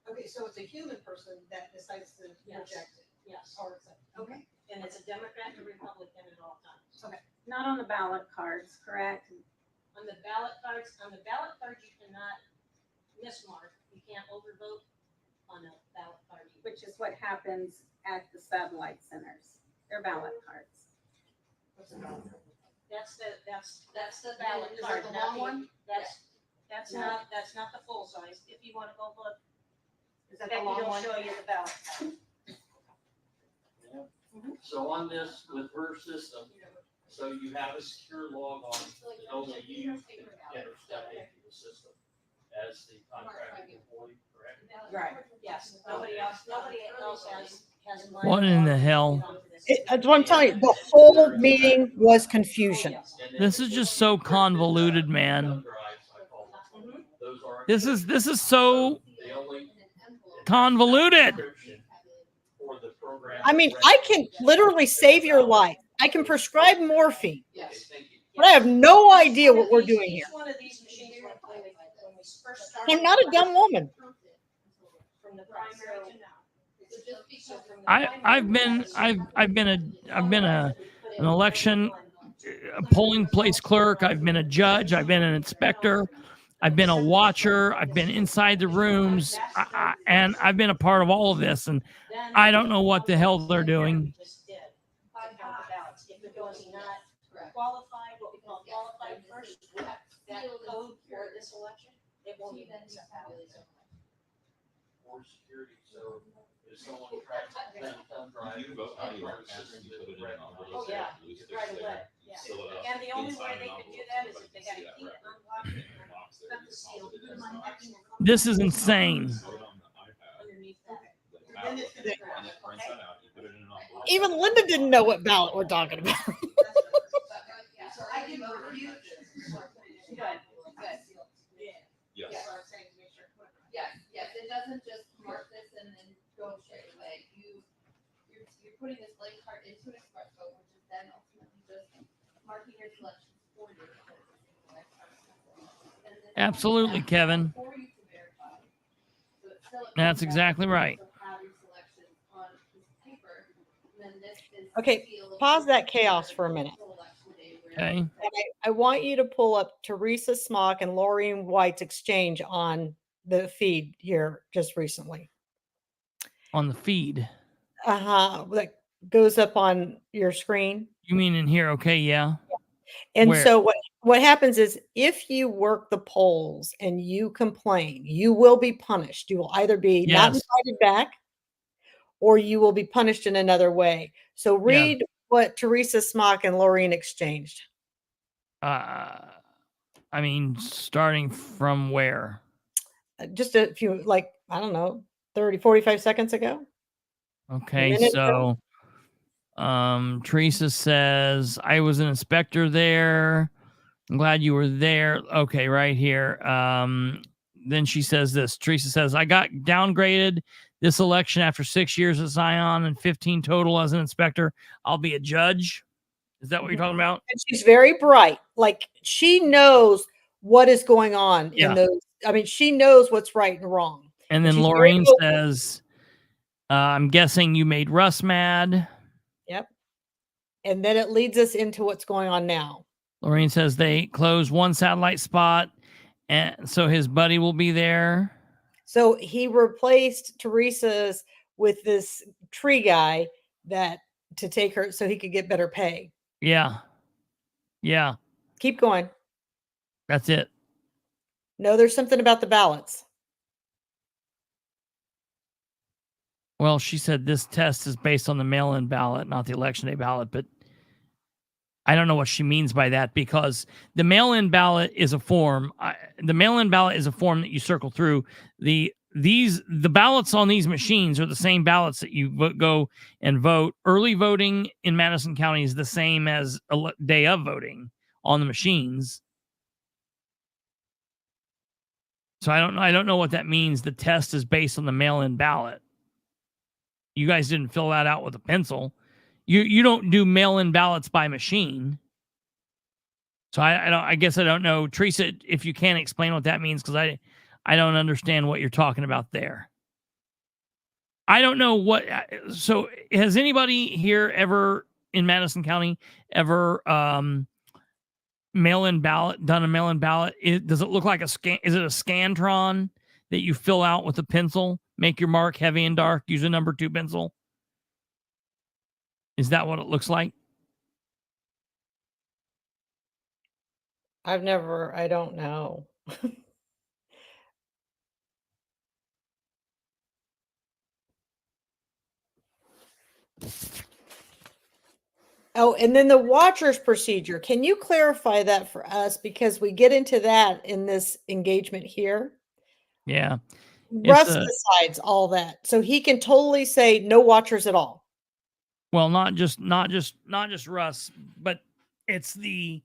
Okay, so it's a human person that decides to Yes. reject it Yes, or accept it. Okay. and it's a Democrat and a Republican at all times. Okay. Not on the ballot cards, correct? On the ballot cards you cannot mismark, you can't overvote on a ballot card. Which is what happens at the satellite centers. They're ballot cards. What's the ballot? That's the Ballot ballot Is card. it the not long one? That's No. not the full size. If you wanna go look, Is that the Becky long will one? show you the ballot card. So on this, with her system, so you have a secure log on, that only you can enter step into the system as the contracted employee, correct? Right, yes, nobody else has. What in the hell? That's what I'm telling you. The whole meeting was confusion. This is just so convoluted, man. This is so convoluted. I mean, I can literally save your life. I can prescribe morphine, but I have no idea what we're doing here. Each one of these machines, when we first started. I'm not a dumb woman. From the primary to now. I've been an election, a polling place clerk. I've been a judge. I've been an inspector. I've been a watcher. I've been inside the rooms, and I've been a part of all of this. And I don't know what the hell they're doing. Just did. To count the ballots. If it was not qualified, what we call qualified first, that code for this election, it won't even accept that. For security, so if someone tracks the thumb drive. You vote how you want, Katherine, you put it in on the Oh, yeah, list. right away, yeah. And the only way they could do that is if they had a key unlocked and cut the seal. This is insane. Underneath that. Then it's gonna track. And it prints that out, you put it in an envelope. Even Linda didn't know what ballot we're talking about. So I can review this. Good, good. Yes. That's what I'm saying, to make sure. Absolutely, Kevin. That's exactly right. Okay, pause that chaos for a minute. Okay. And I want you to pull up Teresa Smock and Laureen White's exchange on the feed here just recently. On the feed. That goes up on your screen. You mean in here? Okay, yeah. And Where? so what happens is if you work the polls and you complain, you will be punished. You will either be not Yes. invited back or you will be punished in another way. So read what Teresa Smock and Laureen exchanged. I mean, starting from where? Just a few, like, I don't know, 30, 45 seconds ago. Okay, so Teresa says, I was an inspector there. I'm glad you were there. Okay, right here. Then she says this. Teresa says, I got downgraded this election after 6 years at Zion and 15 total as an inspector. I'll be a judge. Is that what you're talking about? And she's very bright. Like, she knows what is going on in those. I mean, she knows what's right and wrong. And then she's Laureen says, I'm guessing you made Russ mad. Yep. And then it leads us into what's going on now. Laureen says they closed one satellite spot, and so his buddy will be there. So he replaced Teresa's with this tree guy to take her so he could get better pay. Yeah. Yeah. Keep going. That's it. No, there's something about the ballots. Well, she said this test is based on the mail-in ballot, not the election day ballot, but I don't know what she means by that, because the mail-in ballot is a form. The mail-in ballot is a form that you circle through. The ballots on these machines are the same ballots that you go and vote. Early voting in Madison County is the same as a day of voting on the machines. So I don't know what that means. The test is based on the mail-in ballot. You guys didn't fill that out with a pencil. You don't do mail-in ballots by machine. So I guess I don't know, Teresa, if you can explain what that means, because I don't understand what you're talking about there. I don't know what. So has anybody here ever in Madison County ever done a mail-in ballot? Does it look like a scan? Is it a Scantron that you fill out with a pencil? Make your mark heavy and dark. Use a number 2 pencil. Is that what it looks like? I don't know. Oh, and then the watcher's procedure. Can you clarify that for us? Because we get into that in this engagement here. Yeah. Russ decides all that. So he can totally say no watchers at all. Well, not just Russ, but it's the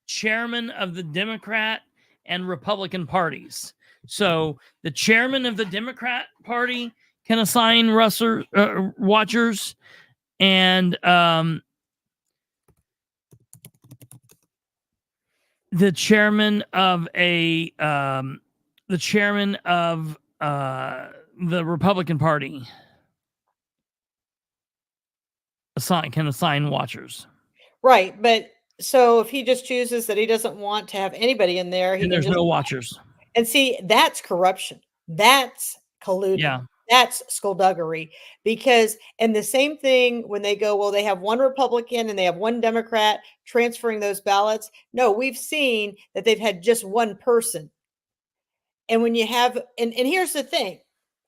chairman of the Democrat and Republican parties. So the chairman of the Democrat Party can assign watchers, and the chairman of the Republican Party can assign watchers. Right, but so if he just chooses that he doesn't want to have anybody in there, there's no watchers. And see, that's corruption. That's colluding. Yeah. That's skullduggery. And the same thing when they go, well, they have one Republican and they have one Democrat transferring those ballots. No, we've seen that they've had just one person. And when you have, and here's the thing,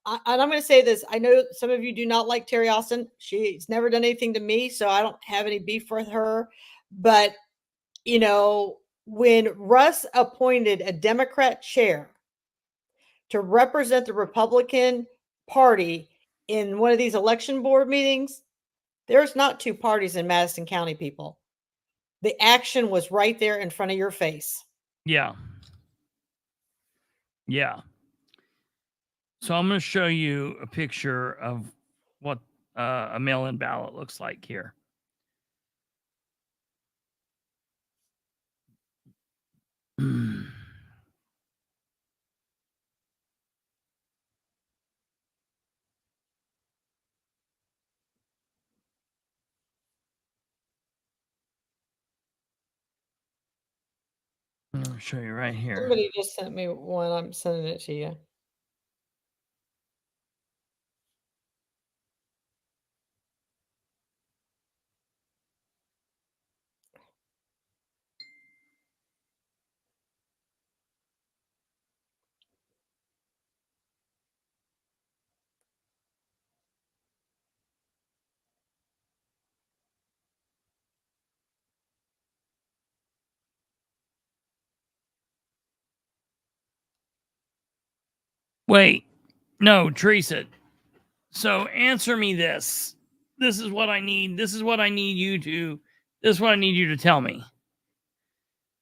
and I'm going to say this. I know some of you do not like Terry Austin. She's never done anything to me, so I don't have any beef with her. But, when Russ appointed a Democrat chair to represent the Republican Party in one of these election board meetings, there's not 2 parties in Madison County, people. The action was right there in front of your face. Yeah. Yeah. So I'm going to show you a picture of what a mail-in ballot looks like here. I'll show you right here. Somebody just sent me one. I'm sending it to you. Wait, no, Teresa. So answer me this. This is what I need. This is what I need you to. This is what I need you to tell me.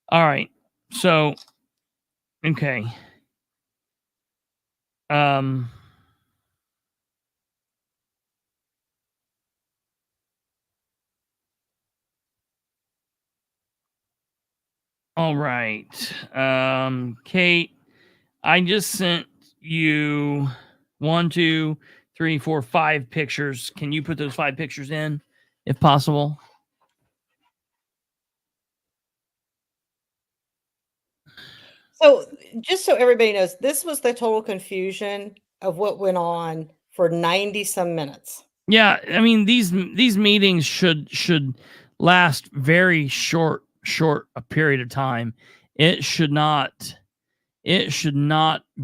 All right. So, okay. All right. Kate, I just sent you 1, 2, 3, 4, 5 pictures. Can you put those 5 pictures in, if possible? So just so everybody knows, this was the total confusion of what went on for 90 some minutes. Yeah, I mean these meetings should last very short a period of time. It should not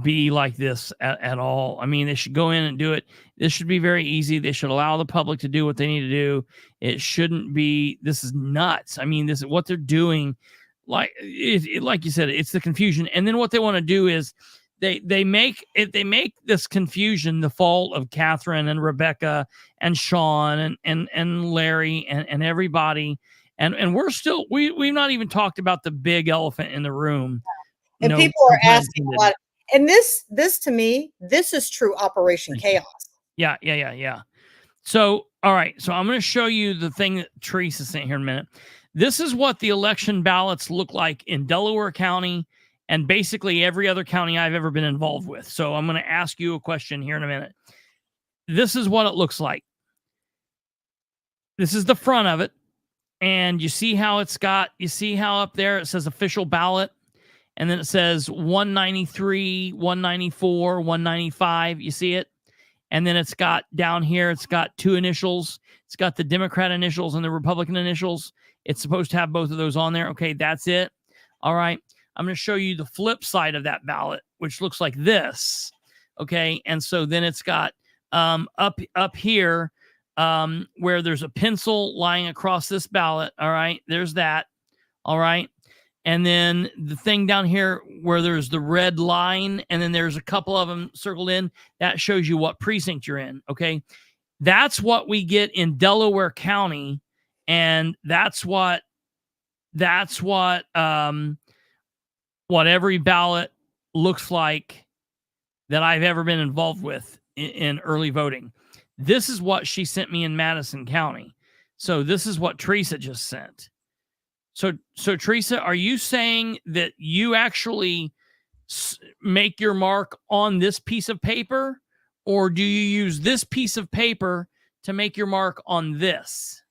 be like this at all. I mean, they should go in and do it. This should be very easy. They should allow the public to do what they need to do. It shouldn't be. This is nuts. I mean, this is what they're doing. Like like you said, it's the confusion. And then what they want to do is they make this confusion the fault of Katherine and Rebecca and Sean and Larry and everybody. And we're still we've not even talked about the big elephant in the room. And No, people are no asking a lot. And this to me, this is true Operation Chaos. Yeah. So, all right. So I'm going to show you the thing that Teresa sent here in a minute. This is what the election ballots look like in Delaware County and basically every other county I've ever been involved with. So I'm going to ask you a question here in a minute. This is what it looks like. This is the front of it. And you see how up there it says official ballot. And then it says 193, 194, 195. You see it? And then it's got down here, it's got 2 initials. It's got the Democrat initials and the Republican initials. It's supposed to have both of those on there. Okay, that's it. All right. I'm going to show you the flip side of that ballot, which looks like this. Okay. And so then it's got up here where there's a pencil lying across this ballot. All right. There's that. All right. And then the thing down here where there's the red line, and then there's a couple of them circled in, that shows you what precinct you're in. Okay. That's what we get in Delaware County. And that's what every ballot looks like that I've ever been involved with in early voting. This is what she sent me in Madison County. So this is what Teresa just sent. So Teresa, are you saying that you actually make your mark on this piece of paper, or do you use this piece of paper to make your mark on this?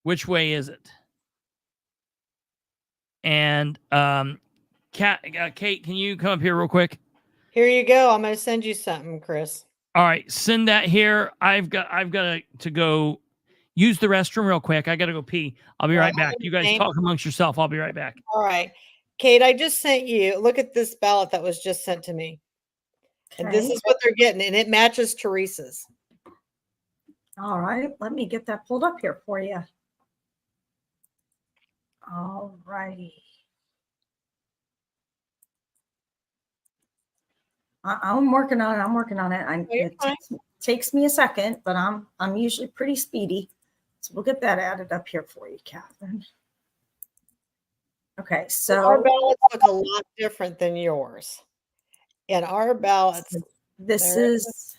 Which way is it? And Kate, can you come up here real quick? Here you go. I'm going to send you something, Chris. All right, send that here. I've got to go use the restroom real quick. I got to go pee. I'll be right back. You guys talk amongst yourself. I'll be right back. All right. Kate, I just sent you, look at this ballot that was just sent to me. And this is what they're getting, and it matches Teresa's. All right, let me get that pulled up here for you. All righty. I'm working on it. It takes me a second, but I'm usually pretty speedy. So we'll get that added up here for you, Katherine. Okay, so our ballots look a lot different than yours. And our ballots, this is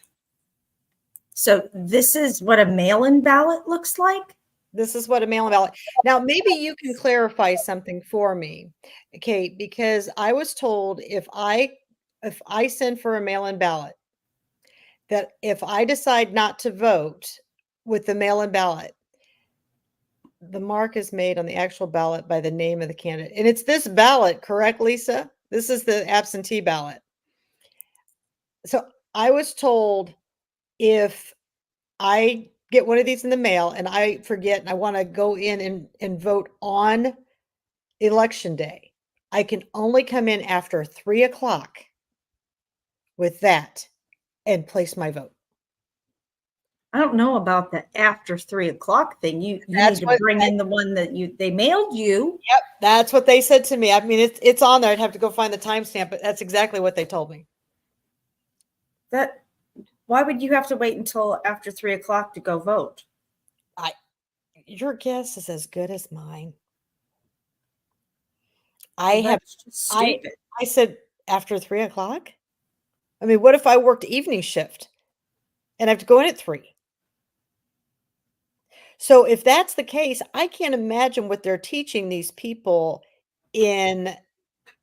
what a mail-in ballot looks like. This is what a mail-in ballot. Now, maybe you can clarify something for me, Kate, because I was told if I send for a mail-in ballot, that if I decide not to vote with the mail-in ballot, the mark is made on the actual ballot by the name of the candidate. And it's this ballot, correct, Lisa? This is the absentee ballot. So I was told if I get one of these in the mail and I forget and I want to go in and vote on election day, I can only come in after 3 o'clock with that and place my vote. I don't know about the after 3 o'clock thing. You That's need to what bring in the one that they mailed you. Yep, that's what they said to me. I mean, it's on there. I'd have to go find the timestamp, but that's exactly what they told me. Why would you have to wait until after 3 o'clock to go vote? Your guess is as good as mine. I said after 3 o'clock. I mean, what if I worked evening shift and I have to go in at 3? So if that's the case, I can't imagine what they're teaching these people in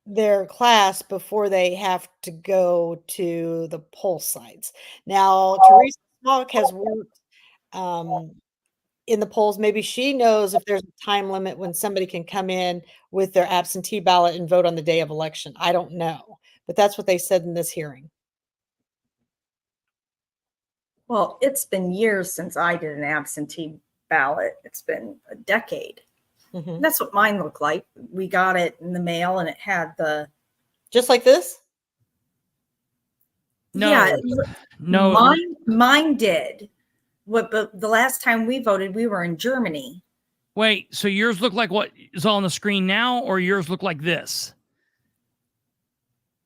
their class before they have to go to the poll sites. Now, Teresa Smock has worked in the polls. Maybe she knows if there's a time limit when somebody can come in with their absentee ballot and vote on the day of election. I don't know, but that's what they said in this hearing. Well, it's been years since I did an absentee ballot. It's been a decade. Mm-hmm. That's what mine looked like. We got it in the mail and it had the... Just like this? No. Yeah. No. Mine did. But the last time we voted, we were in Germany. Wait, so yours look like what is on the screen now, or yours look like this?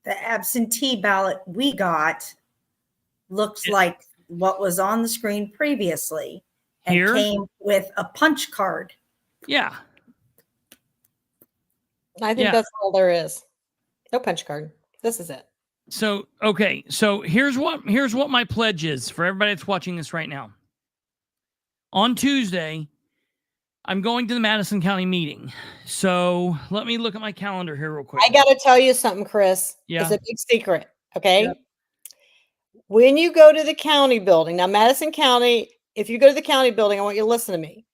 The absentee ballot we got looks like what was on the screen previously and Here? came with a punch card. Yeah. I think that's all there is. No punch card. This is it. So, okay. So here's what my pledge is for everybody that's watching this right now. On Tuesday, I'm going to the Madison County meeting. So let me look at my calendar here real quick. I got to tell you something, Chris. Yeah. It's a big secret. Okay. Yep. When you go to the county building, now Madison County, if you go to the county building, I want you to listen to me.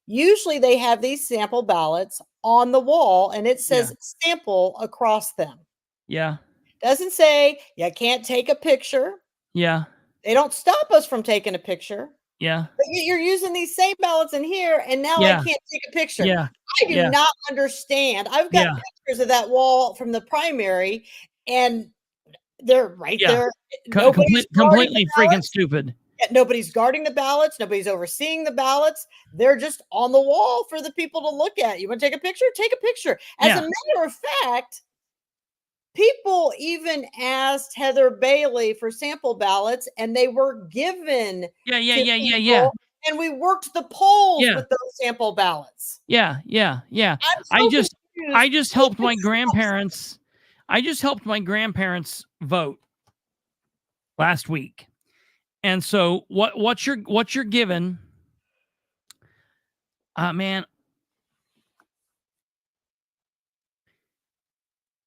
Usually they have these sample ballots on the wall and it says sample across them. Yeah. Doesn't say you can't take a picture. Yeah. They don't stop us from taking a picture. Yeah. But you're using these same ballots in here and now I can't take a picture. Yeah. I do not understand. I've got pictures of that wall from the primary and they're right there. Completely freaking stupid. Nobody's guarding the ballots. Nobody's overseeing the ballots. They're just on the wall for the people to look at. You want to take a picture? Take a picture. As a matter of fact, people even asked Heather Bailey for sample ballots and they were given. Yeah. And we worked the polls with those sample ballots. Yeah. I just helped my grandparents. I just helped my grandparents vote last week. And so what you're given, man.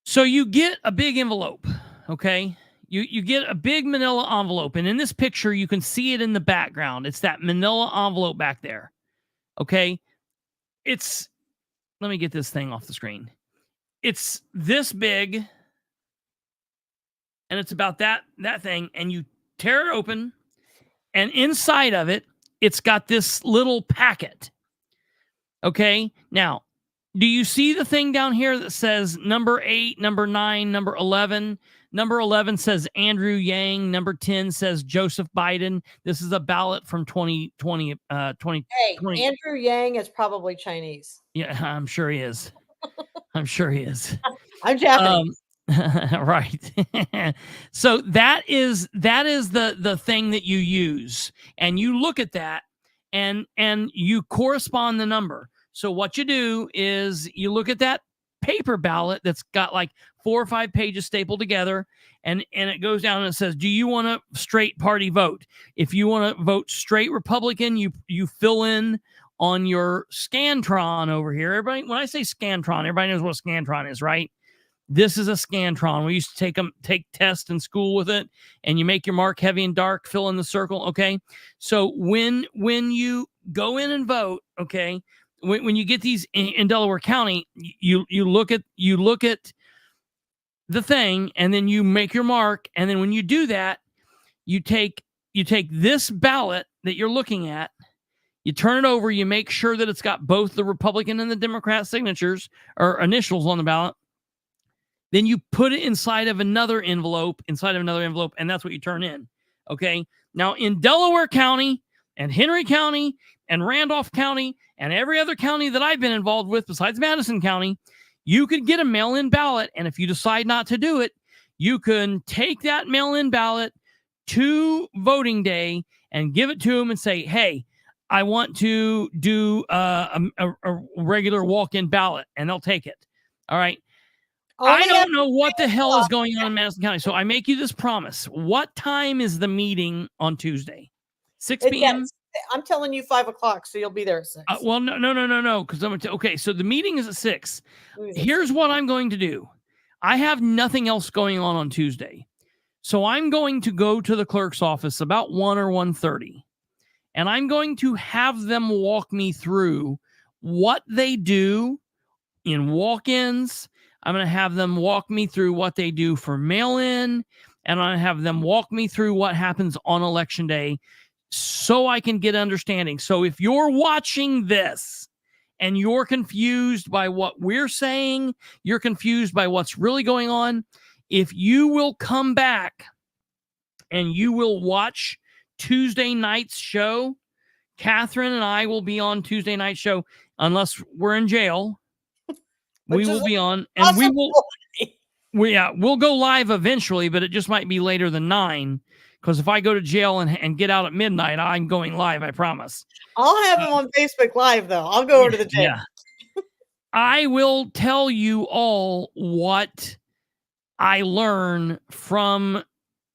So you get a big envelope, okay? You get a big manila envelope, and in this picture, you can see it in the background. It's that manila envelope back there, okay? Let me get this thing off the screen. It's this big, and it's about that thing, and you tear it open, and inside of it, it's got this little packet, okay? Now, do you see the thing down here that says number 8, number 9, number 11? Number 11 says Andrew Yang. Number 10 says Joseph Biden. This is a ballot from 2020. Hey, Andrew Yang is probably Chinese. Yeah, I'm sure he is. I'm sure he is. I'm Japanese. Right. So that is the thing that you use, and you look at that and you correspond the number. So what you do is you look at that paper ballot that's got like 4 or 5 pages stapled together, and it goes down and it says, do you want a straight party vote? If you want to vote straight Republican, you fill in on your Scantron over here. Everybody, when I say Scantron, everybody knows what a Scantron is, right? This is a Scantron. We used to take tests in school with it, and you make your mark heavy and dark, fill in the circle, okay? So when you go in and vote, okay, when you get these in Delaware County, you look at the thing, and then you make your mark, and then when you do that, you take this ballot that you're looking at, you turn it over, you make sure that it's got both the Republican and the Democrat signatures or initials on the ballot. Then you put it inside of another envelope, and that's what you turn in. Okay. Now in Delaware County and Henry County and Randolph County and every other county that I've been involved with besides Madison County, you could get a mail-in ballot. And if you decide not to do it, you can take that mail-in ballot to voting day and give it to them and say, hey, I want to do a regular walk-in ballot, and they'll take it. All right. I don't know what the hell is going on in Madison County. So I make you this promise. What time is the meeting on Tuesday? 6 p.m.? I'm telling you 5 o'clock, so you'll be there at 6. Well, no. Because okay, so the meeting is at 6. Here's what I'm going to do. I have nothing else going on Tuesday. So I'm going to go to the clerk's office about 1 or 1:30. And I'm going to have them walk me through what they do in walk-ins. I'm going to have them walk me through what they do for mail-in. And I'm going to have them walk me through what happens on election day so I can get understanding. So if you're watching this and you're confused by what we're saying, you're confused by what's really going on, if you will come back and you will watch Tuesday night's show, Katherine and I will be on Tuesday night show, unless we're in jail. We will be on, and we'll go live eventually, but it just might be later than 9. Because if I go to jail and get out at midnight, I'm going live, I promise. I'll have him on Facebook Live, though. I'll go over to the jail. Yeah. I will tell you all what I learn from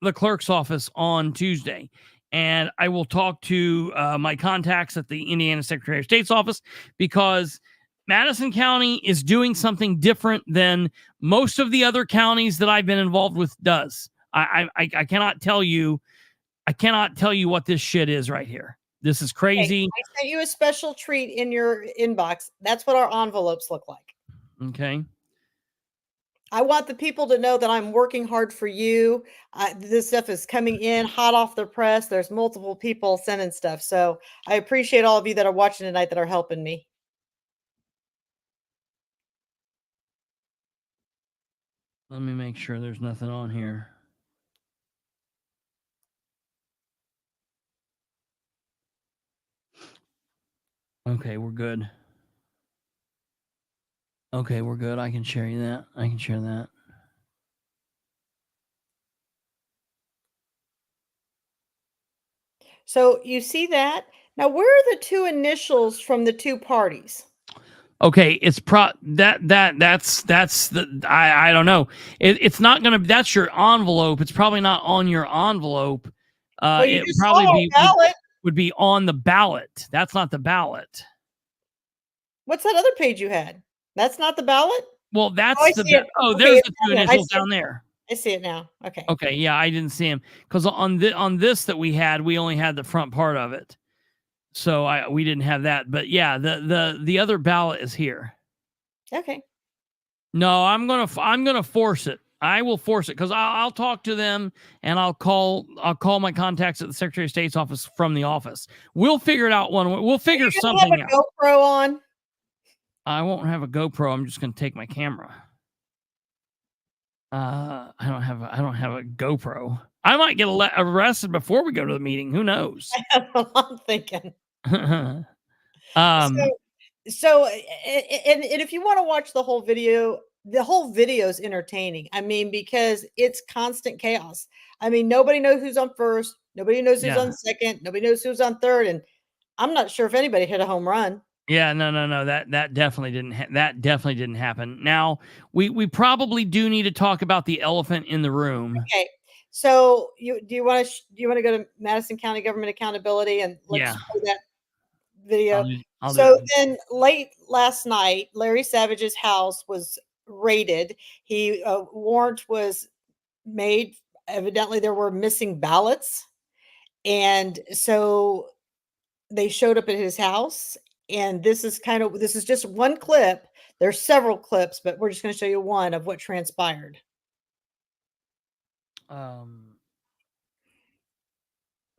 the clerk's office on Tuesday. And I will talk to my contacts at the Indiana Secretary of State's office, because Madison County is doing something different than most of the other counties that I've been involved with does. I cannot tell you. I cannot tell you what this shit is right here. This is crazy. Okay, I sent you a special treat in your inbox. That's what our envelopes look like. Okay. I want the people to know that I'm working hard for you. This stuff is coming in hot off the press. There's multiple people sending stuff. So I appreciate all of you that are watching tonight that are helping me. Let me make sure there's nothing on here. Okay, we're good. Okay, we're good. I can share you that. I can share that. So you see that? Now, where are the two initials from the two parties? Okay, it's that's the I don't know. It's not gonna. That's your envelope. It's probably not on your envelope. It probably would be on the ballot. That's not the ballot. What's that other page you had? That's not the ballot? Well, that's there's the two initials down there. I see it now. Okay. Okay, yeah, I didn't see him because on this that we had, we only had the front part of it, so we didn't have that. But yeah, the other ballot is here. Okay. No, I'm gonna force it. I will force it because I'll talk to them and I'll call my contacts at the Secretary of State's office from the office. We'll figure it out one way. We'll figure something out. GoPro on? I won't have a GoPro. I'm just gonna take my camera. I don't have a GoPro. I might get arrested before we go to the meeting. Who knows? That's what I'm thinking. So, and if you want to watch the whole video is entertaining. I mean, because it's constant chaos. I mean, nobody knows who's on first. Nobody knows who's on second. Nobody knows who's on third. And I'm not sure if anybody hit a home run. Yeah, no. That definitely didn't happen. Now, we probably do need to talk about the elephant in the room. Okay. So do you want to go to Madison County Government Accountability and let's play that video? Then late last night, Larry Savage's house was raided. A warrant was made. Evidently, there were missing ballots, and so they showed up at his house. And this is just one clip. There's several clips, but we're just going to show you one of what transpired. I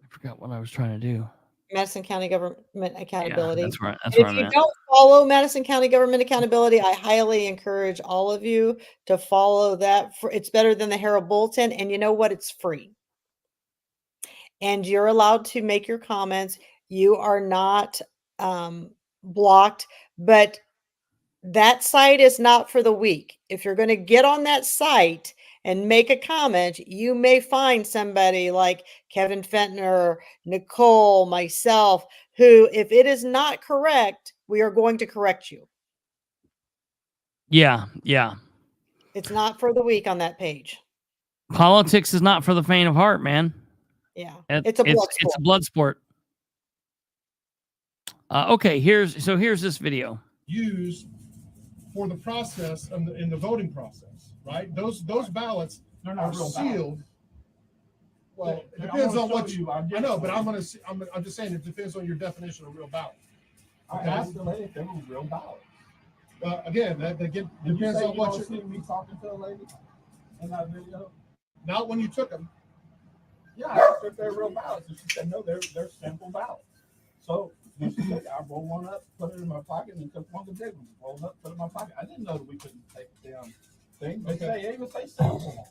forgot what I was trying to do. Madison County Government Accountability. Yeah, that's And where if I'm you at. don't follow Madison County Government Accountability, I highly encourage all of you to follow that. It's better than the Herald Bulletin, and you know what? It's free. And you're allowed to make your comments. You are not blocked, but that site is not for the weak. If you're going to get on that site and make a comment, you may find somebody like Kevin Fentner, Nicole, myself, who, if it is not correct, we are going to correct you. Yeah. It's not for the weak on that page. Politics is not for the faint of heart, man. Yeah. It's a blood sport. Okay, here's this video. Used for the process in the voting process, right? Those ballots are sealed. Well, it depends on what you. I know, but I'm just saying it depends on your definition of real ballot. I asked the lady if they were real ballots. Again, that depends on what you're. See me talking to a lady in that video. Not when you took them. Yeah, I asked her if they're real ballots, and she said no, they're sample ballots. So when she said, I rolled one up, put it in my pocket, and took one of the big ones, rolled up, put it in my pocket. I didn't know that we couldn't take the damn thing. They even say sample.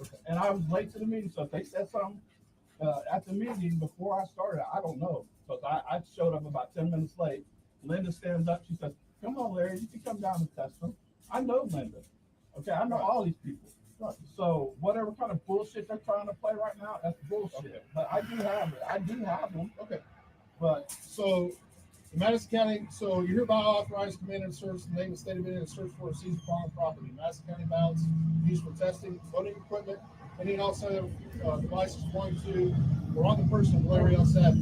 Okay. And I was late to the meeting, so if they said something at the meeting before I started, I don't know. So I showed up about 10 minutes late. Linda stands up. She says, "Come on, Larry, you can come down and test them." I know Linda. Okay, I know all these people. So whatever kind of bullshit they're trying to play right now, that's bullshit. Okay. But I do have it. I do have them. Okay. But so the Madison County, so you're hereby authorized to come in and search the name of the state of Indiana and search for a seized foreign property. Madison County ballots used for testing, voting equipment, any and all other devices belonging to or on the person of Larry L. Savage.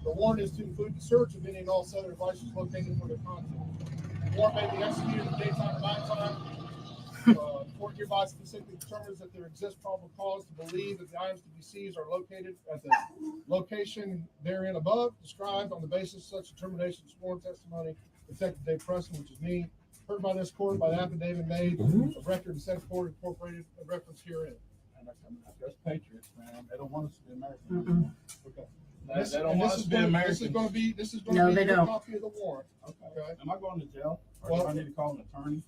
The warrant is to include the search of any and all other devices located for their content. The warrant may be executed in daytime or nighttime. The court hereby specifically determines that there exists probable cause to believe that the items to be seized are located at the location therein above, described on the basis of such determination, sworn testimony, Detective Dave Preston, which is me, heard by this court by the affidavit made of record and set forward incorporated a reference herein. And that's patriots, man. They don't want us to be American. Okay. They don't want us to be American. This is going to be a copy of the warrant. Okay. Am I going to jail? Or do I need to call an attorney?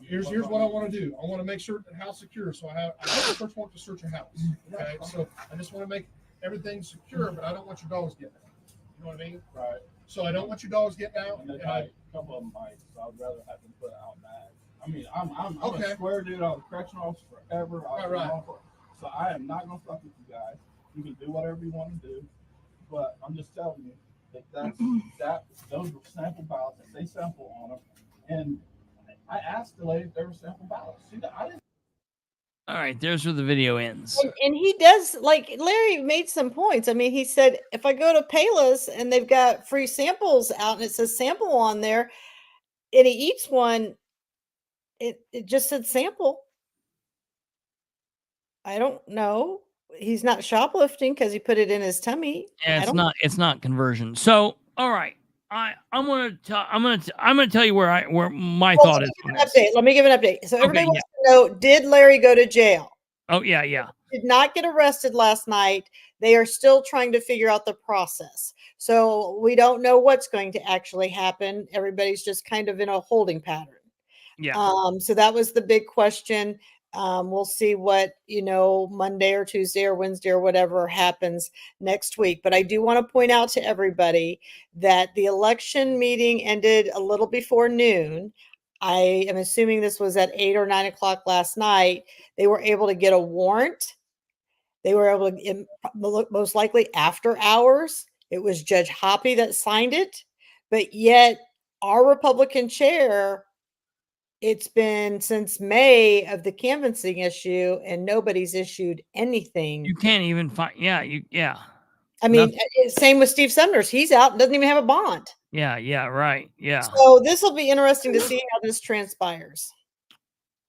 Here's what I want to do. I want to make sure the house secure. So I have a search warrant to search your house. Okay. So I just want to make everything secure, but I don't want your dogs getting out. You know what I mean? Right. So I don't want your dogs getting out. And a couple of them bite, so I'd rather have them put out bags. I mean, I'm a square dude. I was a correctional officer forever. Right. So I am not gonna fuck with you guys. You can do whatever you want to do, but I'm just telling you that those were sample ballots that they sample on them, and I asked the lady if they were sample ballots. I didn't. All right, there's where the video ends. And he does, like Larry made some points. I mean, he said, if I go to Payless and they've got free samples out and it says sample on there and he eats one, it just said sample. I don't know. He's not shoplifting because he put it in his tummy. Yeah, it's not conversion. So, all right. I'm gonna tell you where my thought is. Let me give an update. So everybody wants to know: did Larry go to jail? Oh yeah. Did not get arrested last night. They are still trying to figure out the process. So we don't know what's going to actually happen. Everybody's just kind of in a holding pattern. Yeah. So that was the big question. We'll see what, Monday or Tuesday or Wednesday or whatever happens next week. But I do want to point out to everybody that the election meeting ended a little before noon. I am assuming this was at 8 or 9 o'clock last night. They were able to get a warrant. They were able to, most likely after hours. It was Judge Hoppy that signed it. But yet our Republican chair, it's been since May of the canvassing issue and nobody's issued anything. You can't even find. Yeah. I mean, same with Steve Sumner's. He's out and doesn't even have a bond. Yeah. Right. Yeah. So this will be interesting to see how this transpires.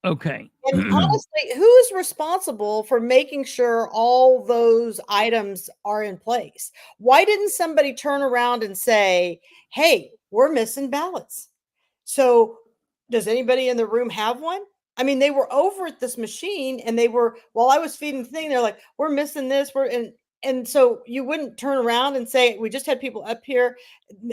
Okay. And honestly, who's responsible for making sure all those items are in place? Why didn't somebody turn around and say, hey, we're missing ballots? So, does anybody in the room have one? I mean, they were over at this machine and they were, while I was feeding the thing, they're like, we're missing this. And so you wouldn't turn around and say, we just had people up here.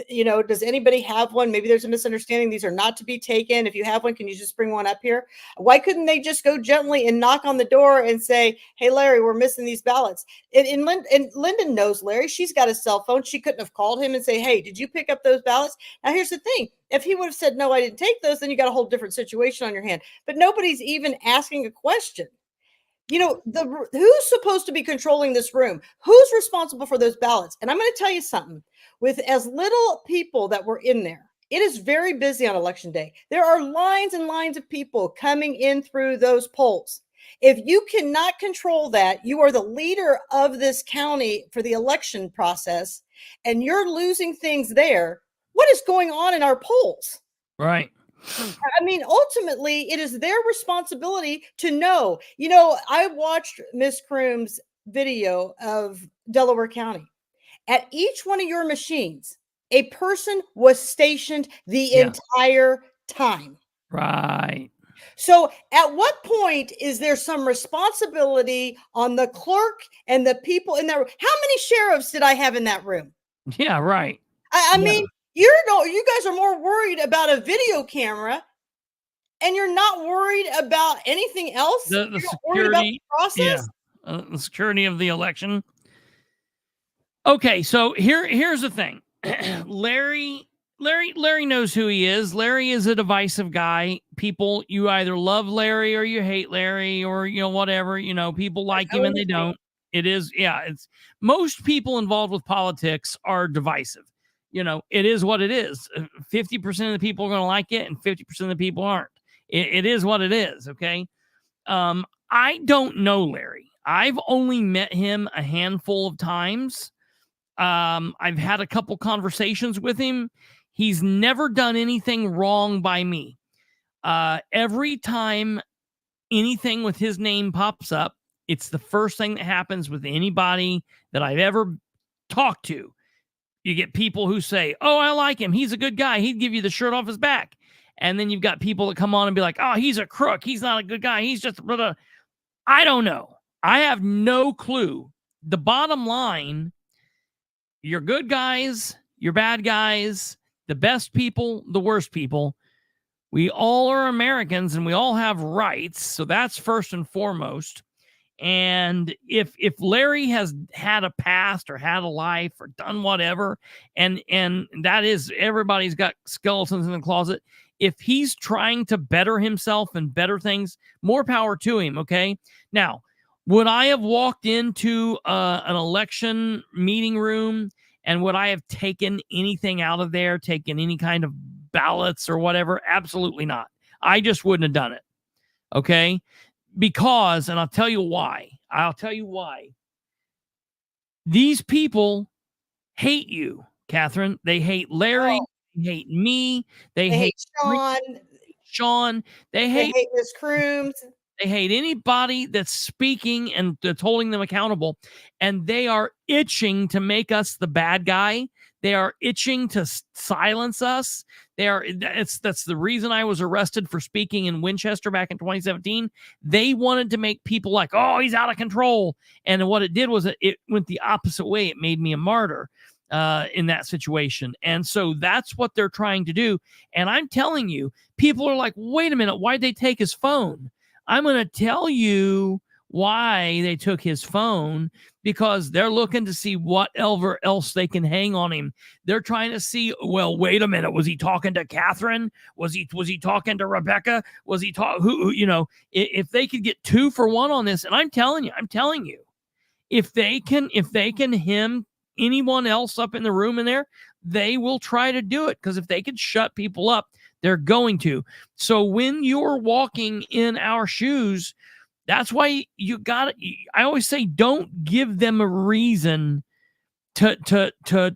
Does anybody have one? Maybe there's a misunderstanding. These are not to be taken. If you have one, can you just bring one up here? Why couldn't they just go gently and knock on the door and say, hey, Larry, we're missing these ballots? And Lyndon knows Larry. She's got a cell phone. She couldn't have called him and say, hey, did you pick up those ballots? Now, here's the thing. If he would have said, no, I didn't take those, then you got a whole different situation on your hand. But nobody's even asking a question. Who's supposed to be controlling this room? Who's responsible for those ballots? And I'm going to tell you something. With as little people that were in there, it is very busy on election day. There are lines and lines of people coming in through those polls. If you cannot control that, you are the leader of this county for the election process, and you're losing things there. What is going on in our polls? Right. I mean, ultimately, it is their responsibility to know. I watched Miss Croom's video of Delaware County. At each one of your machines, a person was stationed the entire time. Right. So at what point is there some responsibility on the clerk and the people in that room? How many sheriffs did I have in that room? Yeah, right. I mean, you guys are more worried about a video camera and you're not worried about anything else. The Worried about the security process. The security of the election. Okay, so here's the thing. Larry knows who he is. Larry is a divisive guy. People, you either love Larry or you hate Larry, or whatever. People like him and they don't. It's most people involved with politics are divisive. It is what it is. 50% of the people are going to like it and 50% of the people aren't. It is what it is. Okay. I don't know Larry. I've only met him a handful of times. I've had a couple conversations with him. He's never done anything wrong by me. Every time anything with his name pops up, it's the first thing that happens with anybody that I've ever talked to. You get people who say, oh, I like him. He's a good guy. He'd give you the shirt off his back. And then you've got people that come on and be like, oh, he's a crook. He's not a good guy. He's just, I don't know. I have no clue. The bottom line, you're good guys, you're bad guys, the best people, the worst people. We all are Americans and we all have rights. So that's first and foremost. And if Larry has had a past or had a life or done whatever, and that is, everybody's got skeletons in the closet. If he's trying to better himself and better things, more power to him. Okay. Now, would I have walked into an election meeting room and would I have taken anything out of there, taken any kind of ballots or whatever? Absolutely not. I just wouldn't have done it. Okay. Because, and I'll tell you why. These people hate you, Katherine. They hate Larry. Oh. They hate me. They hate Sean. They hate Miss Crooms. They hate anybody that's speaking and that's holding them accountable. And they are itching to make us the bad guy. They are itching to silence us. That's the reason I was arrested for speaking in Winchester back in 2017. They wanted to make people like, oh, he's out of control. And what it did was it went the opposite way. It made me a martyr in that situation. And so that's what they're trying to do. And I'm telling you, people are like, wait a minute, why'd they take his phone? I'm going to tell you why they took his phone, because they're looking to see whatever else they can hang on him. They're trying to see, well, wait a minute. Was he talking to Katherine? Was he talking to Rebecca? Was he who, if they could get 2 for 1 on this, and I'm telling you, if they can hem anyone else up in the room in there, they will try to do it. Because if they could shut people up, they're going to. So when you're walking in our shoes, that's why you got it. I always say, don't give them a reason to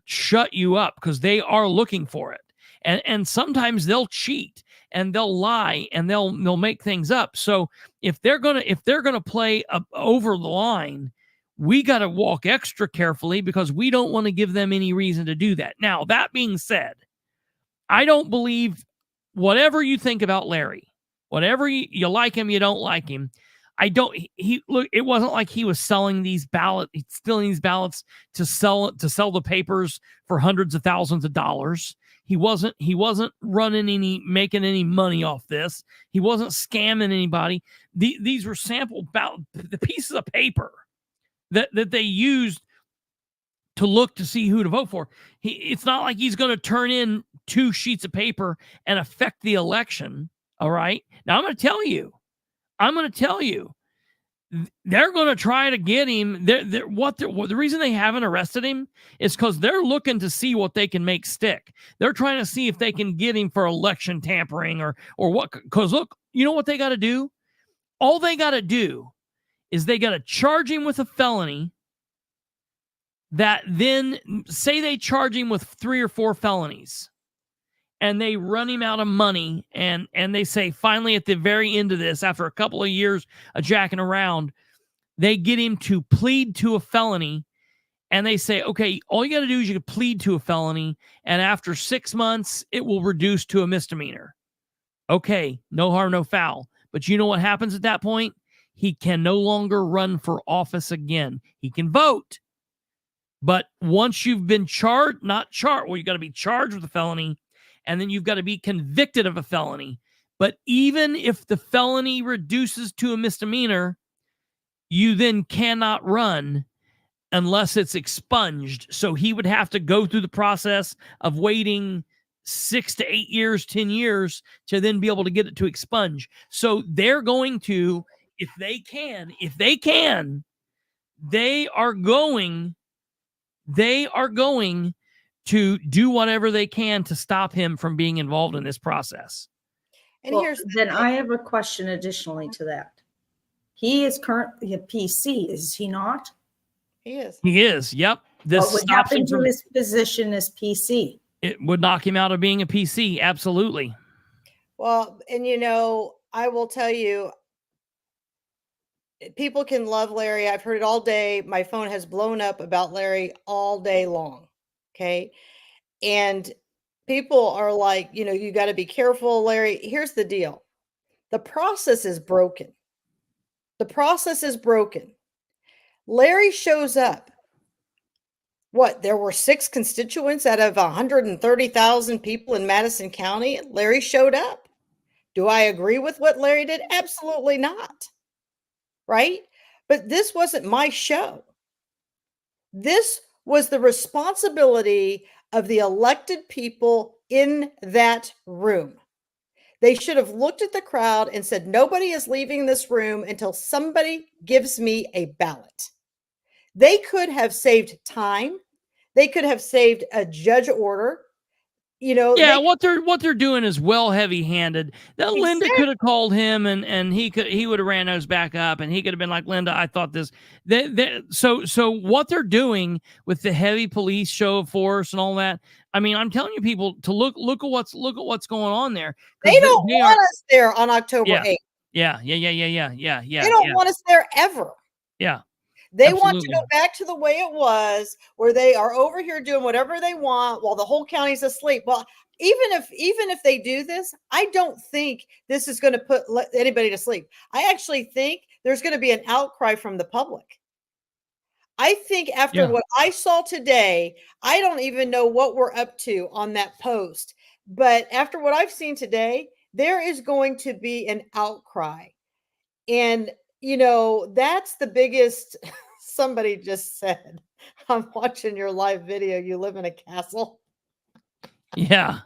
shut you up, because they are looking for it. And sometimes they'll cheat. and they'll lie and they'll make things up. So if they're gonna play over the line, we got to walk extra carefully because we don't want to give them any reason to do that. Now, that being said, I don't believe whatever you think about Larry, whatever you like him, you don't like him. I don't. Look. It wasn't like he was selling these stealing these ballots to sell the papers for hundreds of thousands of dollars. He wasn't making any money off this. He wasn't scamming anybody. These were sample the pieces of paper that they used to look to see who to vote for. It's not like he's going to turn in 2 sheets of paper and affect the election. All right. Now I'm going to tell you, they're going to try to get him. The reason they haven't arrested him is because they're looking to see what they can make stick. They're trying to see if they can get him for election tampering or what. Because look, you know what they got to do? All they got to do is they got to charge him with a felony. That then say they charge him with 3 or 4 felonies. And they run him out of money, and they say finally at the very end of this, after a couple of years of jacking around, they get him to plead to a felony, and they say, okay, all you got to do is you can plead to a felony, and after 6 months, it will reduce to a misdemeanor. Okay, no harm, no foul. But you know what happens at that point? He can no longer run for office again. He can vote. But once you've been you got to be charged with a felony, and then you've got to be convicted of a felony. But even if the felony reduces to a misdemeanor, you then cannot run unless it's expunged. So he would have to go through the process of waiting 6 to 8 years, 10 years to then be able to get it to expunge. So they're going to, if they can, they are going to do whatever they can to stop him from being involved in this process. And then I have a question additionally to that. He is currently a PC, is he not? He is. He is. Yep. What would happen to his position as PC? It would knock him out of being a PC. Absolutely. Well, and I will tell you, people can love Larry. I've heard it all day. My phone has blown up about Larry all day long. Okay. And people are like, you got to be careful, Larry. Here's the deal. The process is broken. Larry shows up. What? There were 6 constituents out of 130,000 people in Madison County. Larry showed up. Do I agree with what Larry did? Absolutely not. Right? But this wasn't my show. This was the responsibility of the elected people in that room. They should have looked at the crowd and said, nobody is leaving this room until somebody gives me a ballot. They could have saved time. They could have saved a judge order. What they're doing is well heavy-handed. That exactly. Linda could have called him and he would have ran those back up and he could have been like, Linda, I thought this. So what they're doing with the heavy police show of force and all that. I mean, I'm telling you people to look at what's going on there. They don't want us there on October 8th. Yeah. They don't want us there ever. Yeah. They want to go back to the way it was, where they are over here doing whatever they want while the whole county's asleep. Well, even if they do this, I don't think this is going to put anybody to sleep. I actually think there's going to be an outcry from the public. I think after what I saw today, I don't even know what we're up to on that post. But after what I've seen today, there is going to be an outcry. And, that's the biggest. Somebody just said, I'm watching your live video. You live in a castle. Yeah.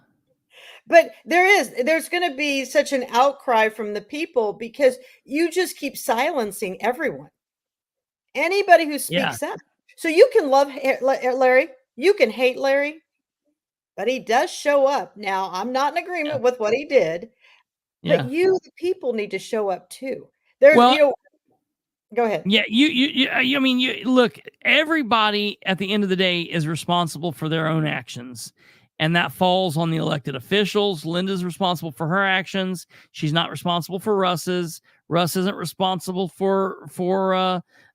But there's going to be such an outcry from the people because you just keep silencing everyone. Anybody who speaks up. So you can love Larry. You can hate Larry. But he does show up. Now, I'm not in agreement with what he did. But the people, need to show up too. Go ahead. Yeah, I mean, look, everybody at the end of the day is responsible for their own actions. and that falls on the elected officials. Linda's responsible for her actions. She's not responsible for Russ's. Russ isn't responsible for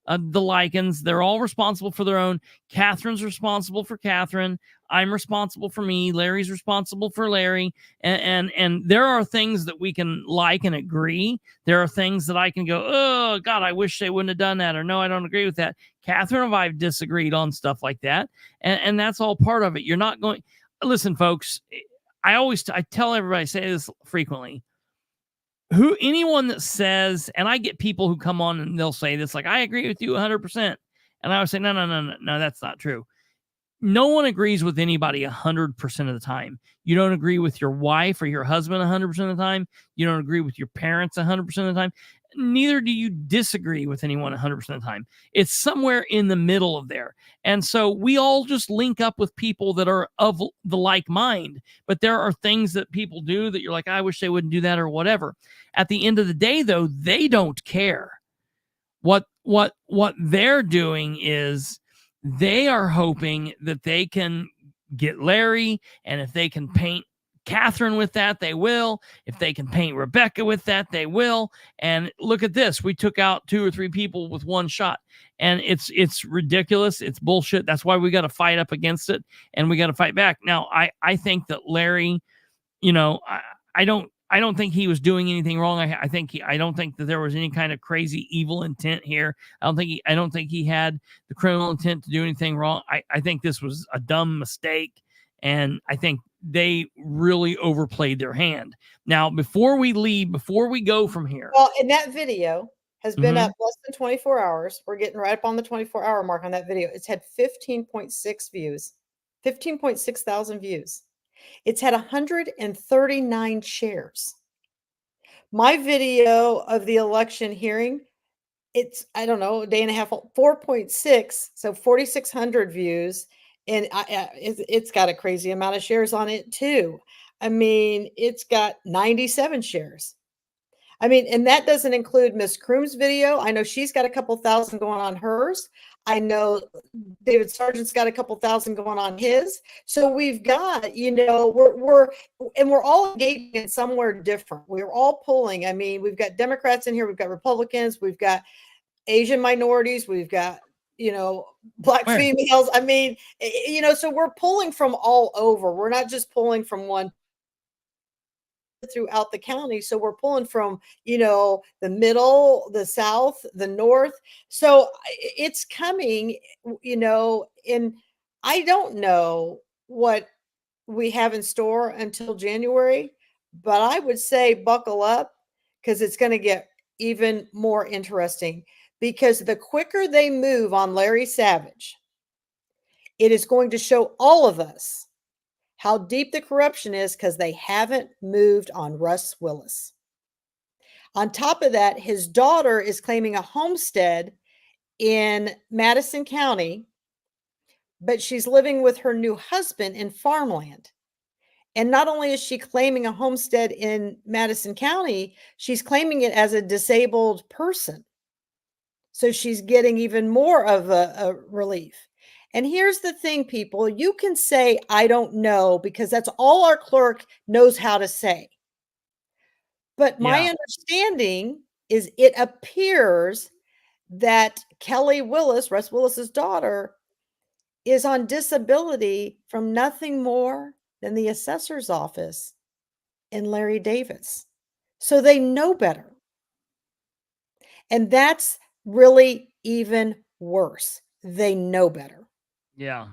the Likens. They're all responsible for their own. Catherine's responsible for Katherine. I'm responsible for me. Larry's responsible for Larry. And there are things that we can like and agree. There are things that I can go, oh, God, I wish they wouldn't have done that. Or no, I don't agree with that. Katherine and I have disagreed on stuff like that. And that's all part of it. You're not going, listen, folks, I tell everybody, I say this frequently. Anyone that says, and I get people who come on and they'll say this, like, I agree with you 100%. And I would say, no, that's not true. No one agrees with anybody 100% of the time. You don't agree with your wife or your husband 100% of the time. You don't agree with your parents 100% of the time. Neither do you disagree with anyone 100% of the time. It's somewhere in the middle of there. And so we all just link up with people that are of the like mind. But there are things that people do that you're like, I wish they wouldn't do that or whatever. At the end of the day, though, they don't care. What they're doing is they are hoping that they can get Larry, and if they can paint Katherine with that, they will. If they can paint Rebecca with that, they will. And look at this. We took out 2 or 3 people with one shot. And it's ridiculous. It's bullshit. That's why we got to fight up against it, and we got to fight back. Now, I think that Larry, I don't think he was doing anything wrong. I don't think that there was any kind of crazy evil intent here. I don't think he had the criminal intent to do anything wrong. I think this was a dumb mistake, and I think they really overplayed their hand. Now, before we go from here. Well, and that video has been up less than 24 hours. We're getting right up on the 24-hour mark on that video. It's had 15.6 views, 15.6 thousand views. It's had 139 shares. My video of the election hearing, it's, I don't know, a day and a half, 4.6, so 4,600 views. And it's got a crazy amount of shares on it too. I mean, it's got 97 shares. I mean, and that doesn't include Miss Kroom's video. I know she's got a couple thousand going on hers. I know David Sargent's got a couple thousand going on his. So we've got, we're all engaging in somewhere different. We're all pulling. I mean, we've got Democrats in here. We've got Republicans. We've got Asian minorities. We've got, Black females. I mean, so we're pulling from all over. We're not just pulling from one throughout the county. So we're pulling from, the middle, the south, the north. So it's coming, and I don't know what we have in store until January, but I would say buckle up, because it's going to get even more interesting, because the quicker they move on Larry Savage, it is going to show all of us how deep the corruption is, because they haven't moved on Russ Willis. On top of that, his daughter is claiming a homestead in Madison County, but she's living with her new husband in farmland. And not only is she claiming a homestead in Madison County, she's claiming it as a disabled person. So she's getting even more of a relief. And here's the thing, people, you can say, I don't know, because that's all our clerk knows how to say. But my understanding is it appears that Kelly Willis, Russ Willis's daughter, is on disability from nothing more than the assessor's office in Larry Davis. So they know better. And that's really even worse. They know better. Yeah.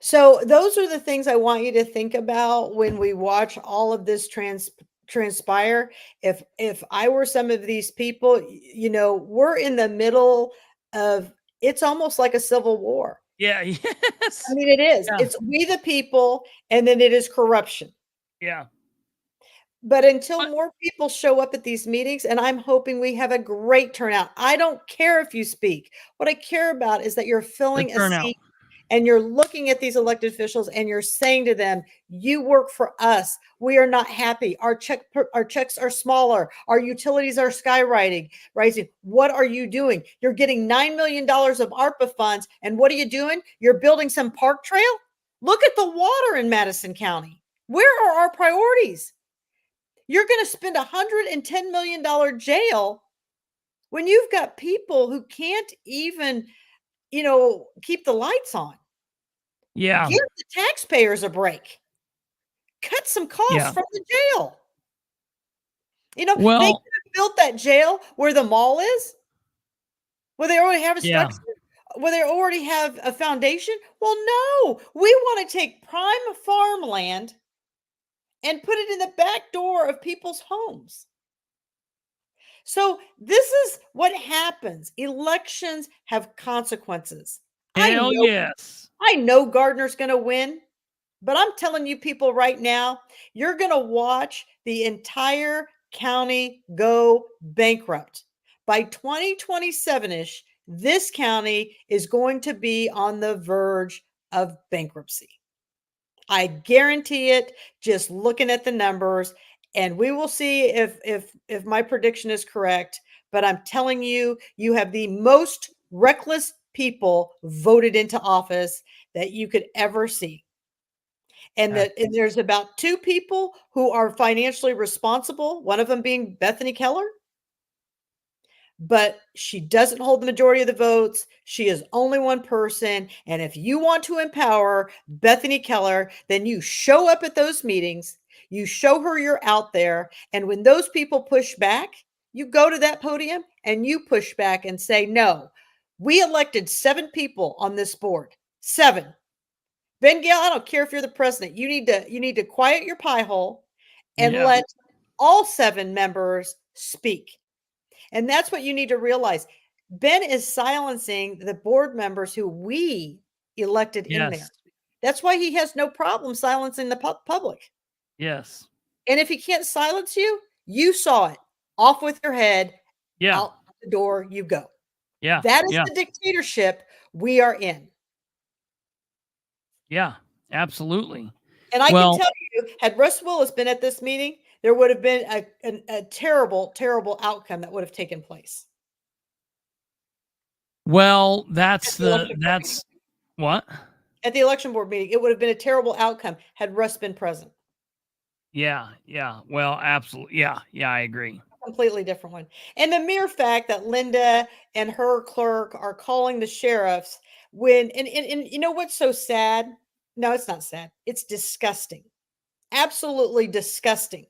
So those are the things I want you to think about when we watch all of this transpire. If I were some of these people, we're in the middle of, it's almost like a civil war. Yeah. Yes. I mean, it is. Yeah. It's we the people, and then it is corruption. Yeah. But until more people show up at these meetings, and I'm hoping we have a great turnout. I don't care if you speak. What I care about is that you're filling a seat, and you're looking at these elected officials, and you're saying to them, you work for us. We are not happy. Our checks are smaller. Our utilities are rising. What are you doing? You're getting $9 million of ARPA funds. And what are you doing? You're building some park trail? Look at the water in Madison County. Where are our priorities? You're going to spend $110 million jail when you've got people who can't even, keep the lights on. Yeah. Give the taxpayers a break. Cut some costs from the jail. They could have built that jail where the mall is, where they already have a structure, where they already have a foundation. Well, no, we want to take prime farmland and put it in the back door of people's homes. So this is what happens. Elections have consequences. Hell yes. I know Gardner's going to win, but I'm telling you people right now, you're going to watch the entire county go bankrupt. By 2027-ish, this county is going to be on the verge of bankruptcy. I guarantee it, just looking at the numbers, and we will see if my prediction is correct. But I'm telling you, you have the most reckless people voted into office that you could ever see. And there's about 2 people who are financially responsible, one of them being Bethany Keller. But she doesn't hold the majority of the votes. She is only one person. And if you want to empower Bethany Keller, then you show up at those meetings. You show her you're out there. And when those people push back, you go to that podium and you push back and say, no, we elected 7 people on this board. 7. Ben Gale, I don't care if you're the president. You need to quiet your pie hole and let all 7 members speak. And that's what you need to realize. Ben is silencing the board members who we elected in there. That's why he has no problem silencing the public. Yes. And if he can't silence you, you saw it. Off with your head. Out the door you go. Yeah. That is the dictatorship we are in. Yeah, absolutely. And I can tell you, had Russ Willis been at this meeting, there would have been a terrible, terrible outcome that would have taken place. Well, that's what? At the election board meeting, it would have been a terrible outcome had Russ been present. Yeah. Well, absolutely. Yeah, I agree. Completely different one. And the mere fact that Linda and her clerk are calling the sheriffs and you know what's so sad? No, it's not sad. It's disgusting. Absolutely disgusting.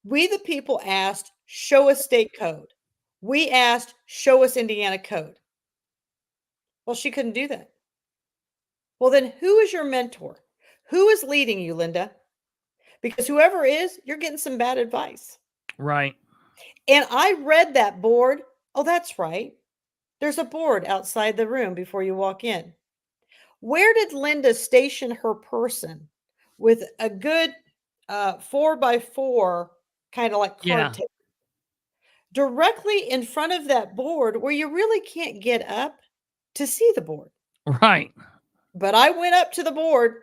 We, the people, asked, show us state code. We asked, show us Indiana code. Well, she couldn't do that. Well, then who is your mentor? Who is leading you, Linda? Because whoever is, you're getting some bad advice. Right. And I read that board. Oh, that's right. There's a board outside the room before you walk in. Where did Linda station her person with a good 4x4 kind of like card table? Directly in front of that board where you really can't get up to see the board. Right. But I went up to the board.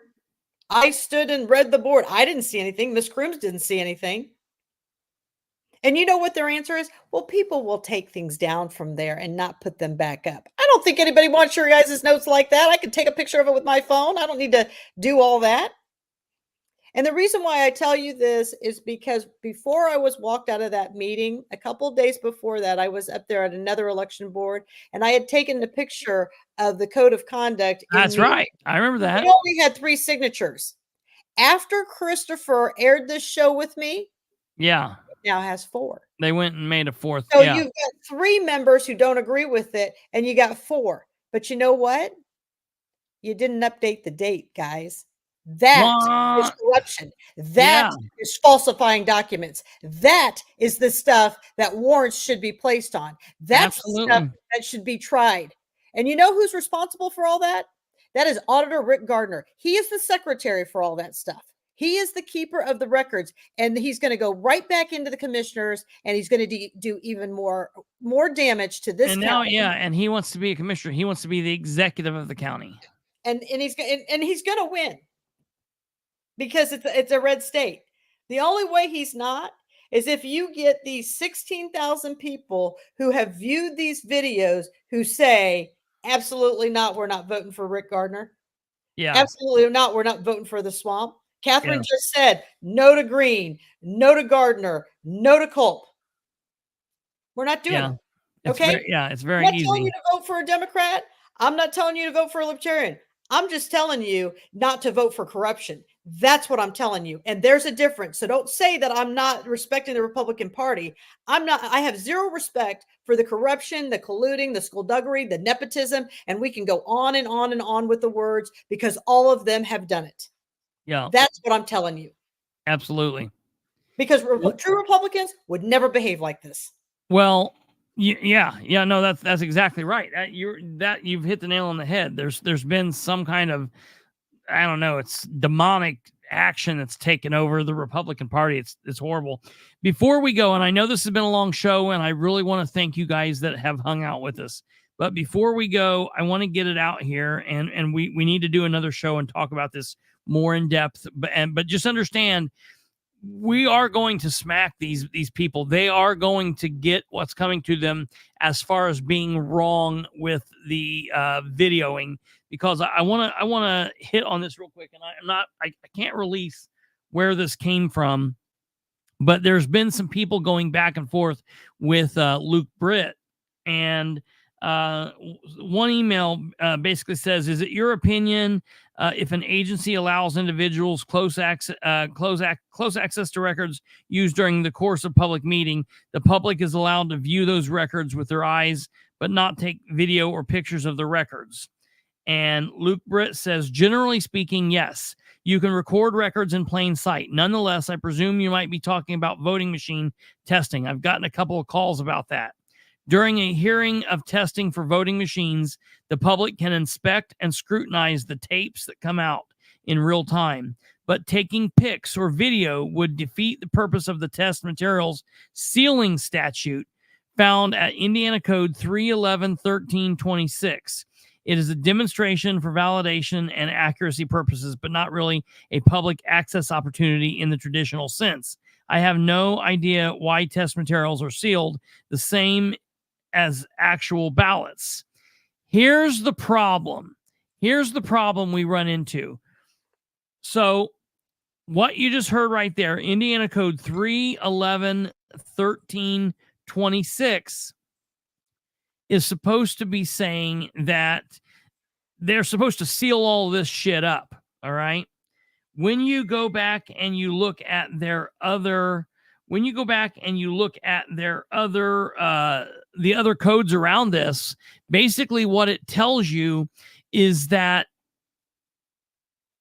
I stood and read the board. I didn't see anything. Miss Crooms didn't see anything. And you know what their answer is? Well, people will take things down from there and not put them back up. I don't think anybody wants your guys' notes like that. I can take a picture of it with my phone. I don't need to do all that. And the reason why I tell you this is because before I was walked out of that meeting, a couple of days before that, I was up there at another election board, and I had taken the picture of the code of conduct. That's right. I remember that. We only had 3 signatures. After Kristopher aired this show with me, it now has 4. They went and made a 4th. So you've got 3 members who don't agree with it, and you got 4. But you know what? You didn't update the date, guys. That is corruption. That is falsifying documents. That is the stuff that warrants should be placed on. That's the stuff that should be tried. And you know who's responsible for all that? That is Auditor Rick Gardner. He is the secretary for all that stuff. He is the keeper of the records, and he's going to go right back into the commissioners, and he's going to do even more damage to this. And county. now, and he wants to be a commissioner. He wants to be the executive of the county, and he's going to win because it's a red state. The only way he's not is if you get these 16,000 people who have viewed these videos who say, absolutely not, we're not voting for Rick Gardner. Yeah. Absolutely not. We're not voting for the swamp. Katherine Yeah. just said no to Green, no to Gardner, no to Culp. We're not doing Yeah. it. It's Okay? it's I'm very not telling easy. you to vote for a Democrat. I'm not telling you to vote for a Libertarian. I'm just telling you not to vote for corruption. That's what I'm telling you. And there's a difference. So don't say that I'm not respecting the Republican Party. I'm not. I have zero respect for the corruption, the colluding, the skullduggery, the nepotism, and we can go on and on and on with the words because all of them have done it. Yeah. That's what I'm telling you. Absolutely. Because true Republicans would never behave like this. Well, yeah, no, that's exactly right. You've hit the nail on the head. There's been some kind of, I don't know, it's demonic action that's taken over the Republican Party. It's horrible. Before we go, and I know this has been a long show, and I really want to thank you guys that have hung out with us. But before we go, I want to get it out here, and we need to do another show and talk about this more in depth. But just understand, we are going to smack these people. They are going to get what's coming to them as far as being wrong with the videoing, because I want to hit on this real quick, and I can't release where this came from, but there's been some people going back and forth with Luke Britt, and one email basically says, is it your opinion if an agency allows individuals close access to records used during the course of public meeting, the public is allowed to view those records with their eyes, but not take video or pictures of the records? And Luke Britt says, generally speaking, yes, you can record records in plain sight. Nonetheless, I presume you might be talking about voting machine testing. I've gotten a couple of calls about that. During a hearing of testing for voting machines, the public can inspect and scrutinize the tapes that come out in real time. But taking pics or video would defeat the purpose of the test materials sealing statute found at Indiana Code 311.13.26. It is a demonstration for validation and accuracy purposes, but not really a public access opportunity in the traditional sense. I have no idea why test materials are sealed the same as actual ballots. Here's the problem. Here's the problem we run into. So what you just heard right there, Indiana Code 311.13.26 is supposed to be saying that they're supposed to seal all this shit up. All right. When you go back and you look at their other, the other codes around this, basically what it tells you is that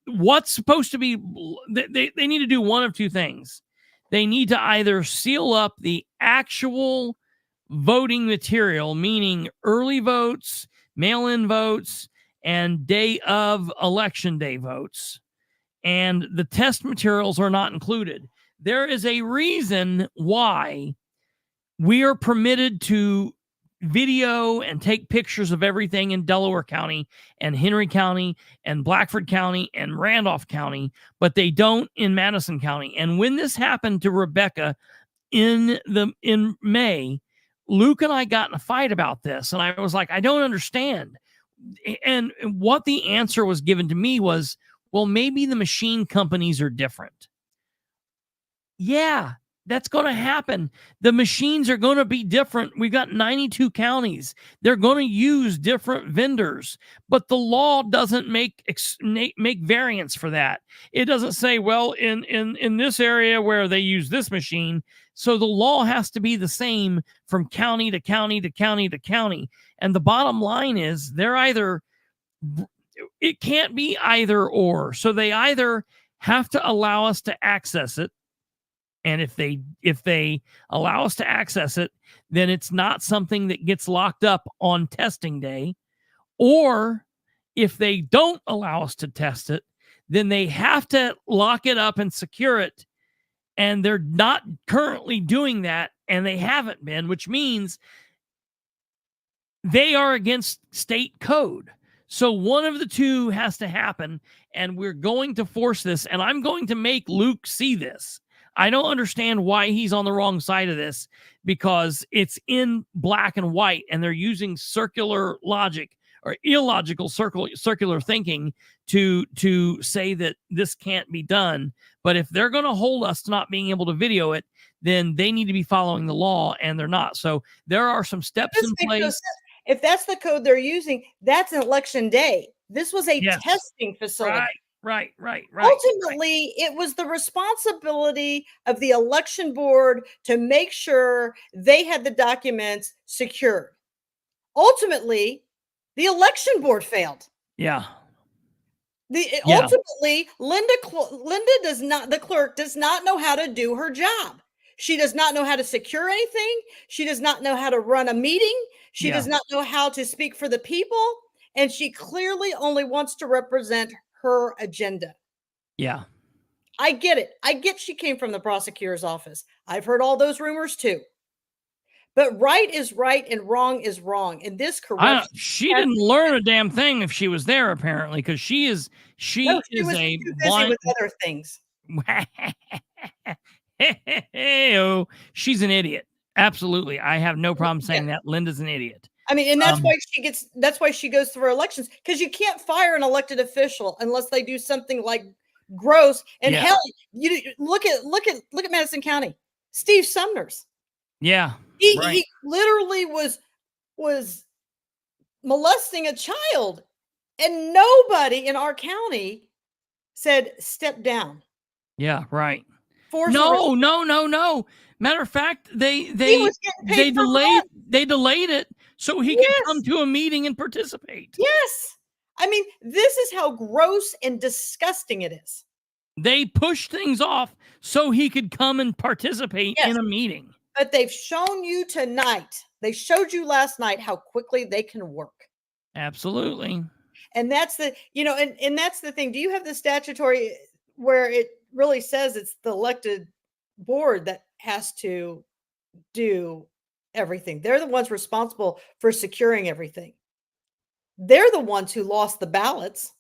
what's supposed to be, they need to do one of two things. They need to either seal up the actual voting material, meaning early votes, mail-in votes, and day of election day votes, and the test materials are not included. There is a reason why we are permitted to video and take pictures of everything in Delaware County and Henry County and Blackford County and Randolph County, but they don't in Madison County. And when this happened to Rebecca in May, Luke and I got in a fight about this, and I was like, I don't understand. And what the answer was given to me was, well, maybe the machine companies are different. Yeah, that's going to happen. The machines are going to be different. We've got 92 counties. They're going to use different vendors, but the law doesn't make variants for that. It doesn't say, well, in this area where they use this machine. So the law has to be the same from county to county to county to county. And the bottom line is it can't be either or. So they either have to allow us to access it, and if they allow us to access it, then it's not something that gets locked up on testing day. Or if they don't allow us to test it, then they have to lock it up and secure it. And they're not currently doing that, and they haven't been, which means they are against state code. So one of the two has to happen, and we're going to force this, and I'm going to make Luke see this. I don't understand why he's on the wrong side of this, because it's in black and white and they're using circular logic or illogical circular thinking to say that this can't be done. But if they're going to hold us to not being able to video it, then they need to be following the law, and they're not. So there are some steps in place. If that's the code they're using, that's an election day. This was a Yes. testing facility. Right. Ultimately, it was the responsibility of the election board to make sure they had the documents secured. Ultimately, the election board failed. Yeah. Ultimately, Linda does not, the clerk does not know how to do her job. She does not know how to secure anything. She does not know how to run a meeting. She does not know how to speak for the people. And she clearly only wants to represent her agenda. Yeah. I get it. I get she came from the prosecutor's office. I've heard all those rumors too. But right is right and wrong is wrong. And this corruption. She didn't learn a damn thing if she was there, apparently, because she is was a too busy blind with other things. Hey-oh, she's an idiot. Absolutely. I have no problem saying that. Linda's an idiot. I mean, and that's why she goes through elections, because you can't fire an elected official unless they do something like gross. And hell, you look at Madison County. Steve Sumner's. Yeah. He literally was molesting a child, and nobody in our county said step down. Yeah, right. No. Matter of fact, they delayed it so he could come to a meeting and participate. Yes. I mean, this is how gross and disgusting it is. They pushed things off so he could come and participate in a meeting. But they've shown you tonight. They showed you last night how quickly they can work. Absolutely. And that's the, and that's the thing. Do you have the statutory where it really says it's the elected board that has to do everything? They're the ones responsible for securing everything. They're the ones who lost the ballots.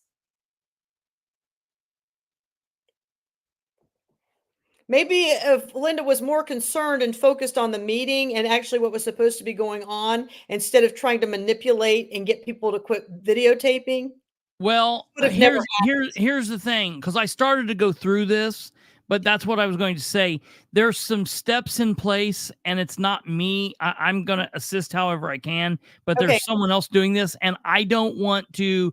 Maybe if Linda was more concerned and focused on the meeting and actually what was supposed to be going on, instead of trying to manipulate and get people to quit videotaping. Well, here's the thing, because I started to go through this, but that's what I was going to say. There's some steps in place, and it's not me. I'm going to assist however I can, but there's someone else doing this, and I don't want to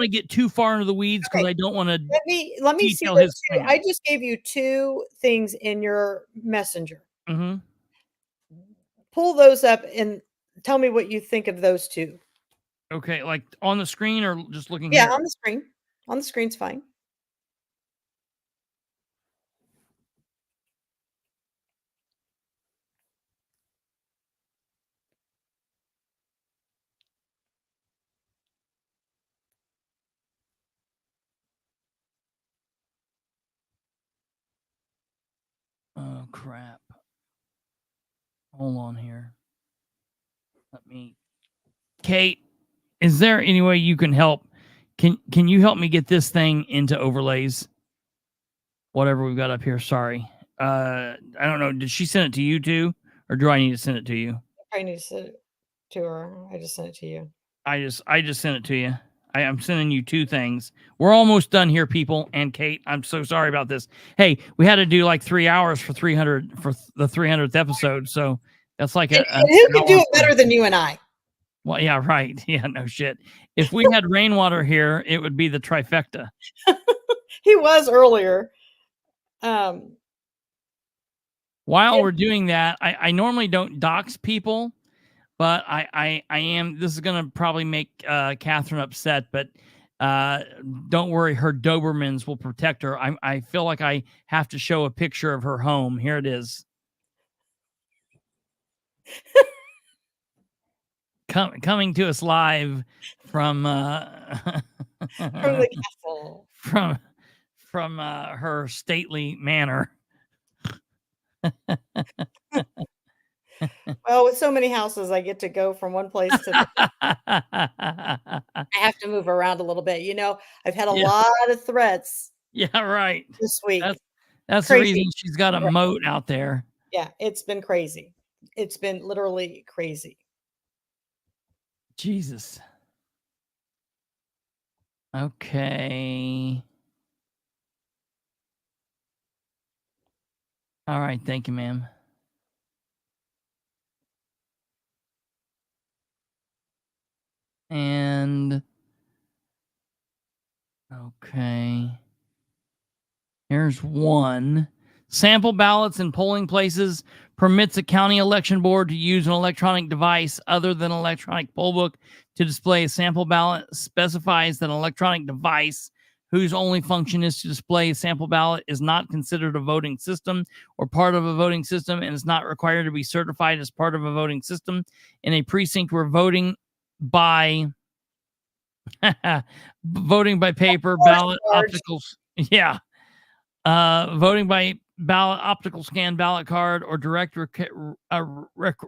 get too far into the weeds, because I don't want to let me see those two. I just gave you two things in your messenger. Mm-hmm. Pull those up and tell me what you think of those two. Okay, like on the screen or just looking here? here? On the screen. On the screen's fine. Oh, crap. Hold on here. Kate, is there any way you can help? Can you help me get this thing into overlays? Whatever we've got up here. Sorry. I don't know. Did she send it to you too? Or do I need to send it to you? I need to send it to her. I just sent it to you. I just sent it to you. I'm sending you two things. We're almost done here, people. And Kate, I'm so sorry about this. Hey, we had to do like 3 hours for the 300th episode. So that's like and who can do it better than you and I? Well, yeah, right. Yeah, no shit. If we had rainwater here, it would be the trifecta. He was earlier. While we're doing that, I normally don't dox people, but I am. This is going to probably make Katherine upset, but don't worry. Her Dobermans will protect her. I feel like I have to show a picture of her home. Here it is. Coming to us live from from the castle, from her stately manor. Well, with so many houses, I get to go from one place to the I have to move around a little bit. I've had a lot of threats. Yeah, right. This week. That's the reason she's got a moat out there. Yeah, it's been crazy. It's been literally crazy. Jesus. Okay. All right. Thank you, ma'am. And okay. Here's one. Sample ballots in polling places permits a county election board to use an electronic device other than an electronic poll book to display a sample ballot. Specifies that an electronic device whose only function is to display a sample ballot is not considered a voting system or part of a voting system and is not required to be certified as part of a voting system in a precinct where voting by voting by paper, ballot, opticals. Yeah. Voting by ballot, optical scan ballot card, or direct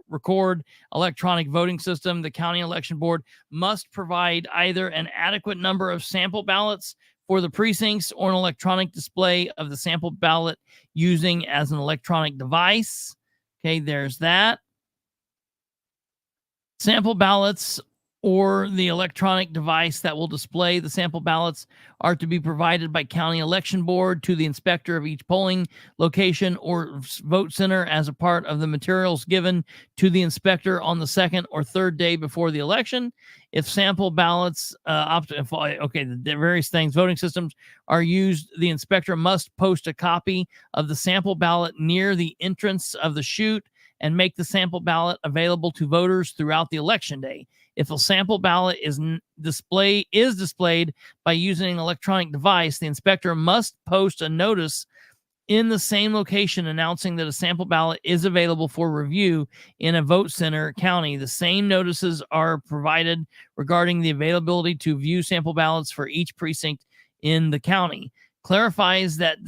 record electronic voting system, the county election board must provide either an adequate number of sample ballots for the precincts or an electronic display of the sample ballot using as an electronic device. Okay, there's that. Sample ballots or the electronic device that will display the sample ballots are to be provided by county election board to the inspector of each polling location or vote center as a part of the materials given to the inspector on the second or third day before the election. If sample ballots, the various things, voting systems are used, the inspector must post a copy of the sample ballot near the entrance of the chute and make the sample ballot available to voters throughout the election day. If a sample ballot is displayed by using an electronic device, the inspector must post a notice in the same location announcing that a sample ballot is available for review in a vote center county. The same notices are provided regarding the availability to view sample ballots for each precinct in the county. Clarifies that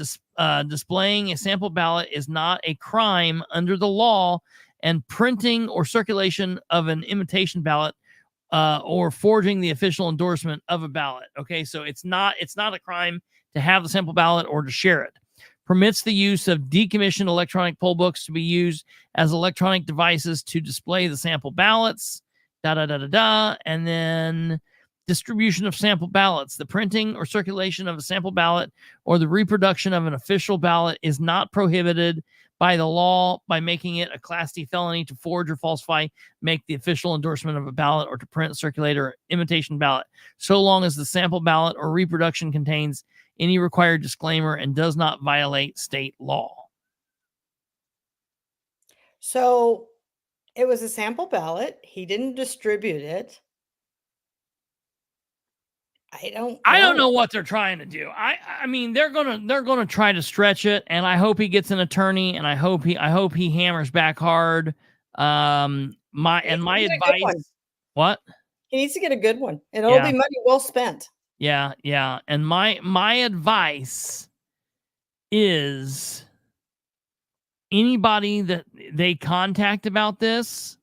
displaying a sample ballot is not a crime under the law, and printing or circulation of an imitation ballot or forging the official endorsement of a ballot. Okay, so it's not a crime to have the sample ballot or to share it. Permits the use of decommissioned electronic poll books to be used as electronic devices to display the sample ballots. And then distribution of sample ballots. The printing or circulation of a sample ballot or the reproduction of an official ballot is not prohibited by the law by making it a Class D felony to forge or falsify, make the official endorsement of a ballot, or to print, circulate, or imitation ballot, so long as the sample ballot or reproduction contains any required disclaimer and does not violate state law. So it was a sample ballot. He didn't distribute it. I don't know what they're trying to do. I mean, they're gonna try to stretch it, and I hope he gets an attorney, and I hope he hammers back hard. My advice. What? He needs to get a good one, and it'll be money well spent. Yeah. And my advice is anybody that they contact about this,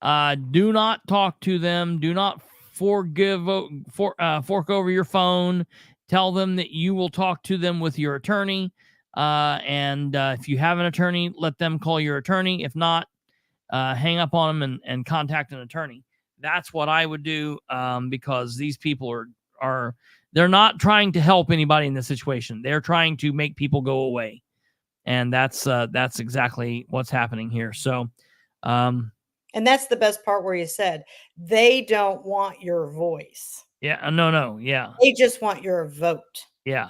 do not talk to them. Do not fork over your phone. Tell them that you will talk to them with your attorney. And if you have an attorney, let them call your attorney. If not, hang up on them and contact an attorney. That's what I would do, because these people they're not trying to help anybody in this situation. They're trying to make people go away. And that's exactly what's happening here. So, and that's the best part where you said they don't want your voice. Yeah. No. Yeah. They just want your vote. Yeah.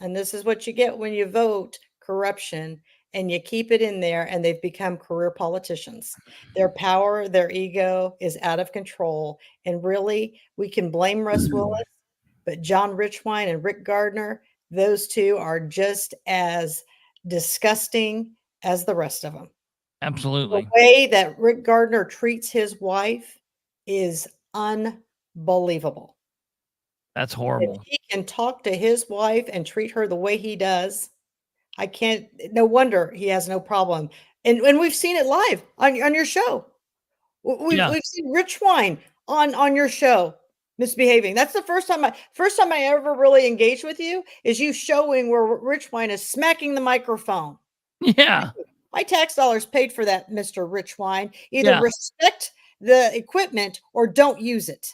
And this is what you get when you vote corruption and you keep it in there, and they've become career politicians. Their power, their ego is out of control. And really, we can blame Russ Willis, but John Richwine and Rick Gardner, those two are just as disgusting as the rest of them. Absolutely. The way that Rick Gardner treats his wife is unbelievable. That's horrible. If he can talk to his wife and treat her the way he does, no wonder he has no problem. And we've seen it live on your show. We've seen Richwine on your show misbehaving. That's the first time I ever really engaged with you, is you showing where Richwine is smacking the microphone. Yeah. My tax dollars paid for that, Mr. Richwine. Either respect the equipment or don't use it.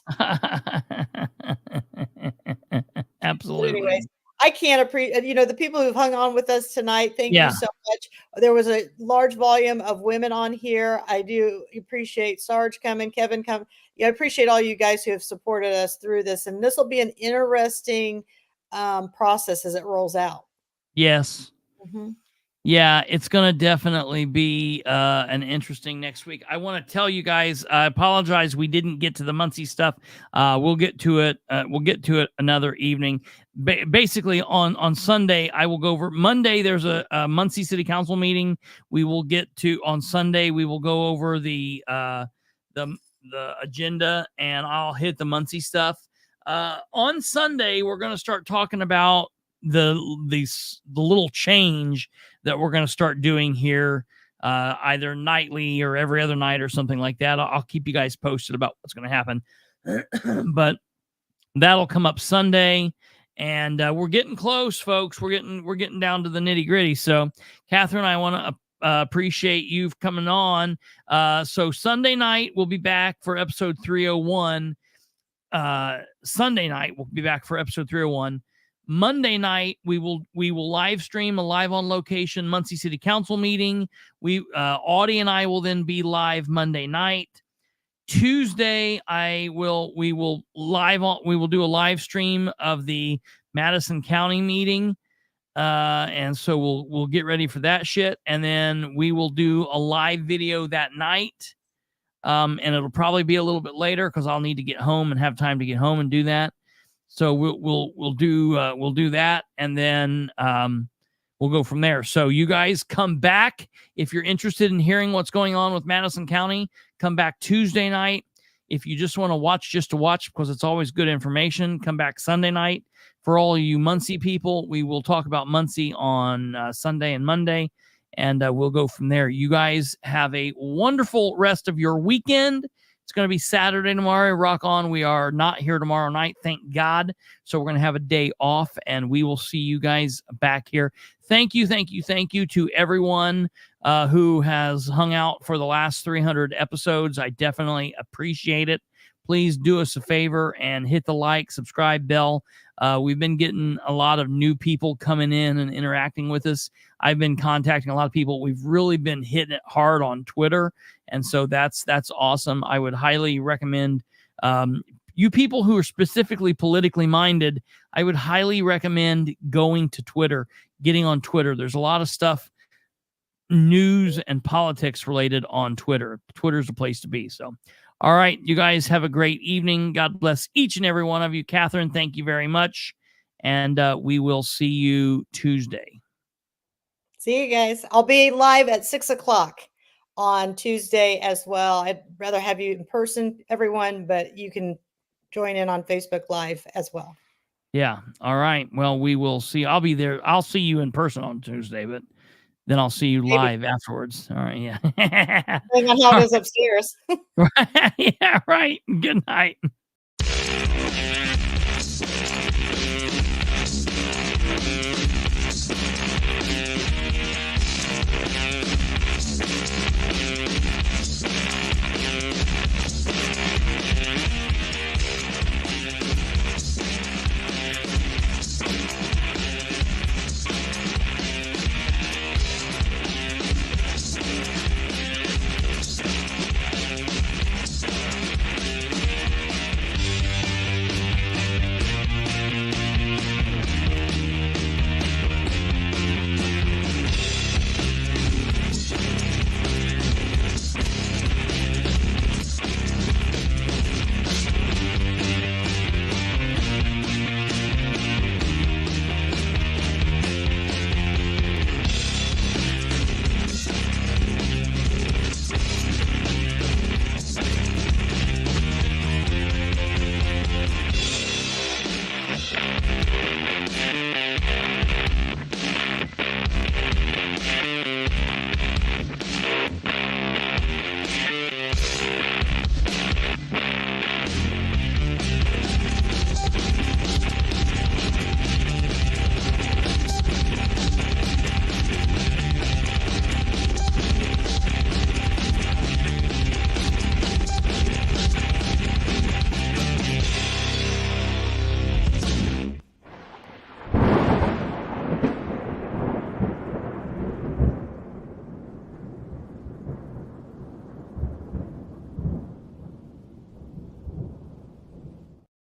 Absolutely. But anyways, I can't appreciate, the people who've hung on with us tonight. Thank Yeah. you so much. There was a large volume of women on here. I do appreciate Sarge coming, Kevin coming. Yeah, I appreciate all you guys who have supported us through this. And this will be an interesting process as it rolls out. Yes. Mhm. Yeah, it's going to definitely be an interesting next week. I want to tell you guys, I apologize we didn't get to the Muncie stuff. We'll get to it. We'll get to it another evening. Basically, on Sunday, I will go over. Monday, there's a Muncie City Council meeting. We will get to on Sunday. We will go over the agenda, and I'll hit the Muncie stuff. On Sunday, we're going to start talking about the little change that we're going to start doing here, either nightly or every other night or something like that. I'll keep you guys posted about what's going to happen. But that'll come up Sunday, and we're getting close, folks. We're getting down to the nitty gritty. So, Katherine, I want to appreciate you coming on. So Sunday night we'll be back for episode 301. Sunday night we'll be back for episode 301. Monday night we will live stream a live on location Muncie City Council meeting. Audie and I will then be live Monday night. Tuesday we will do a live stream of the Madison County meeting. And so we'll get ready for that shit. And then we will do a live video that night. And it'll probably be a little bit later because I'll need to get home and have time to get home and do that. So we'll do that, and then we'll go from there. So you guys come back if you're interested in hearing what's going on with Madison County. Come back Tuesday night. If you just want to watch just to watch, because it's always good information, come back Sunday night. For all you Muncie people, we will talk about Muncie on Sunday and Monday, and we'll go from there. You guys have a wonderful rest of your weekend. It's going to be Saturday tomorrow. Rock on. We are not here tomorrow night, thank God. So we're going to have a day off, and we will see you guys back here. Thank you to everyone who has hung out for the last 300 episodes. I definitely appreciate it. Please do us a favor and hit the like, subscribe bell. We've been getting a lot of new people coming in and interacting with us. I've been contacting a lot of people. We've really been hitting it hard on Twitter. And so that's awesome. I would highly recommend you people who are specifically politically minded. I would highly recommend going to Twitter, getting on Twitter. There's a lot of stuff, news and politics related on Twitter. Twitter's the place to be. So, all right, you guys have a great evening. God bless each and every one of you. Katherine, thank you very much. And we will see you Tuesday. See you guys. I'll be live at 6:00 on Tuesday as well. I'd rather have you in person, everyone, but you can join in on Facebook Live as well. Yeah. All right. Well, we will see. I'll be there. I'll see you in person on Tuesday, but then I'll see you live afterwards. All right. Yeah. Depending on how it is upstairs. Yeah. Right. Good night.